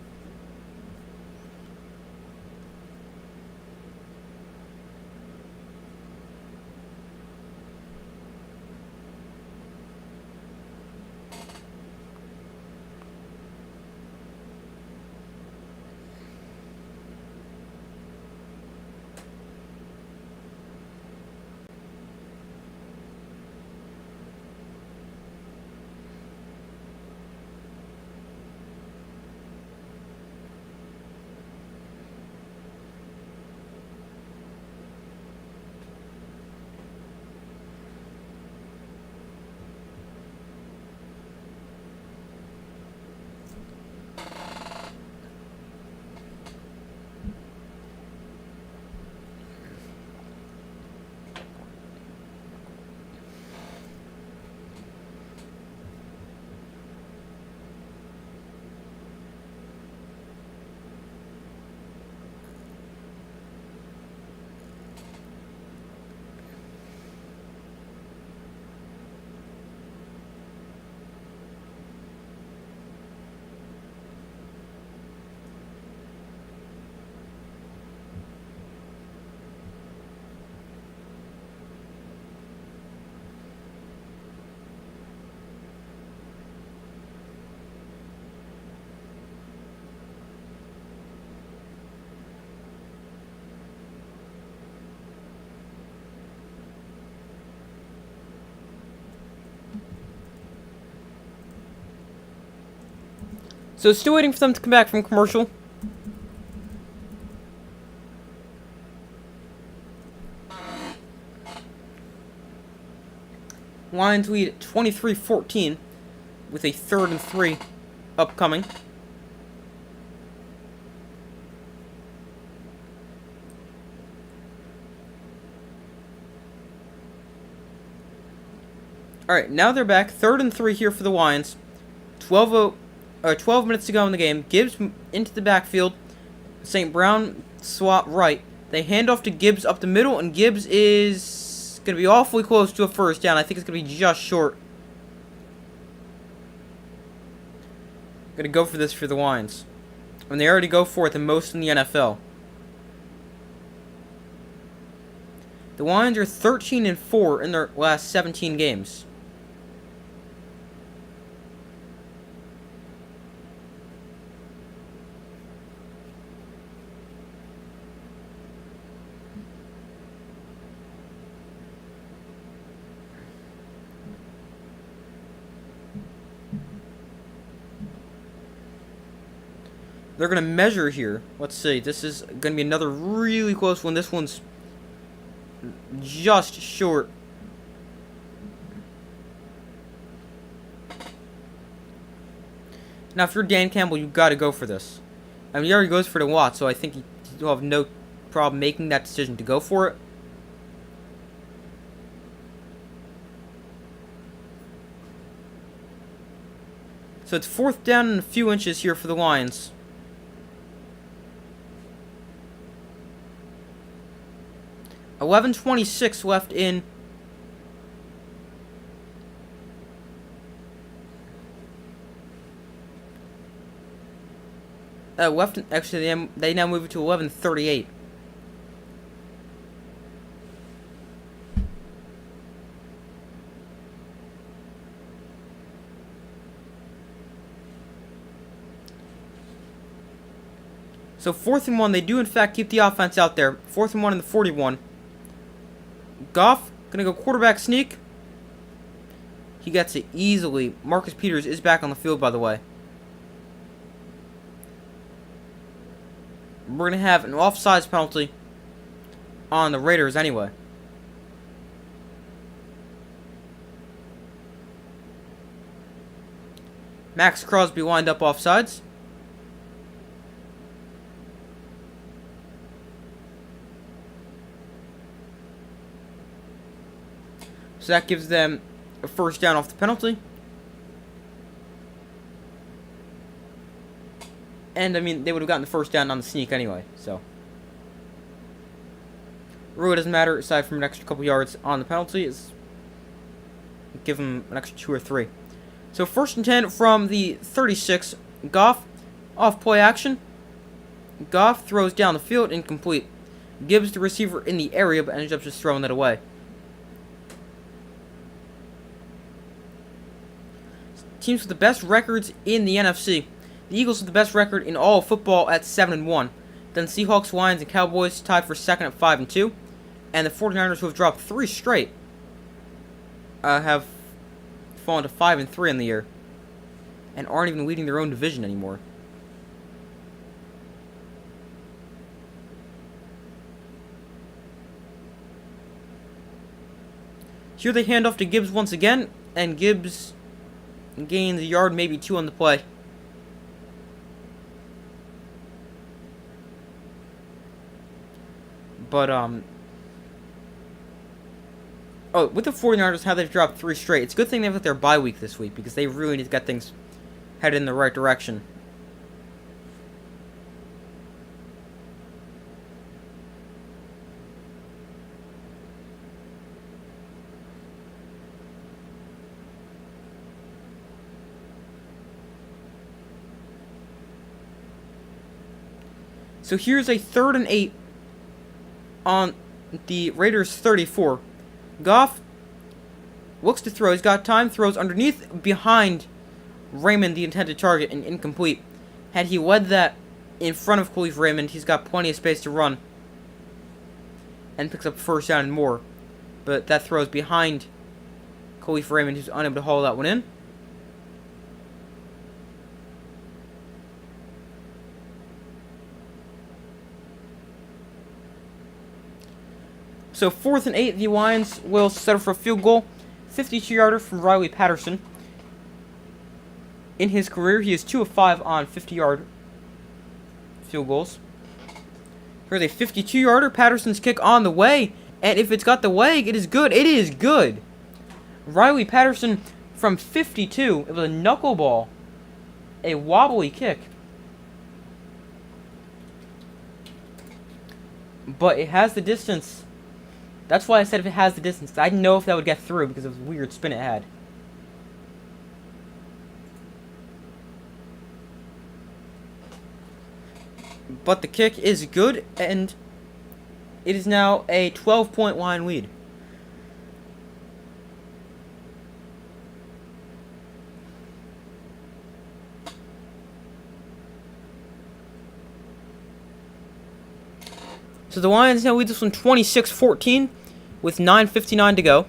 So still waiting for them to come back from commercial. Lions lead 23-14 with a 3rd and 3 upcoming. Alright, now they're back. 3rd and 3 here for the Lions. 12 minutes to go in the game. Gibbs into the backfield. St. Brown swap right. They hand off to Gibbs up the middle, and Gibbs is going to be awfully close to a first down. I think it's going to be just short. Going to go for this for the Lions. And they already go for it the most in the NFL. The Lions are 13-4 in their last 17 games. They're going to measure here. Let's see. This is going to be another really close one. This one's just short. Now, if you're Dan Campbell, you've got to go for this. I mean, he already goes for the Watt, so I think you'll have no problem making that decision to go for it. So it's 4th down and a few inches here for the Lions. $11:26 left in. Actually, they now move it to 11:38. So 4th and 1, they do in fact keep the offense out there. 4th and 1 in the 41. Goff gonna go quarterback sneak. He gets it easily. Marcus Peters is back on the field, by the way. We're going to have an offsides penalty on the Raiders anyway. Max Crosby lined up offsides. So that gives them a 1st down off the penalty. And, I mean, they would have gotten the 1st down on the sneak anyway, so. Really doesn't matter, aside from an extra couple yards on the penalty. Is give them an extra 2 or 3. So, 1st and 10 from the 36. Goff, off play action. Goff throws down the field, incomplete. Gibbs, the receiver, in the area, but ends up just throwing it away. Teams with the best records in the NFC. The Eagles have the best record in all of football at 7-1. Then Seahawks, Lions, and Cowboys tied for 2nd at 5-2. And the 49ers, who have dropped 3 straight, have fallen to 5-3 in the year. And aren't even leading their own division anymore. Here they hand off to Gibbs once again. And Gibbs gains a yard, maybe 2 on the play. But, with the 49ers, how they've dropped 3 straight, it's a good thing they've got their bye week this week, because they really need to get things headed in the right direction. So here's a 3rd and 8 on the Raiders 34. Goff looks to throw. He's got time. Throws underneath, behind Raymond, the intended target, and incomplete. Had he led that in front of Khalif Raymond, he's got plenty of space to run. And picks up 1st down and more. But that throws behind Khalif Raymond, who's unable to haul that one in. So 4th and 8, the Lions will settle for a field goal. 52-yarder from Riley Patterson. In his career, he is 2 of 5 on 50-yard field goals. Here's a 52-yarder. Patterson's kick on the way. And if it's got the leg, it is good. It is good. Riley Patterson from 52. It was a knuckleball. A wobbly kick. But it has the distance. That's why I said if it has the distance. I didn't know if that would get through because of the weird spin it had. But the kick is good, and it is now a 12-point line lead. So the Lions now lead this one 26-14 with 9:59 to go.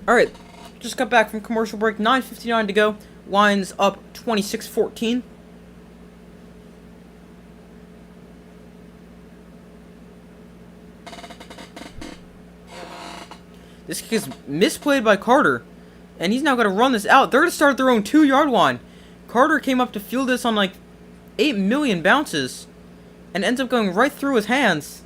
Alright, just got back from commercial break. 9:59 to go. Lions up 26-14. This kick is misplayed by Carter. And he's now going to run this out. They're going to start at their own 2-yard line. Carter came up to field this on like 8 million bounces. And ends up going right through his hands.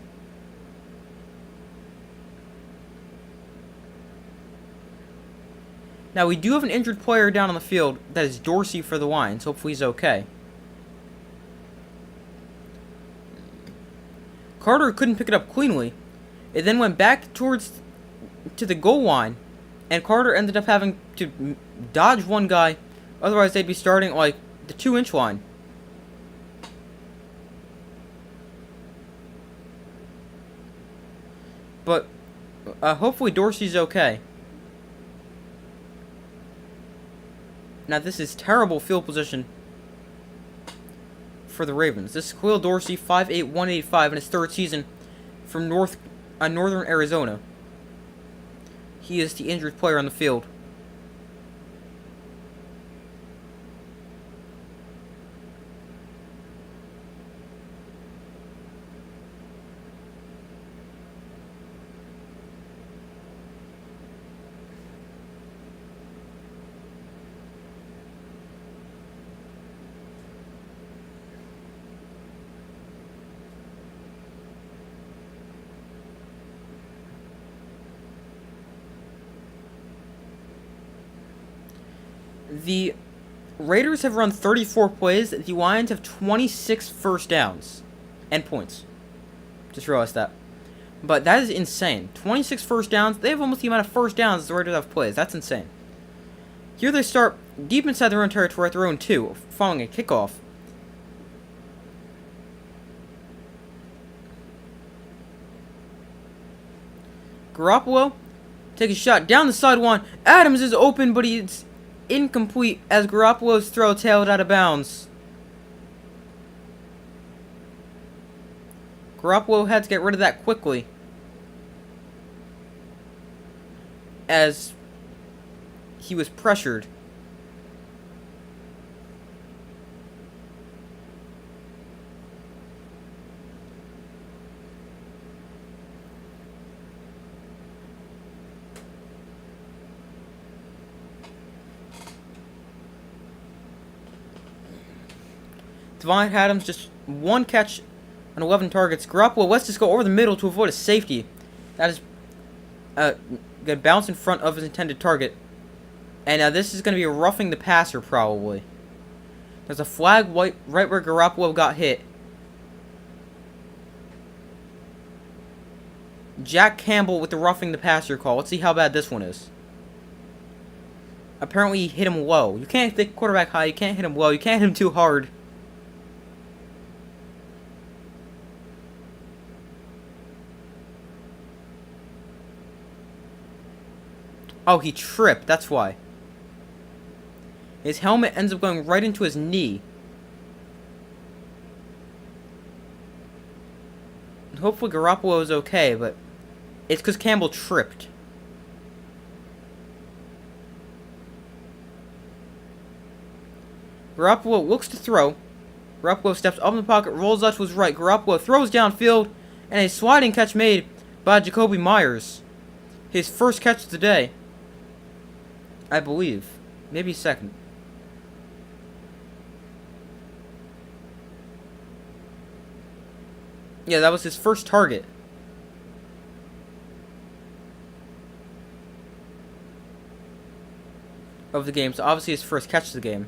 Now, we do have an injured player down on the field. That is Dorsey for the Lions. Hopefully he's okay. Carter couldn't pick it up cleanly. It then went back towards to the goal line. And Carter ended up having to dodge one guy. Otherwise, they'd be starting like the 2-inch line. But hopefully Dorsey's okay. Now, this is terrible field position for the Ravens. This is Khalil Dorsey, 5'8", 185 in his third season from northern Arizona. He is the injured player on the field. The Raiders have run 34 plays. The Lions have 26 first downs and points. Just realized that. But that is insane. 26 first downs. They have almost the amount of first downs as the Raiders have plays. That's insane. Here they start deep inside their own territory at their own 2, following a kickoff. Garoppolo take a shot down the sideline. Adams is open, but he's incomplete as Garoppolo's throw tailed out of bounds. Garoppolo had to get rid of that quickly, as he was pressured. Davante Adams just 1 catch on 11 targets. Garoppolo lets this go over the middle to avoid a safety. That is going to bounce in front of his intended target. And this is going to be a roughing the passer, probably. There's a flag right where Garoppolo got hit. Jack Campbell with the roughing the passer call. Let's see how bad this one is. Apparently he hit him low. You can't hit the quarterback high. You can't hit him low. You can't hit him too hard. Oh, he tripped. That's why. His helmet ends up going right into his knee. Hopefully Garoppolo is okay, but it's because Campbell tripped. Garoppolo looks to throw. Garoppolo steps up in the pocket, rolls out to his right. Garoppolo throws downfield, and a sliding catch made by Jacoby Myers. His first catch of the day, I believe. Maybe second. Yeah, that was his first target. Of the game, so obviously his first catch of the game.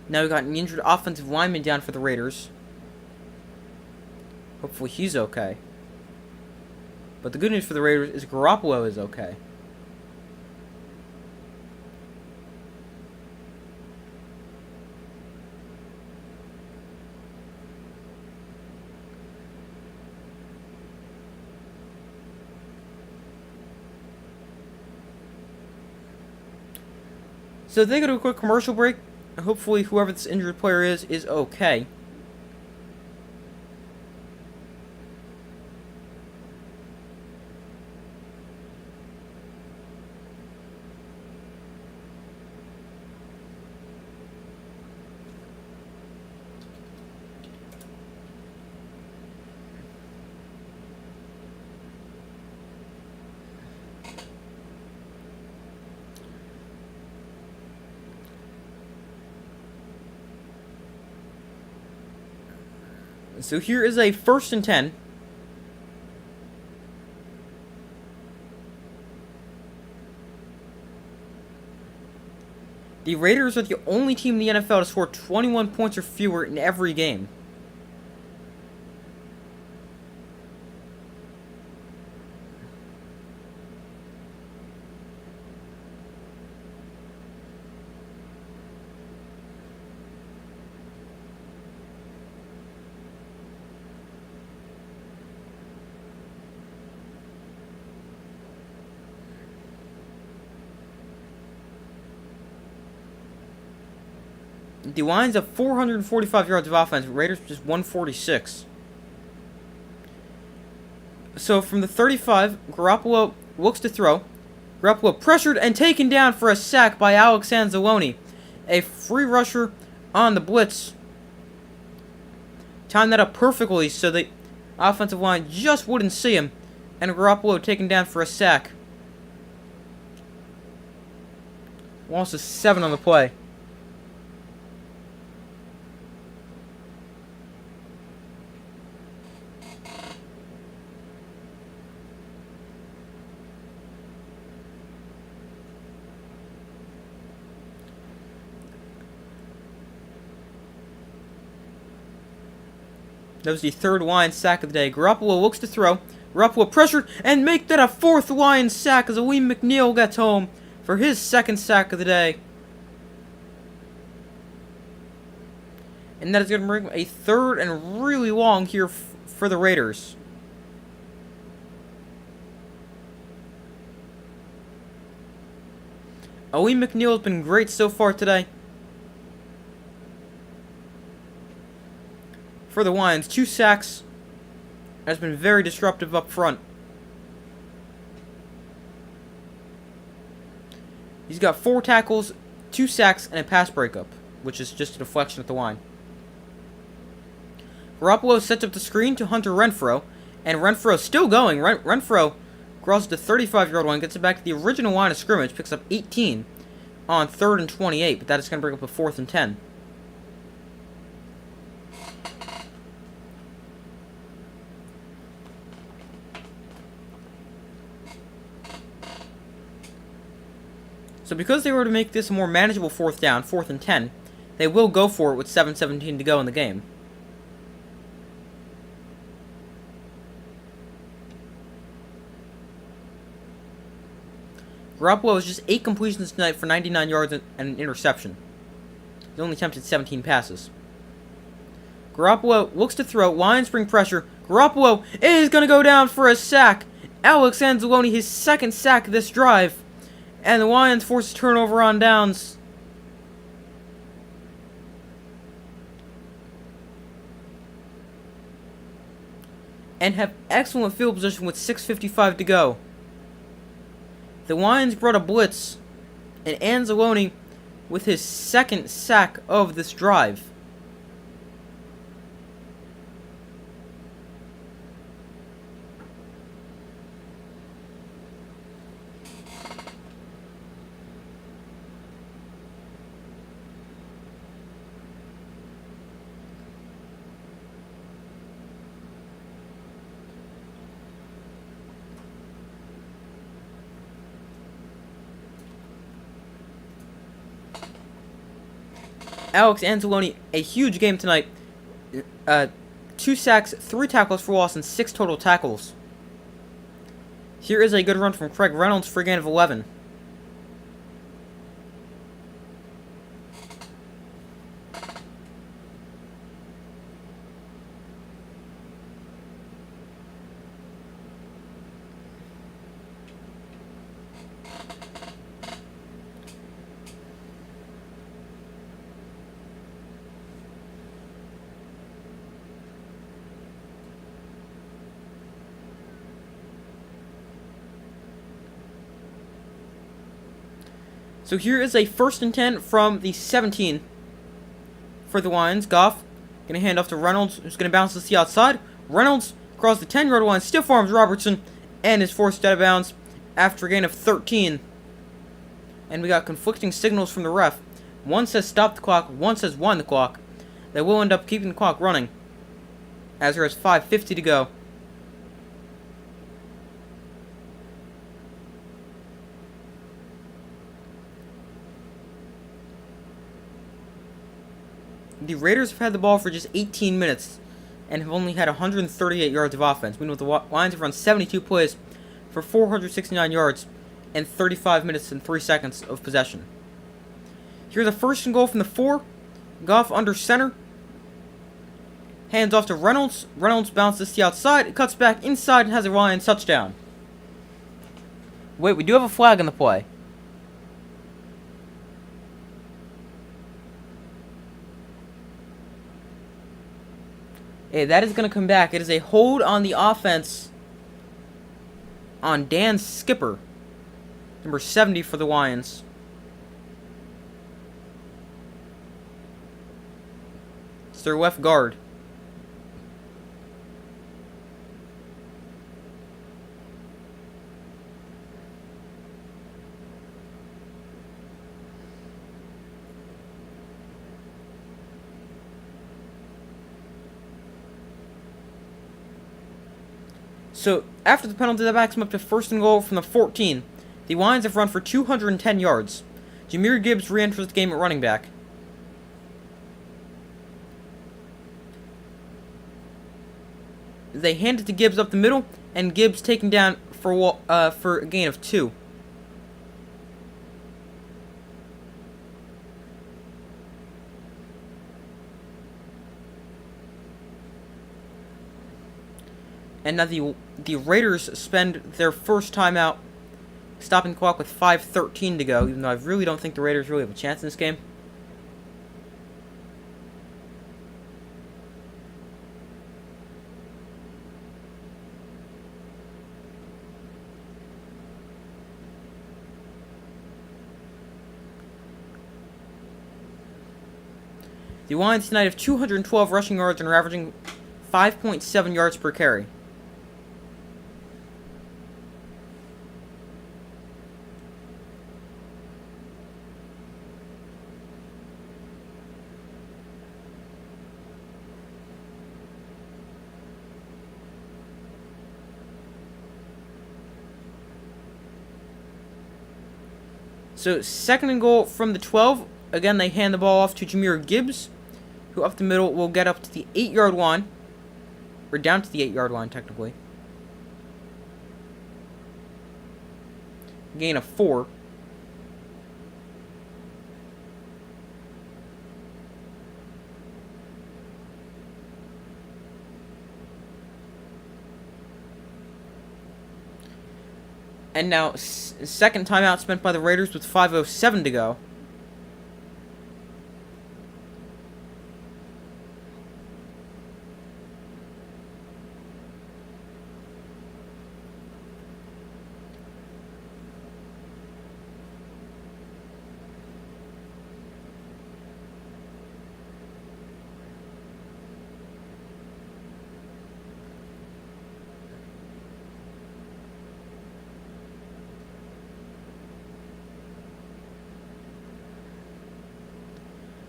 Now we got an injured offensive lineman down for the Raiders. Hopefully he's okay. But the good news for the Raiders is Garoppolo is okay. So they go to a quick commercial break. Hopefully whoever this injured player is okay. So here is a 1st and 10. The Raiders are the only team in the NFL to score 21 points or fewer in every game. The Lions have 445 yards of offense. Raiders just 146. So from the 35, Garoppolo looks to throw. Garoppolo pressured and taken down for a sack by Alex Anzalone. A free rusher on the blitz. Timed that up perfectly so the offensive line just wouldn't see him. And Garoppolo taken down for a sack. Loss of 7 on the play. That was the 3rd Lions sack of the day. Garoppolo looks to throw. Garoppolo pressured and make that a 4th Lions sack as Alim McNeill gets home for his 2nd sack of the day. And that is going to bring a 3rd and really long here for the Raiders. Alim McNeill has been great so far today. For the Lions, 2 sacks. Has been very disruptive up front. He's got 4 tackles, 2 sacks, and a pass breakup, which is just a deflection at the line. Garoppolo sets up the screen to Hunter Renfrow, and Renfrow still going. Renfrow crosses the 35-yard line, gets it back to the original line of scrimmage, picks up 18 on 3rd and 28, but that is going to bring up a 4th and 10. So because they were to make this a more manageable 4th down, 4th and 10, they will go for it with 7:17 to go in the game. Garoppolo has just 8 completions tonight for 99 yards and an interception. He only attempted 17 passes. Garoppolo looks to throw. Lions bring pressure. Garoppolo is going to go down for a sack. Alex Anzalone, his 2nd sack of this drive. And the Lions force a turnover on downs. And have excellent field position with 6:55 to go. The Lions brought a blitz. And Anzalone with his 2nd sack of this drive. Alex Anzalone, a huge game tonight. 2 sacks, 3 tackles for loss, and 6 total tackles. Here is a good run from Craig Reynolds for a gain of 11. So here is a 1st and 10 from the 17 for the Lions. Goff going to hand off to Reynolds, who's going to bounce to the outside. Reynolds across the 10-yard line, stiff arms Robertson, and is forced out of bounds after a gain of 13. And we got conflicting signals from the ref. One says stop the clock, one says wind the clock. They will end up keeping the clock running. as there is 5:50 to go. The Raiders have had the ball for just 18 minutes and have only had 138 yards of offense. Meanwhile, the Lions have run 72 plays for 469 yards and 35 minutes and 3 seconds of possession. Here's a 1st and goal from the 4. Goff under center. Hands off to Reynolds. Reynolds bounces to the outside. It cuts back inside and has a Lions touchdown. Wait, we do have a flag in the play. Hey, that is going to come back. It is a hold on the offense on Dan Skipper. Number 70 for the Lions. It's their left guard. So, after the penalty, that backs them up to 1st and goal from the 14. The Lions have run for 210 yards. Jahmyr Gibbs re-enters the game at running back. They hand it to Gibbs up the middle, and Gibbs taken down for a gain of 2. And now the Raiders spend their first timeout stopping the clock with 5:13 to go, even though I really don't think the Raiders really have a chance in this game. The Lions tonight have 212 rushing yards and are averaging 5.7 yards per carry. So, 2nd and goal from the 12. Again, they hand the ball off to Jahmyr Gibbs, who up the middle will get up to the 8-yard line. Or down to the 8-yard line, technically. Gain of 4. And now, 2nd timeout spent by the Raiders with 5:07 to go.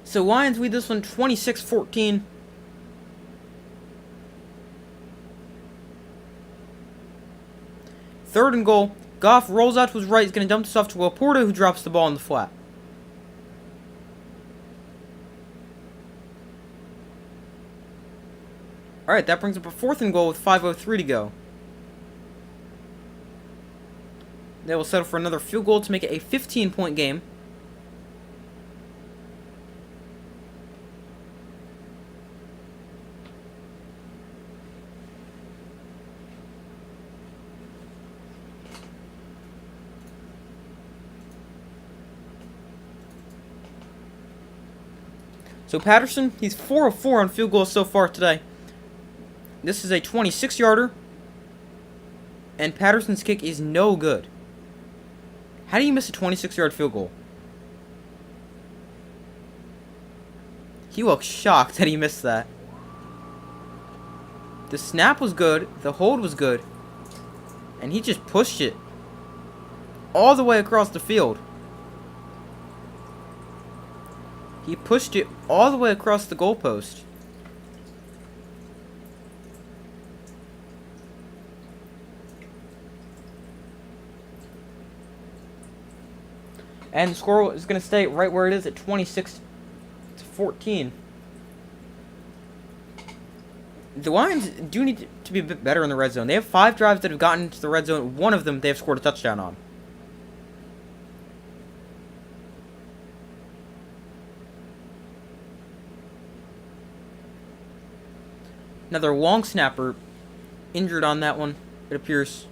So Lions lead this one 26-14. Third and goal. Goff rolls out to his right. He's going to dump this off to Laporta, who drops the ball in the flat. Alright, that brings up a 4th and goal with 5:03 to go. They will settle for another field goal to make it a 15-point game. So Patterson, he's 4 of 4 on field goals so far today. This is a 26-yarder. And Patterson's kick is no good. How do you miss a 26-yard field goal? He looks shocked that he missed that. The snap was good. The hold was good. And he just pushed it all the way across the field. He pushed it all the way across the goalpost. And the score is going to stay right where it is at 26-14. The Lions do need to be a bit better in the red zone. They have 5 drives that have gotten into the red zone. One of them they have scored a touchdown on. Another long snapper injured on that one, it appears.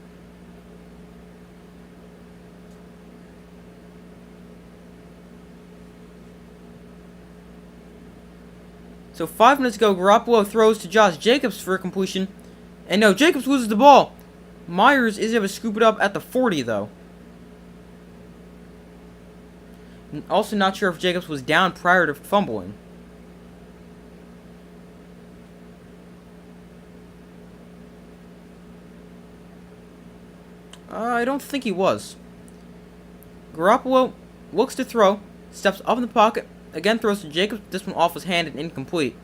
So 5 minutes ago, Garoppolo throws to Josh Jacobs for a completion. And no, Jacobs loses the ball. Myers is able to scoop it up at the 40, though. Also not sure if Jacobs was down prior to fumbling. I don't think he was. Garoppolo looks to throw, steps up in the pocket, again throws to Jacobs, this one off his hand and incomplete.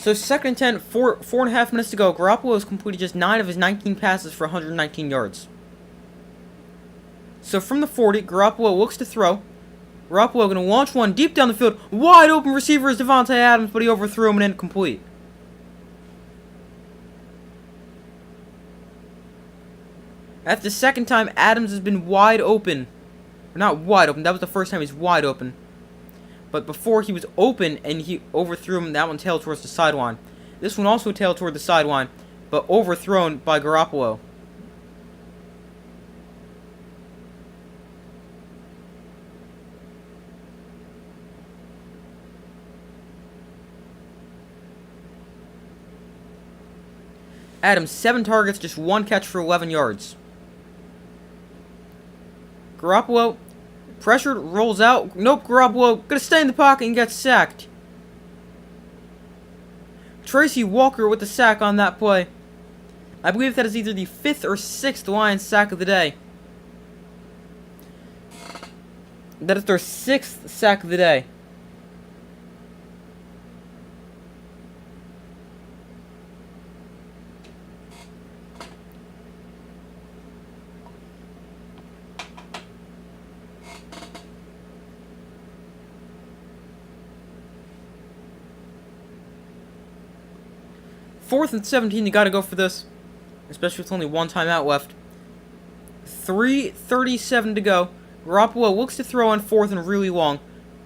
So 2nd and 10, 4.5 minutes to go. Garoppolo has completed just 9 of his 19 passes for 119 yards. So from the 40, Garoppolo looks to throw. Garoppolo going to launch one deep down the field. Wide open receiver is Davante Adams, but he overthrew him and incomplete. That's the 2nd time Adams has been wide open. Or not wide open, that was the first time he's wide open. But before he was open and he overthrew him, that one tailed towards the sideline. This one also tailed toward the sideline, but overthrown by Garoppolo. Adams, 7 targets, just 1 catch for 11 yards. Garoppolo pressured, rolls out. Nope, Garoppolo gonna stay in the pocket and gets sacked. Tracy Walker with the sack on that play. I believe that is either the 5th or 6th Lions sack of the day. That is their 6th sack of the day. Fourth and 17, you gotta go for this. Especially with only 1 timeout left. 3:37 to go. Garoppolo looks to throw on 4th and really long.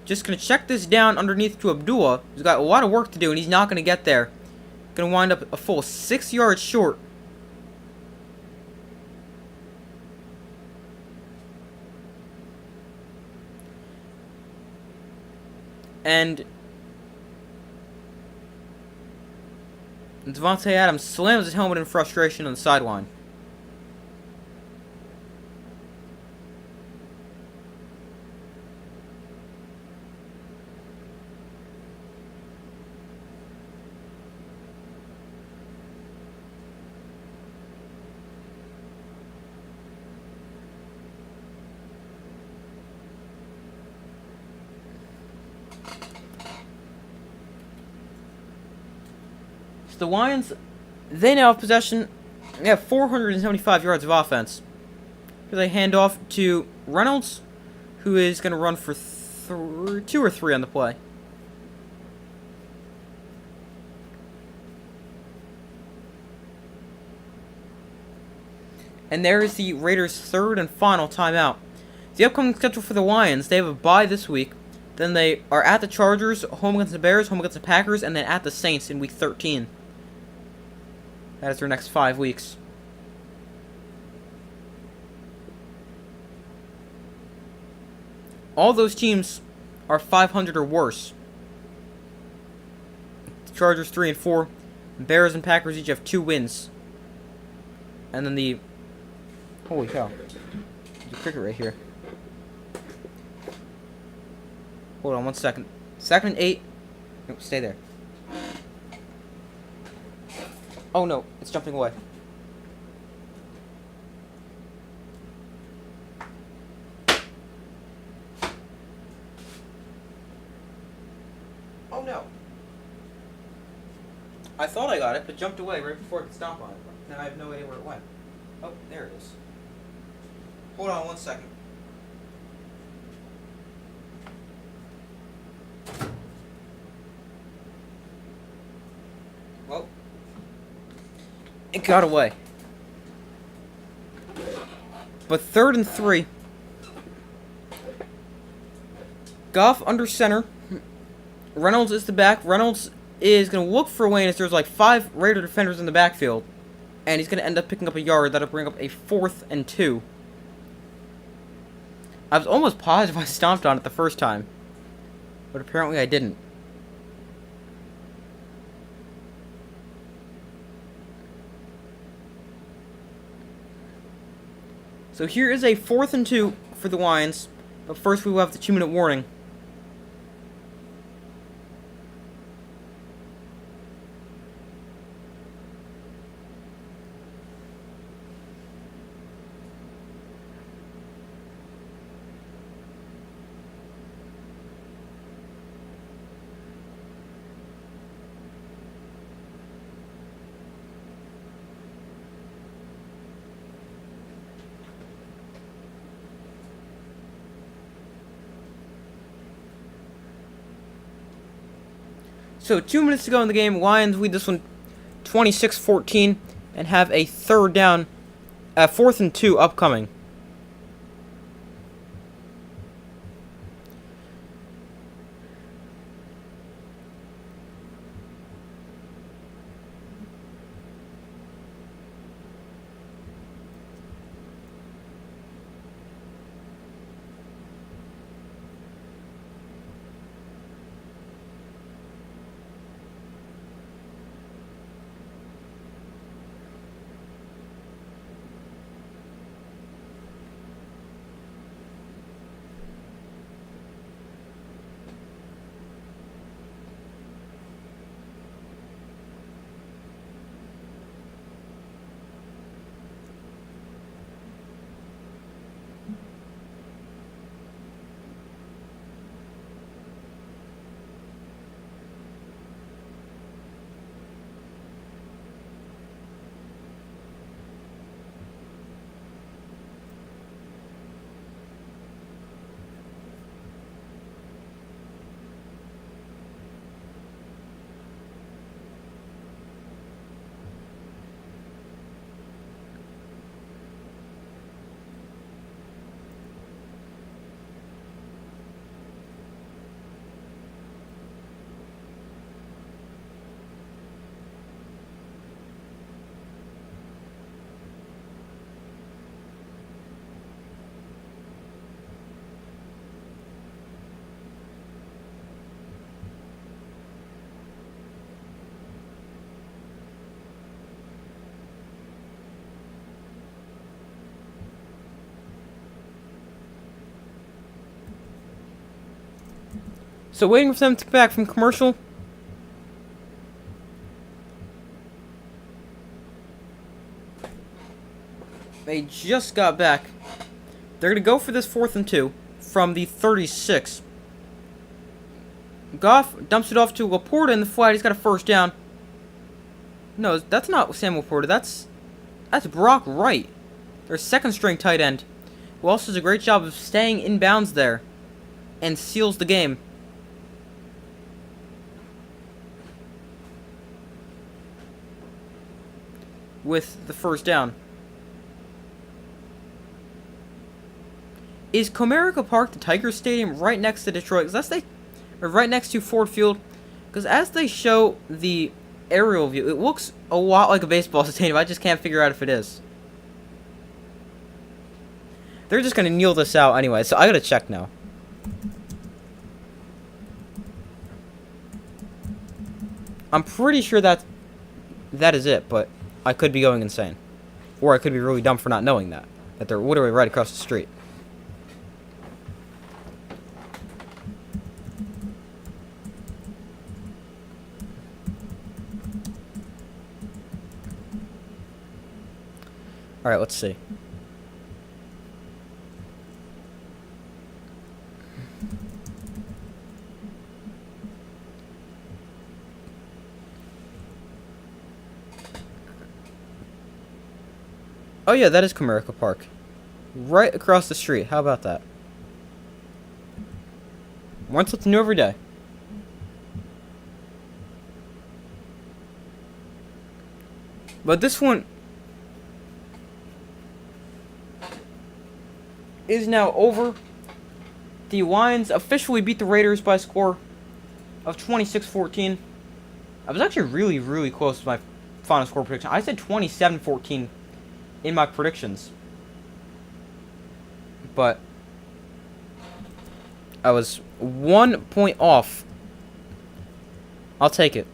Just gonna check this down underneath to Abdullah, who's got a lot of work to do, and he's not gonna get there. Gonna wind up a full 6 yards short. And Davante Adams slams his helmet in frustration on the sideline. So the Lions, they now have possession. They have 475 yards of offense. Here they hand off to Reynolds, who is going to run for 2 or 3 on the play. And there is the Raiders' 3rd and final timeout. The upcoming schedule for the Lions, they have a bye this week. Then they are at the Chargers, home against the Bears, home against the Packers, and then at the Saints in week 13. That is their next 5 weeks. All those teams are 500 or worse. The Chargers 3 and 4. Bears and Packers each have 2 wins. And then the... Holy cow. There's a cricket right here. Hold on 1 second. 2nd and 8. Nope, stay there. Oh no, it's jumping away. Oh no. I thought I got it, but jumped away right before I could stomp on it. Now I have no idea where it went. Oh, there it is. Hold on 1 second. Well, it got away. But 3rd and 3. Goff under center. Reynolds is the back. Reynolds is going to look for Wayne as there's like 5 Raider defenders in the backfield. And he's going to end up picking up a yard. That'll bring up a 4th and 2. I was almost positive I stomped on it the first time. But apparently I didn't. So here is a 4th and 2 for the Lions. But first we will have the 2-minute warning. So 2 minutes to go in the game. Lions lead this one 26-14 and have a 3rd down, 4th and 2 upcoming. So waiting for them to come back from commercial. They just got back. They're going to go for this 4th and 2 from the 36. Goff dumps it off to Laporta in the flat. He's got a 1st down. No, that's not Sam Laporta. That's Brock Wright, their 2nd string tight end, who also does a great job of staying in bounds there and seals the game. With the 1st down. Is Comerica Park the Tiger Stadium right next to Detroit? Or right next to Ford Field? Because as they show the aerial view, it looks a lot like a baseball stadium. I just can't figure out if it is. They're just going to kneel this out anyway, so I gotta check now. I'm pretty sure that is it, but I could be going insane. Or I could be really dumb for not knowing that they're literally right across the street. Alright, let's see. Oh yeah, that is Comerica Park. Right across the street. How about that? Learn something new every day. But this one is now over. The Lions officially beat the Raiders by a score of 26-14. I was actually really, really close to my final score prediction. I said 27-14 in my predictions. But I was 1 point off. I'll take it.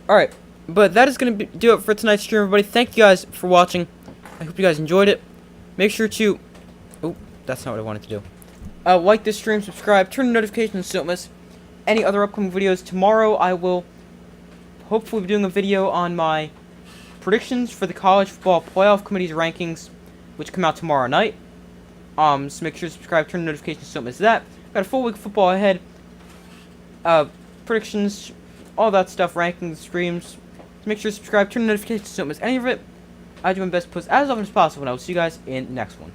Alright, but that is going to do it for tonight's stream, everybody. Thank you guys for watching. I hope you guys enjoyed it. Make sure to... Oh, that's not what I wanted to do. Like this stream, subscribe, turn on notifications so don't miss any other upcoming videos. Tomorrow I will hopefully be doing a video on my predictions for the College Football Playoff Committee's rankings, which come out tomorrow night. So make sure to subscribe, turn on notifications so don't miss that. Got a full week of football ahead. Predictions, all that stuff, rankings, streams. So make sure to subscribe, turn on notifications so don't miss any of it. I do my best to post as often as possible, and I will see you guys in the next one.